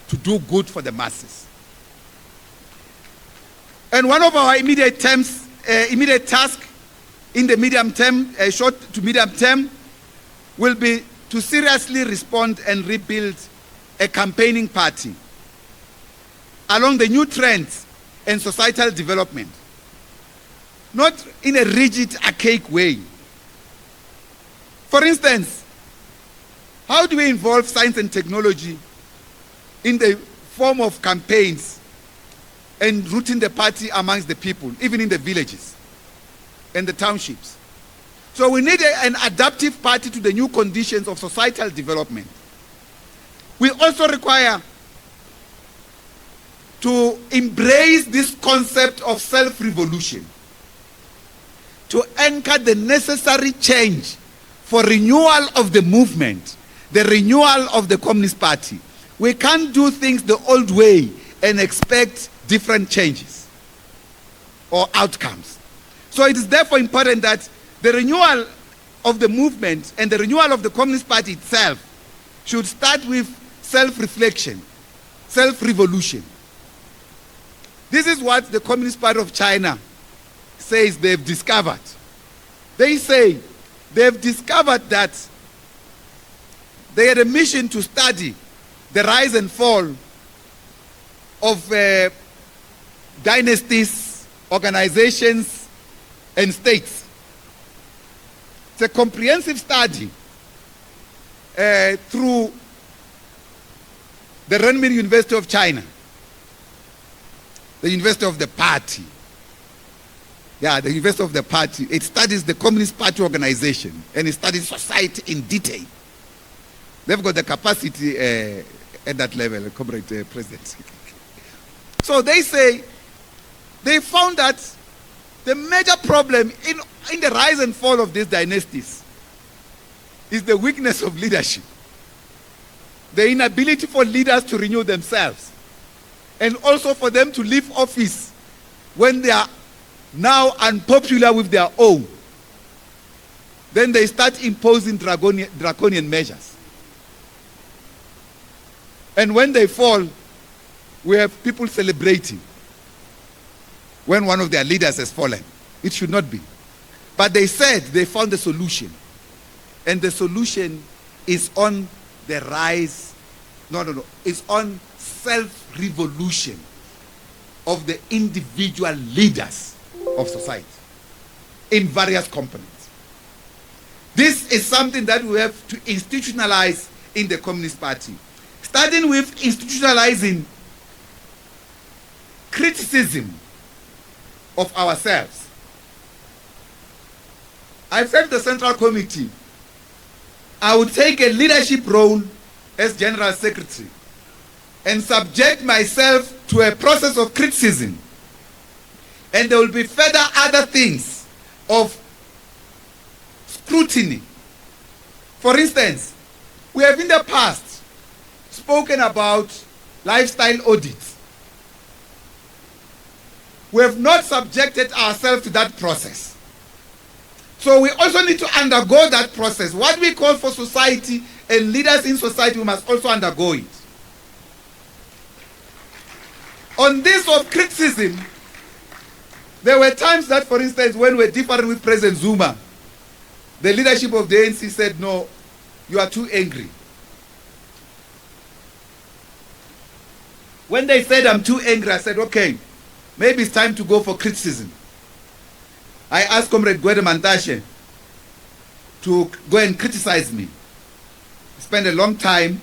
to do good for the masses. And one of our immediate task in the medium term, short to medium term, will be to seriously respond and rebuild a campaigning party along the new trends and societal development, not in a rigid, archaic way. For instance, how do we involve science and technology in the form of campaigns and rooting the party amongst the people, even in the villages and the townships? So we need an adaptive party to the new conditions of societal development. We also require to embrace this concept of self-revolution, to anchor the necessary change for renewal of the movement, the renewal of the Communist Party. We can't do things the old way and expect different changes or outcomes. So it is therefore important that the renewal of the movement and the renewal of the Communist Party itself should start with self-reflection, self-revolution. This is what the Communist Party of China says they've discovered. They say they've discovered that they had a mission to study the rise and fall of dynasties, organizations, and states. It's a comprehensive study through the Renmin University of China, the University of the Party. Yeah, the University of the Party. It studies the Communist Party organization and it studies society in detail. They've got the capacity at that level, Comrade President. So they say they found that the major problem in the rise and fall of these dynasties is the weakness of leadership, the inability for leaders to renew themselves, and also for them to leave office when they are now unpopular with their own. Then they start imposing draconian measures. And when they fall, we have people celebrating when one of their leaders has fallen. It should not be. But they said they found a solution. And the solution is on the rise. It's on self-revolution of the individual leaders of society in various components. This is something that we have to institutionalize in the Communist Party. Starting with institutionalizing criticism of ourselves. I've said to the Central Committee, I would take a leadership role as General Secretary and subject myself to a process of criticism. And there will be further other things of scrutiny. For instance, we have in the past spoken about lifestyle audits. We have not subjected ourselves to that process. So we also need to undergo that process. What we call for society and leaders in society, we must also undergo it. On this of criticism, there were times that, for instance, when we were differing with President Zuma, the leadership of the ANC said, no, you are too angry. When they said I'm too angry, I said, okay, maybe it's time to go for criticism. I asked Comrade Gwede Mantashe to go and criticize me. He spent a long time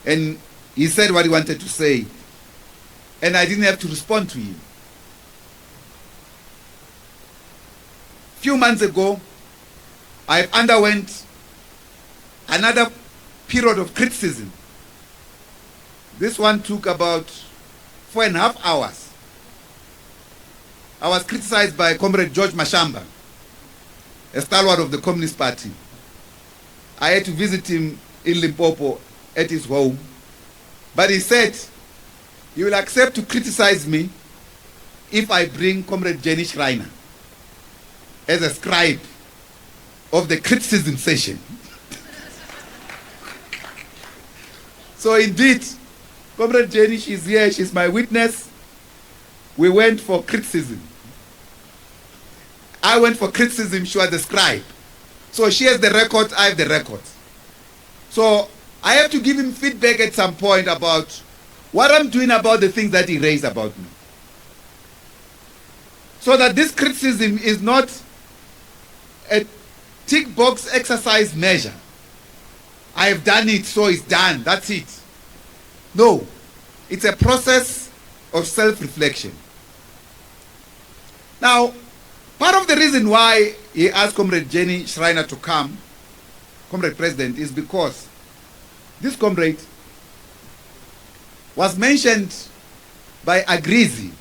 and he said what he wanted to say. And I didn't have to respond to him. A few months ago, I underwent another period of criticism. This one took about 4.5 hours. I was criticized by Comrade George Mashamba, a stalwart of the Communist Party. I had to visit him in Limpopo at his home. But he said, you will accept to criticize me if I bring Comrade Jenny Schreiner as a scribe of the criticism session. So indeed, Comrade Jenny, she's here, she's my witness. We went for criticism. I went for criticism, she was the scribe. So she has the record, I have the record. So I have to give him feedback at some point about what I'm doing about the things that he raised about me. So that this criticism is not a tick box exercise measure. I have done it, so it's done, that's it. No, it's a process of self-reflection. Now, part of the reason why he asked Comrade Jenny Schreiner to come, Comrade President, is because this comrade was mentioned by Accuses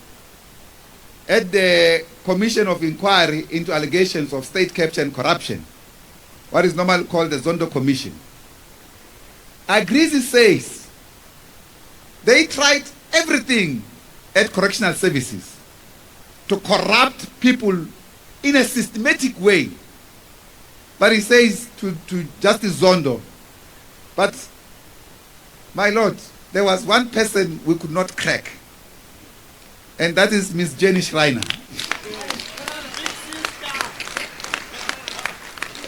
at the Commission of Inquiry into allegations of state capture and corruption what is normally called the Zondo Commission. Accuses says they tried everything at correctional services to corrupt people in a systematic way. But he says to Justice Zondo, but my Lord, there was one person we could not crack, and that is Miss Jenny Schreiner.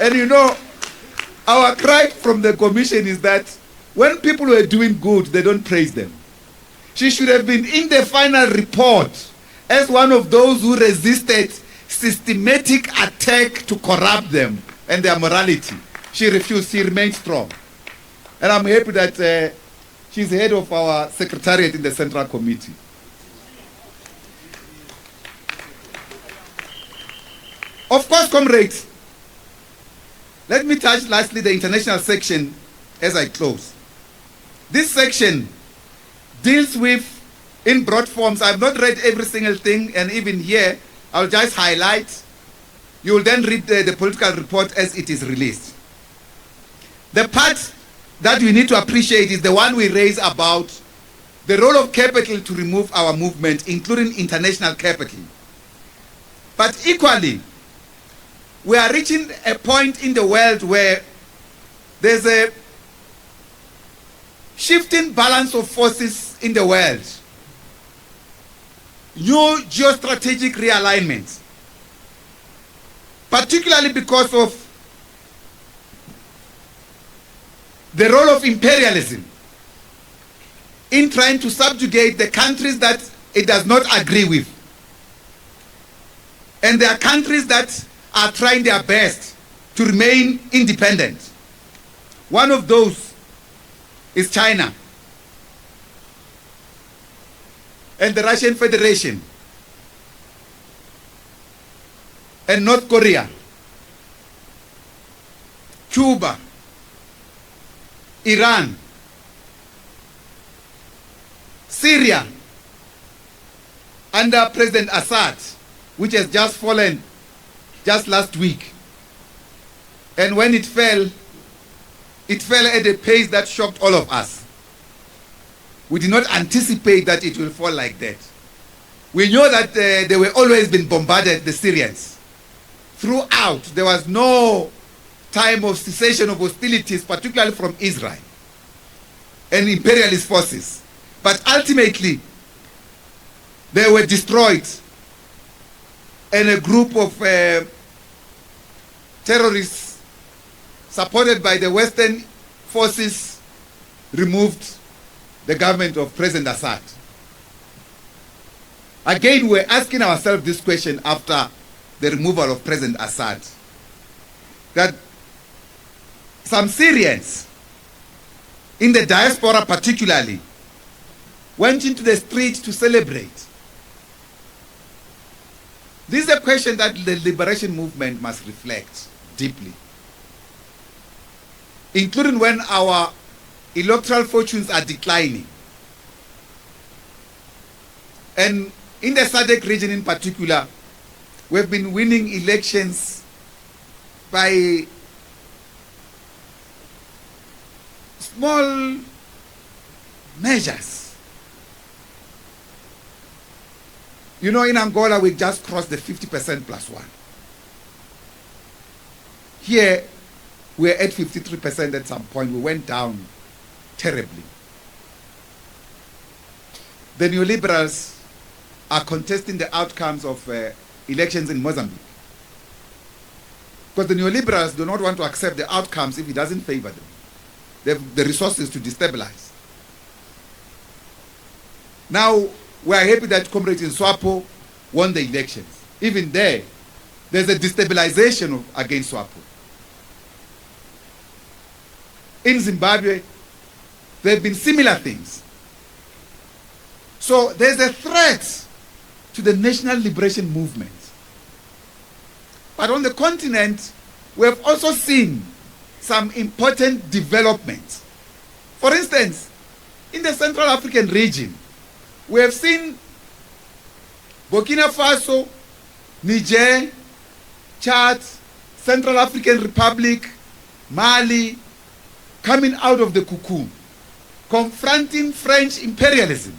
And you know, our cry from the commission is that when people were doing good, they don't praise them. She should have been in the final report as one of those who resisted systematic attack to corrupt them and their morality. She refused. She remained strong. And I'm happy that she's head of our secretariat in the Central Committee. Of course, comrades, let me touch lastly the international section as I close. This section deals with, in broad forms, I've not read every single thing, and even here, I'll just highlight. You will then read the political report as it is released. The part that we need to appreciate is the one we raise about the role of capital to remove our movement, including international capital. But equally, we are reaching a point in the world where there's a shifting balance of forces in the world. New geostrategic realignment, particularly because of the role of imperialism in trying to subjugate the countries that it does not agree with. And there are countries that are trying their best to remain independent. One of those is China and the Russian Federation and North Korea, Cuba, Iran, Syria under President Assad, which has just fallen just last week. And when it fell at a pace that shocked all of us. We did not anticipate that it will fall like that. We know that they were always been bombarded, the Syrians. Throughout, there was no time of cessation of hostilities, particularly from Israel and imperialist forces. But ultimately, they were destroyed, and a group of terrorists supported by the Western forces removed the government of President Assad. Again, we're asking ourselves this question after the removal of President Assad, that some Syrians, in the diaspora particularly, went into the street to celebrate. This is a question that the liberation movement must reflect deeply, including when our electoral fortunes are declining. And in the SADC region in particular, we've been winning elections by small measures. You know, in Angola, we just crossed the 50% +1. Here, we're at 53% at some point. We went down terribly. The neoliberals are contesting the outcomes of elections in Mozambique, because the neoliberals do not want to accept the outcomes if it doesn't favor them. They have the resources to destabilize. Now, we are happy that comrades in SWAPO won the elections. Even there's a destabilization against SWAPO. In Zimbabwe, there have been similar things. So there's a threat to the national liberation movement. But on the continent, we have also seen some important developments. For instance, in the Central African region, we have seen Burkina Faso, Niger, Chad, Central African Republic, Mali coming out of the cocoon, confronting French imperialism,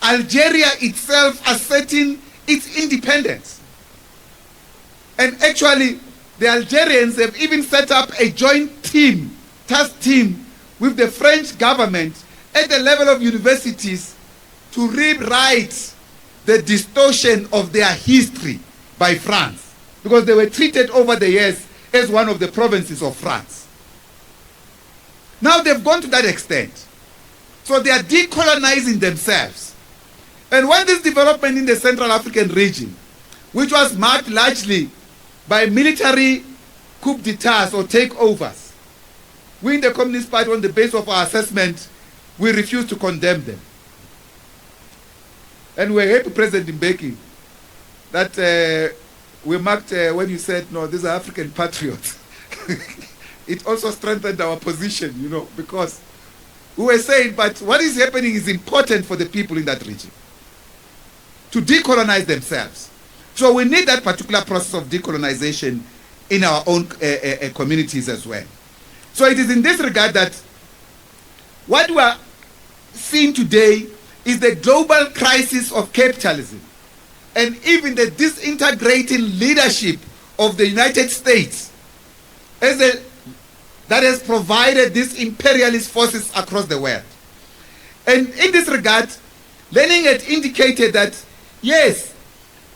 Algeria itself asserting its independence. And actually, the Algerians have even set up a joint team, task team, with the French government at the level of universities to rewrite the distortion of their history by France, because they were treated over the years as one of the provinces of France. Now they've gone to that extent. So they are decolonizing themselves. And when this development in the Central African region, which was marked largely by military coup d'etats or takeovers, we in the Communist Party, on the basis of our assessment, we refuse to condemn them. And we're happy, President Mbeki, that we marked when you said, no, these are African patriots. It also strengthened our position, you know, because we were saying, but what is happening is important for the people in that region to decolonize themselves. So we need that particular process of decolonization in our own communities as well. So it is in this regard that what we are seeing today is the global crisis of capitalism, and even the disintegrating leadership of the United States that has provided these imperialist forces across the world. And in this regard, Lenin had indicated that, yes,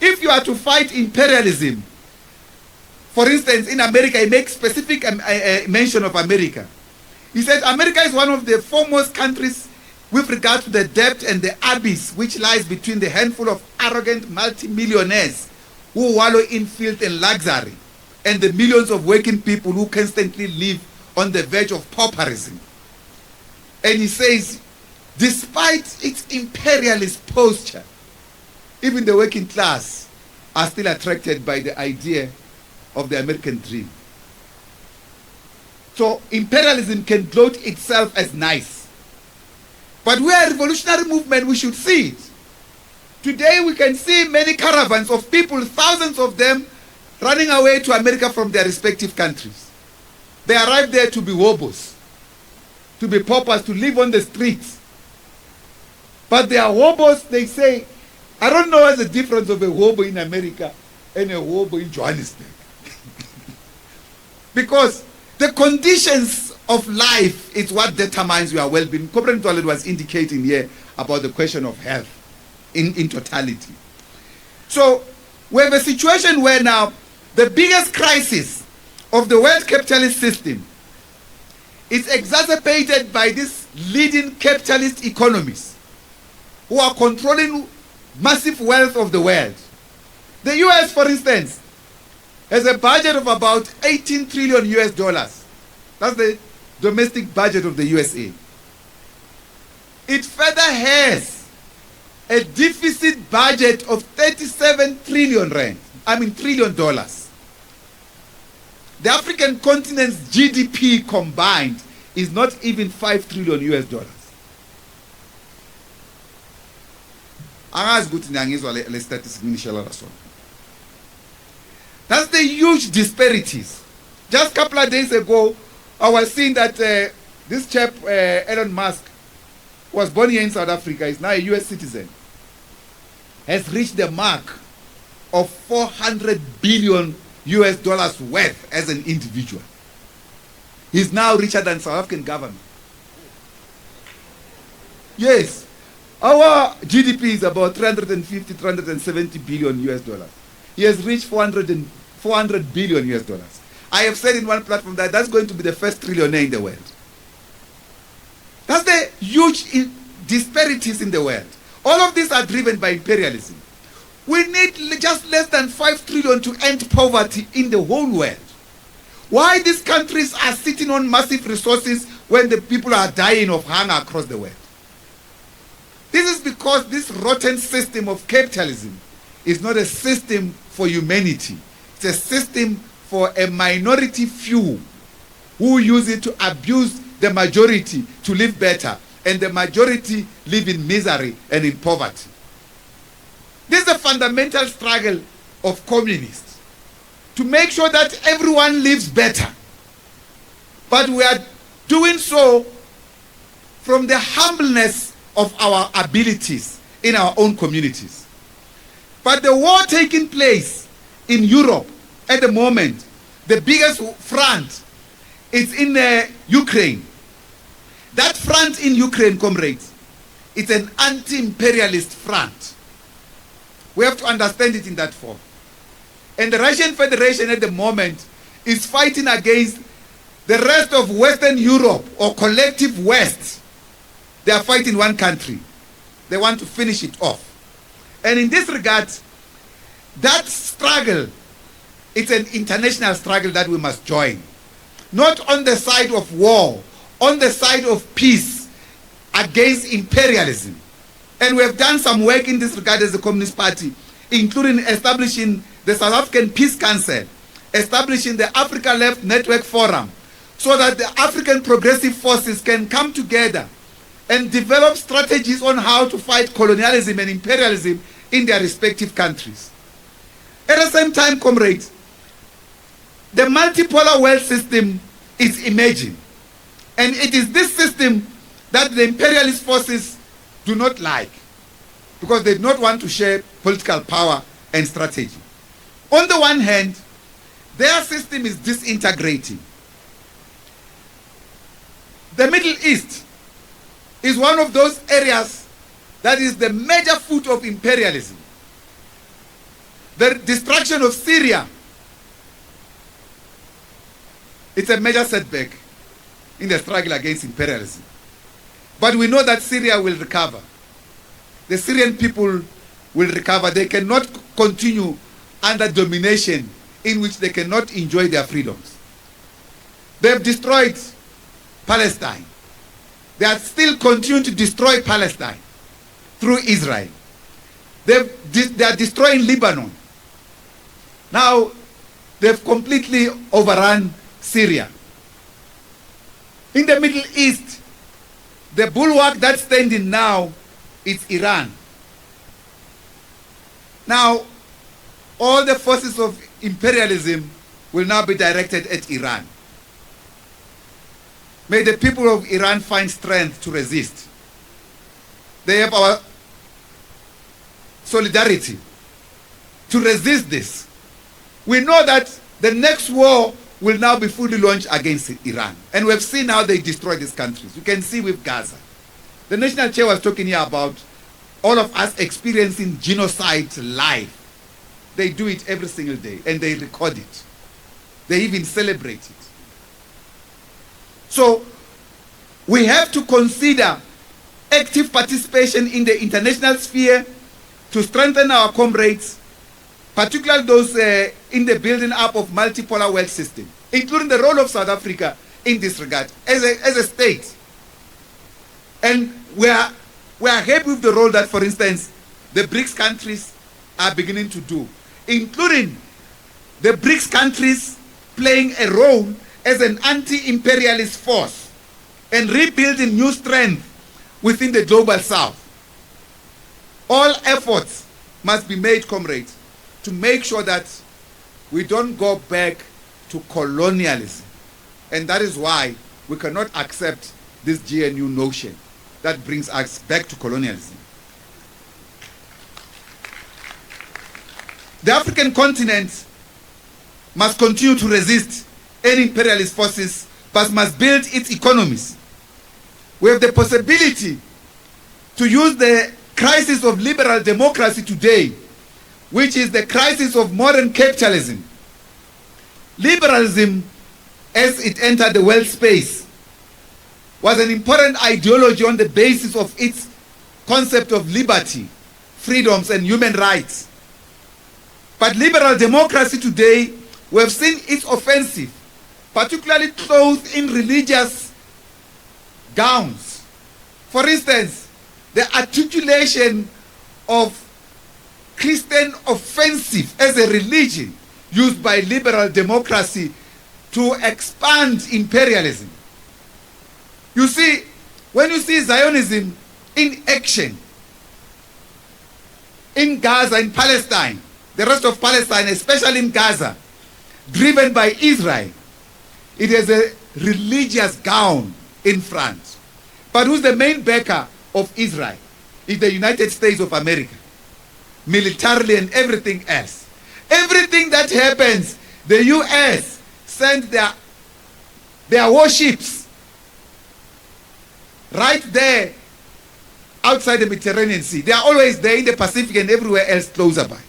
if you are to fight imperialism, for instance, in America, he makes specific mention of America. He said America is one of the foremost countries with regard to the debt and the abyss which lies between the handful of arrogant multimillionaires who wallow in filth and luxury and the millions of working people who constantly live on the verge of pauperism. And he says, despite its imperialist posture, even the working class are still attracted by the idea of the American dream. So imperialism can gloat itself as nice. But we are a revolutionary movement, we should see it. Today we can see many caravans of people, thousands of them, running away to America from their respective countries. They arrive there to be hobos, to be paupers, to live on the streets. But they are hobos, they say. I don't know what's the difference of a hobo in America and a hobo in Johannesburg. Because the conditions of life is what determines your well-being. Comrade Toilet was indicating here about the question of health in totality. So we have a situation where now the biggest crisis of the world capitalist system is exacerbated by these leading capitalist economies who are controlling massive wealth of the world. The US, for instance, has a budget of about 18 trillion US dollars. That's the domestic budget of the USA. It further has a deficit budget of 37 trillion rand. trillion dollars. The African continent's GDP combined is not even 5 trillion US dollars. That's the huge disparities. Just a couple of days ago, I was seeing that this chap, Elon Musk, was born here in South Africa, is now a US citizen, has reached the mark of 400 billion US dollars worth as an individual. He's now richer than South African government. Yes, our GDP is about 350, 370 billion US dollars. He has reached 400 billion US dollars. I have said in one platform that that's going to be the first trillionaire in the world. That's the huge disparities in the world. All of these are driven by imperialism. We need just less than 5 trillion to end poverty in the whole world. Why these countries are sitting on massive resources when the people are dying of hunger across the world? This is because this rotten system of capitalism is not a system for humanity. It's a system for a minority few who use it to abuse the majority to live better, and the majority live in misery and in poverty. This is the fundamental struggle of communists, to make sure that everyone lives better. But we are doing so from the humbleness of our abilities in our own communities. But the war taking place in Europe at the moment, the biggest front is in Ukraine. That front in Ukraine, comrades, it's an anti-imperialist front. We have to understand it in that form. And the Russian Federation at the moment is fighting against the rest of Western Europe, or collective West. They are fighting one country. They want to finish it off. And in this regard, that struggle, it's an international struggle that we must join. Not on the side of war, on the side of peace against imperialism. And we have done some work in this regard as the Communist Party, including establishing the South African Peace Council, establishing the Africa Left Network Forum, so that the African progressive forces can come together and develop strategies on how to fight colonialism and imperialism in their respective countries. At the same time, comrades, the multipolar world system is emerging. And it is this system that the imperialist forces do not like, because they do not want to share political power and strategy. On the one hand, their system is disintegrating. The Middle East is one of those areas that is the major foot of imperialism. The destruction of Syria, it's a major setback in the struggle against imperialism. But we know that Syria will recover. The Syrian people will recover. They cannot continue under domination in which they cannot enjoy their freedoms. They have destroyed Palestine. They are still continuing to destroy Palestine through Israel. They are destroying Lebanon. Now, they've completely overrun Syria. In the Middle East, the bulwark that's standing now is Iran. Now, all the forces of imperialism will now be directed at Iran. May the people of Iran find strength to resist. They have our solidarity to resist this. We know that the next war will now be fully launched against Iran. And we've seen how they destroy these countries. You can see with Gaza. The National Chair was talking here about all of us experiencing genocide live. They do it every single day, and they record it. They even celebrate it. So we have to consider active participation in the international sphere to strengthen our comrades, particularly those in the building up of multipolar world system, including the role of South Africa in this regard as a state. And we are happy with the role that, for instance, the BRICS countries are beginning to do, including the BRICS countries playing a role as an anti-imperialist force and rebuilding new strength within the global south. All efforts must be made, comrades, to make sure that we don't go back to colonialism. And that is why we cannot accept this GNU notion that brings us back to colonialism. The African continent must continue to resist any imperialist forces, but must build its economies. We have the possibility to use the crisis of liberal democracy today, which is the crisis of modern capitalism. Liberalism, as it entered the world space, was an important ideology on the basis of its concept of liberty, freedoms, and human rights. But liberal democracy today, we have seen its offensive, particularly clothed in religious gowns. For instance, the articulation of Christian offensive as a religion used by liberal democracy to expand imperialism. You see, when you see Zionism in action in Gaza, in Palestine, the rest of Palestine, especially in Gaza, driven by Israel, it has a religious gown in front. But who's the main backer of Israel? Is the United States of America, militarily and everything else. Everything that happens, the US send their warships right there outside the Mediterranean Sea. They are always there in the Pacific and everywhere else closer by.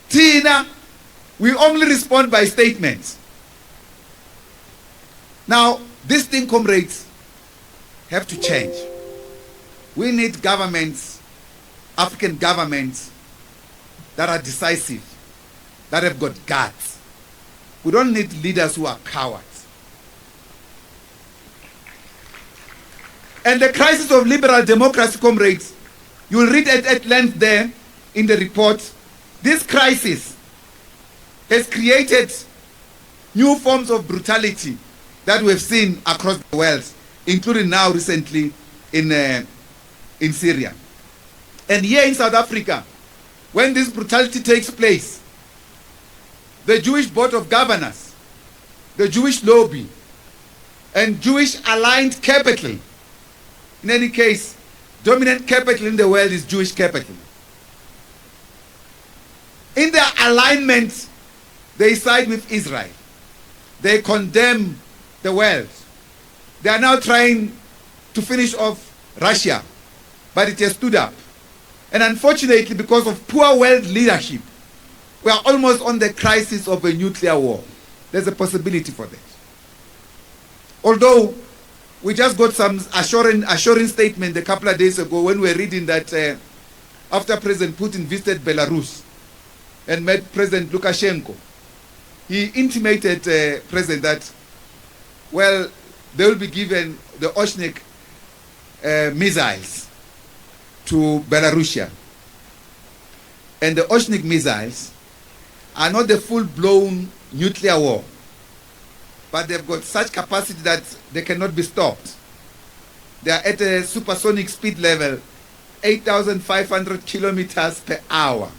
Tina, we only respond by statements. Now, this thing, comrades, have to change. We need governments, African governments, that are decisive, that have got guts. We don't need leaders who are cowards. And the crisis of liberal democracy, comrades, you will read it at length there in the report. This crisis has created new forms of brutality that we have seen across the world, including now recently in Syria. And here in South Africa, when this brutality takes place, the Jewish Board of Governors, the Jewish lobby, and Jewish aligned capital, in any case, dominant capital in the world is Jewish capital. In their alignment, they side with Israel. They condemn the world. They are now trying to finish off Russia, but it has stood up. And unfortunately, because of poor world leadership, we are almost on the crisis of a nuclear war. There's a possibility for that. Although, we just got some assuring statement a couple of days ago when we were reading that after President Putin visited Belarus and met President Lukashenko, he intimated President that, well, they will be given the Oshnik missiles to Belarusia. And the Oshnik missiles are not the full-blown nuclear war, but they've got such capacity that they cannot be stopped. They are at a supersonic speed level, 8,500 kilometers per hour.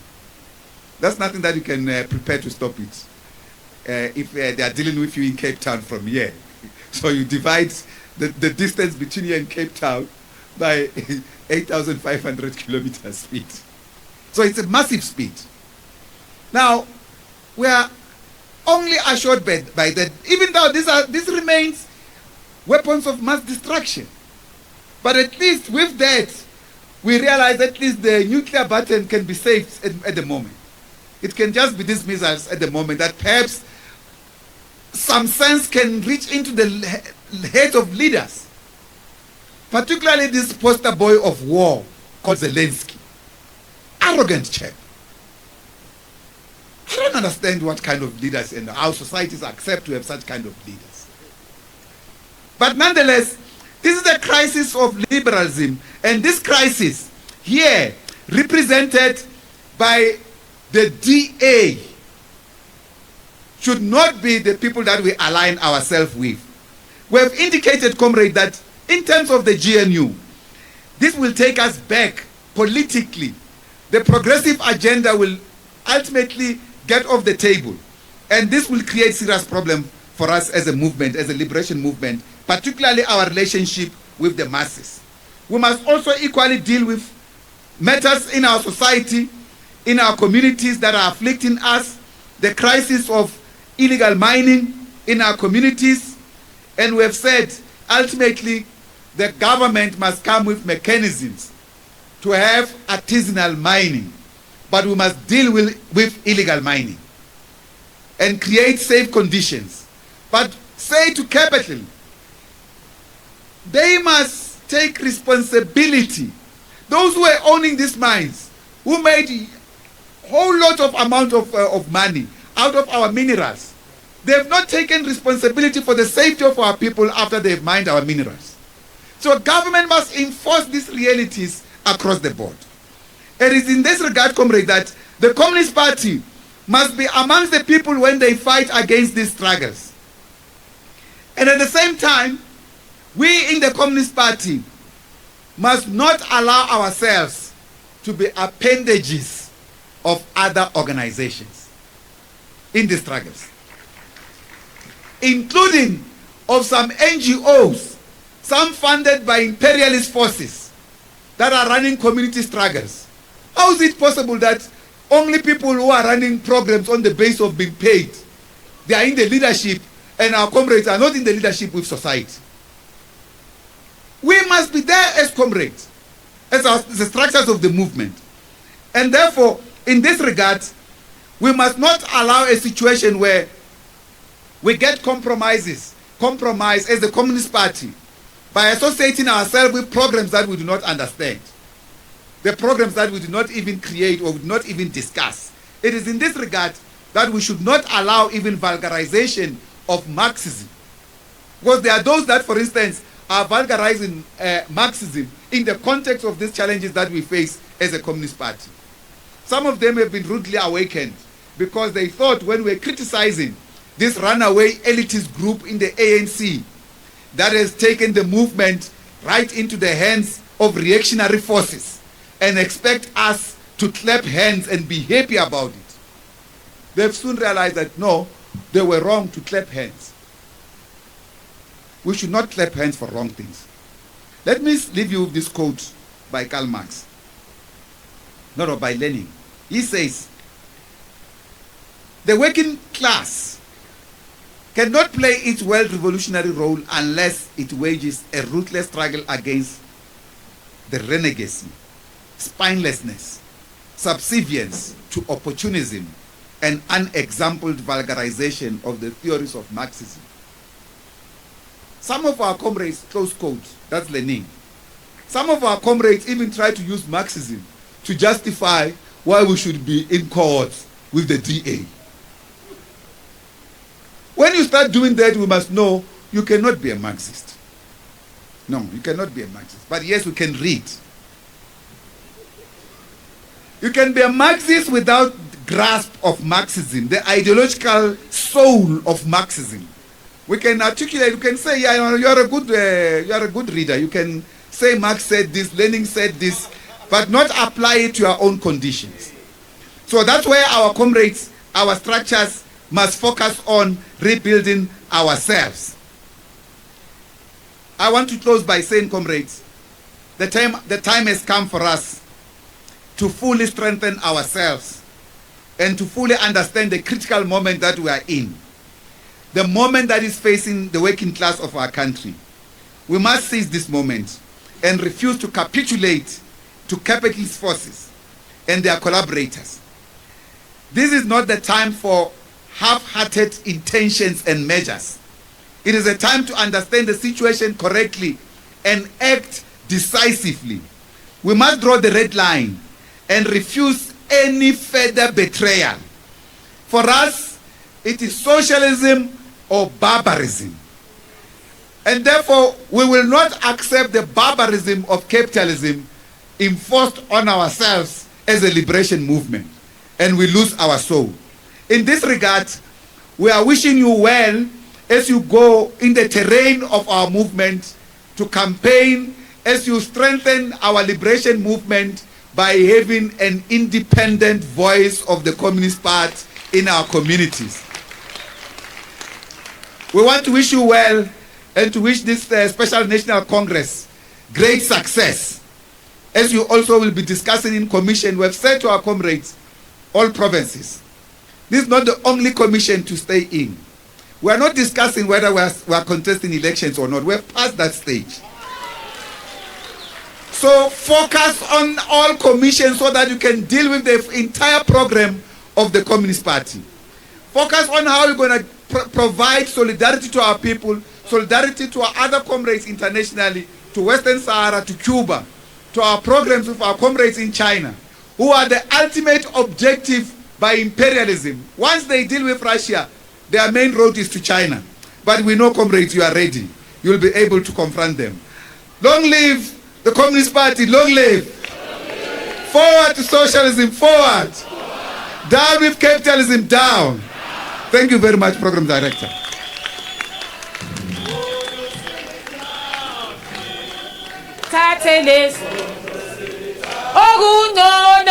That's nothing that you can prepare to stop it if they are dealing with you in Cape Town from here. So you divide the distance between you and Cape Town by 8,500 kilometers speed. So it's a massive speed. Now, we are only assured by that, even though this remains weapons of mass destruction. But at least with that, we realize at least the nuclear button can be saved at the moment. It can just be these missiles at the moment that perhaps some sense can reach into the heads of leaders, particularly this poster boy of war called Zelensky. Arrogant chap. I don't understand what kind of leaders and how societies accept to have such kind of leaders. But nonetheless, this is the crisis of liberalism, and this crisis here represented by the DA should not be the people that we align ourselves with. We have indicated, comrade, that in terms of the GNU, this will take us back politically. The progressive agenda will ultimately get off the table, and this will create serious problem for us as a movement, as a liberation movement, particularly our relationship with the masses. We must also equally deal with matters in our society, in our communities that are afflicting us, the crisis of illegal mining in our communities, and we have said ultimately the government must come with mechanisms to have artisanal mining, but we must deal with illegal mining and create safe conditions. But say to capital, they must take responsibility. Those who are owning these mines, who made a whole lot of amount of money out of our minerals, they have not taken responsibility for the safety of our people after they have mined our minerals. So government must enforce these realities across the board. It is in this regard, comrade, that the Communist Party must be amongst the people when they fight against these struggles. And at the same time, we in the Communist Party must not allow ourselves to be appendages of other organizations in the struggles. including of some NGOs, some funded by imperialist forces that are running community struggles. How is it possible that only people who are running programs on the basis of being paid, they are in the leadership, and our comrades are not in the leadership with society? We must be there as comrades, as the structures of the movement. And therefore, in this regard, we must not allow a situation where we get compromised as the Communist Party by associating ourselves with programs that we do not understand, the programs that we do not even create or do not even discuss. It is in this regard that we should not allow even vulgarization of Marxism. Because there are those that, for instance, are vulgarizing Marxism in the context of these challenges that we face as a Communist Party. Some of them have been rudely awakened because they thought when we were criticizing this runaway elitist group in the ANC that has taken the movement right into the hands of reactionary forces and expect us to clap hands and be happy about it. They've soon realized that no, they were wrong to clap hands. We should not clap hands for wrong things. Let me leave you with this quote by Karl Marx, not by Lenin. He says, the working class cannot play its world revolutionary role unless it wages a ruthless struggle against the renegacy, spinelessness, subservience to opportunism, and unexampled vulgarization of the theories of Marxism. Some of our comrades, close quote, that's Lenin. Some of our comrades even try to use Marxism to justify why we should be in court with the DA. When you start doing that, we must know you cannot be a Marxist. No, you cannot be a Marxist. But yes, we can read. You can be a Marxist without grasp of Marxism, the ideological soul of Marxism. We can articulate, you can say, yeah, you're a good reader. You can say Marx said this, Lenin said this, but not apply it to your own conditions. So that's where our comrades, our structures must focus on rebuilding ourselves. I want to close by saying, comrades, the time has come for us to fully strengthen ourselves and to fully understand the critical moment that we are in, the moment that is facing the working class of our country. We must seize this moment and refuse to capitulate to capitalist forces and their collaborators. This is not the time for half-hearted intentions and measures. It is a time to understand the situation correctly and act decisively. We must draw the red line and refuse any further betrayal. For us, it is socialism or barbarism. And therefore, we will not accept the barbarism of capitalism enforced on ourselves as a liberation movement, and we lose our soul. In this regard, we are wishing you well as you go in the terrain of our movement to campaign, as you strengthen our liberation movement by having an independent voice of the Communist Party in our communities. We want to wish you well and to wish this Special National Congress great success. As you also will be discussing in commission, we have said to our comrades, all provinces, this is not the only commission to stay in. We are not discussing whether we are contesting elections or not. We have passed that stage. So focus on all commissions so that you can deal with the entire program of the Communist Party. Focus on how you're going to provide solidarity to our people, solidarity to our other comrades internationally, to Western Sahara, to Cuba, to our programs with our comrades in China, who are the ultimate objective by imperialism. Once they deal with Russia, their main road is to China. But we know, comrades, you are ready. You will be able to confront them. Long live the Communist Party, long live. Forward to socialism, forward. Down with capitalism, down. Thank you very much, Program Director. Tateles. Oguno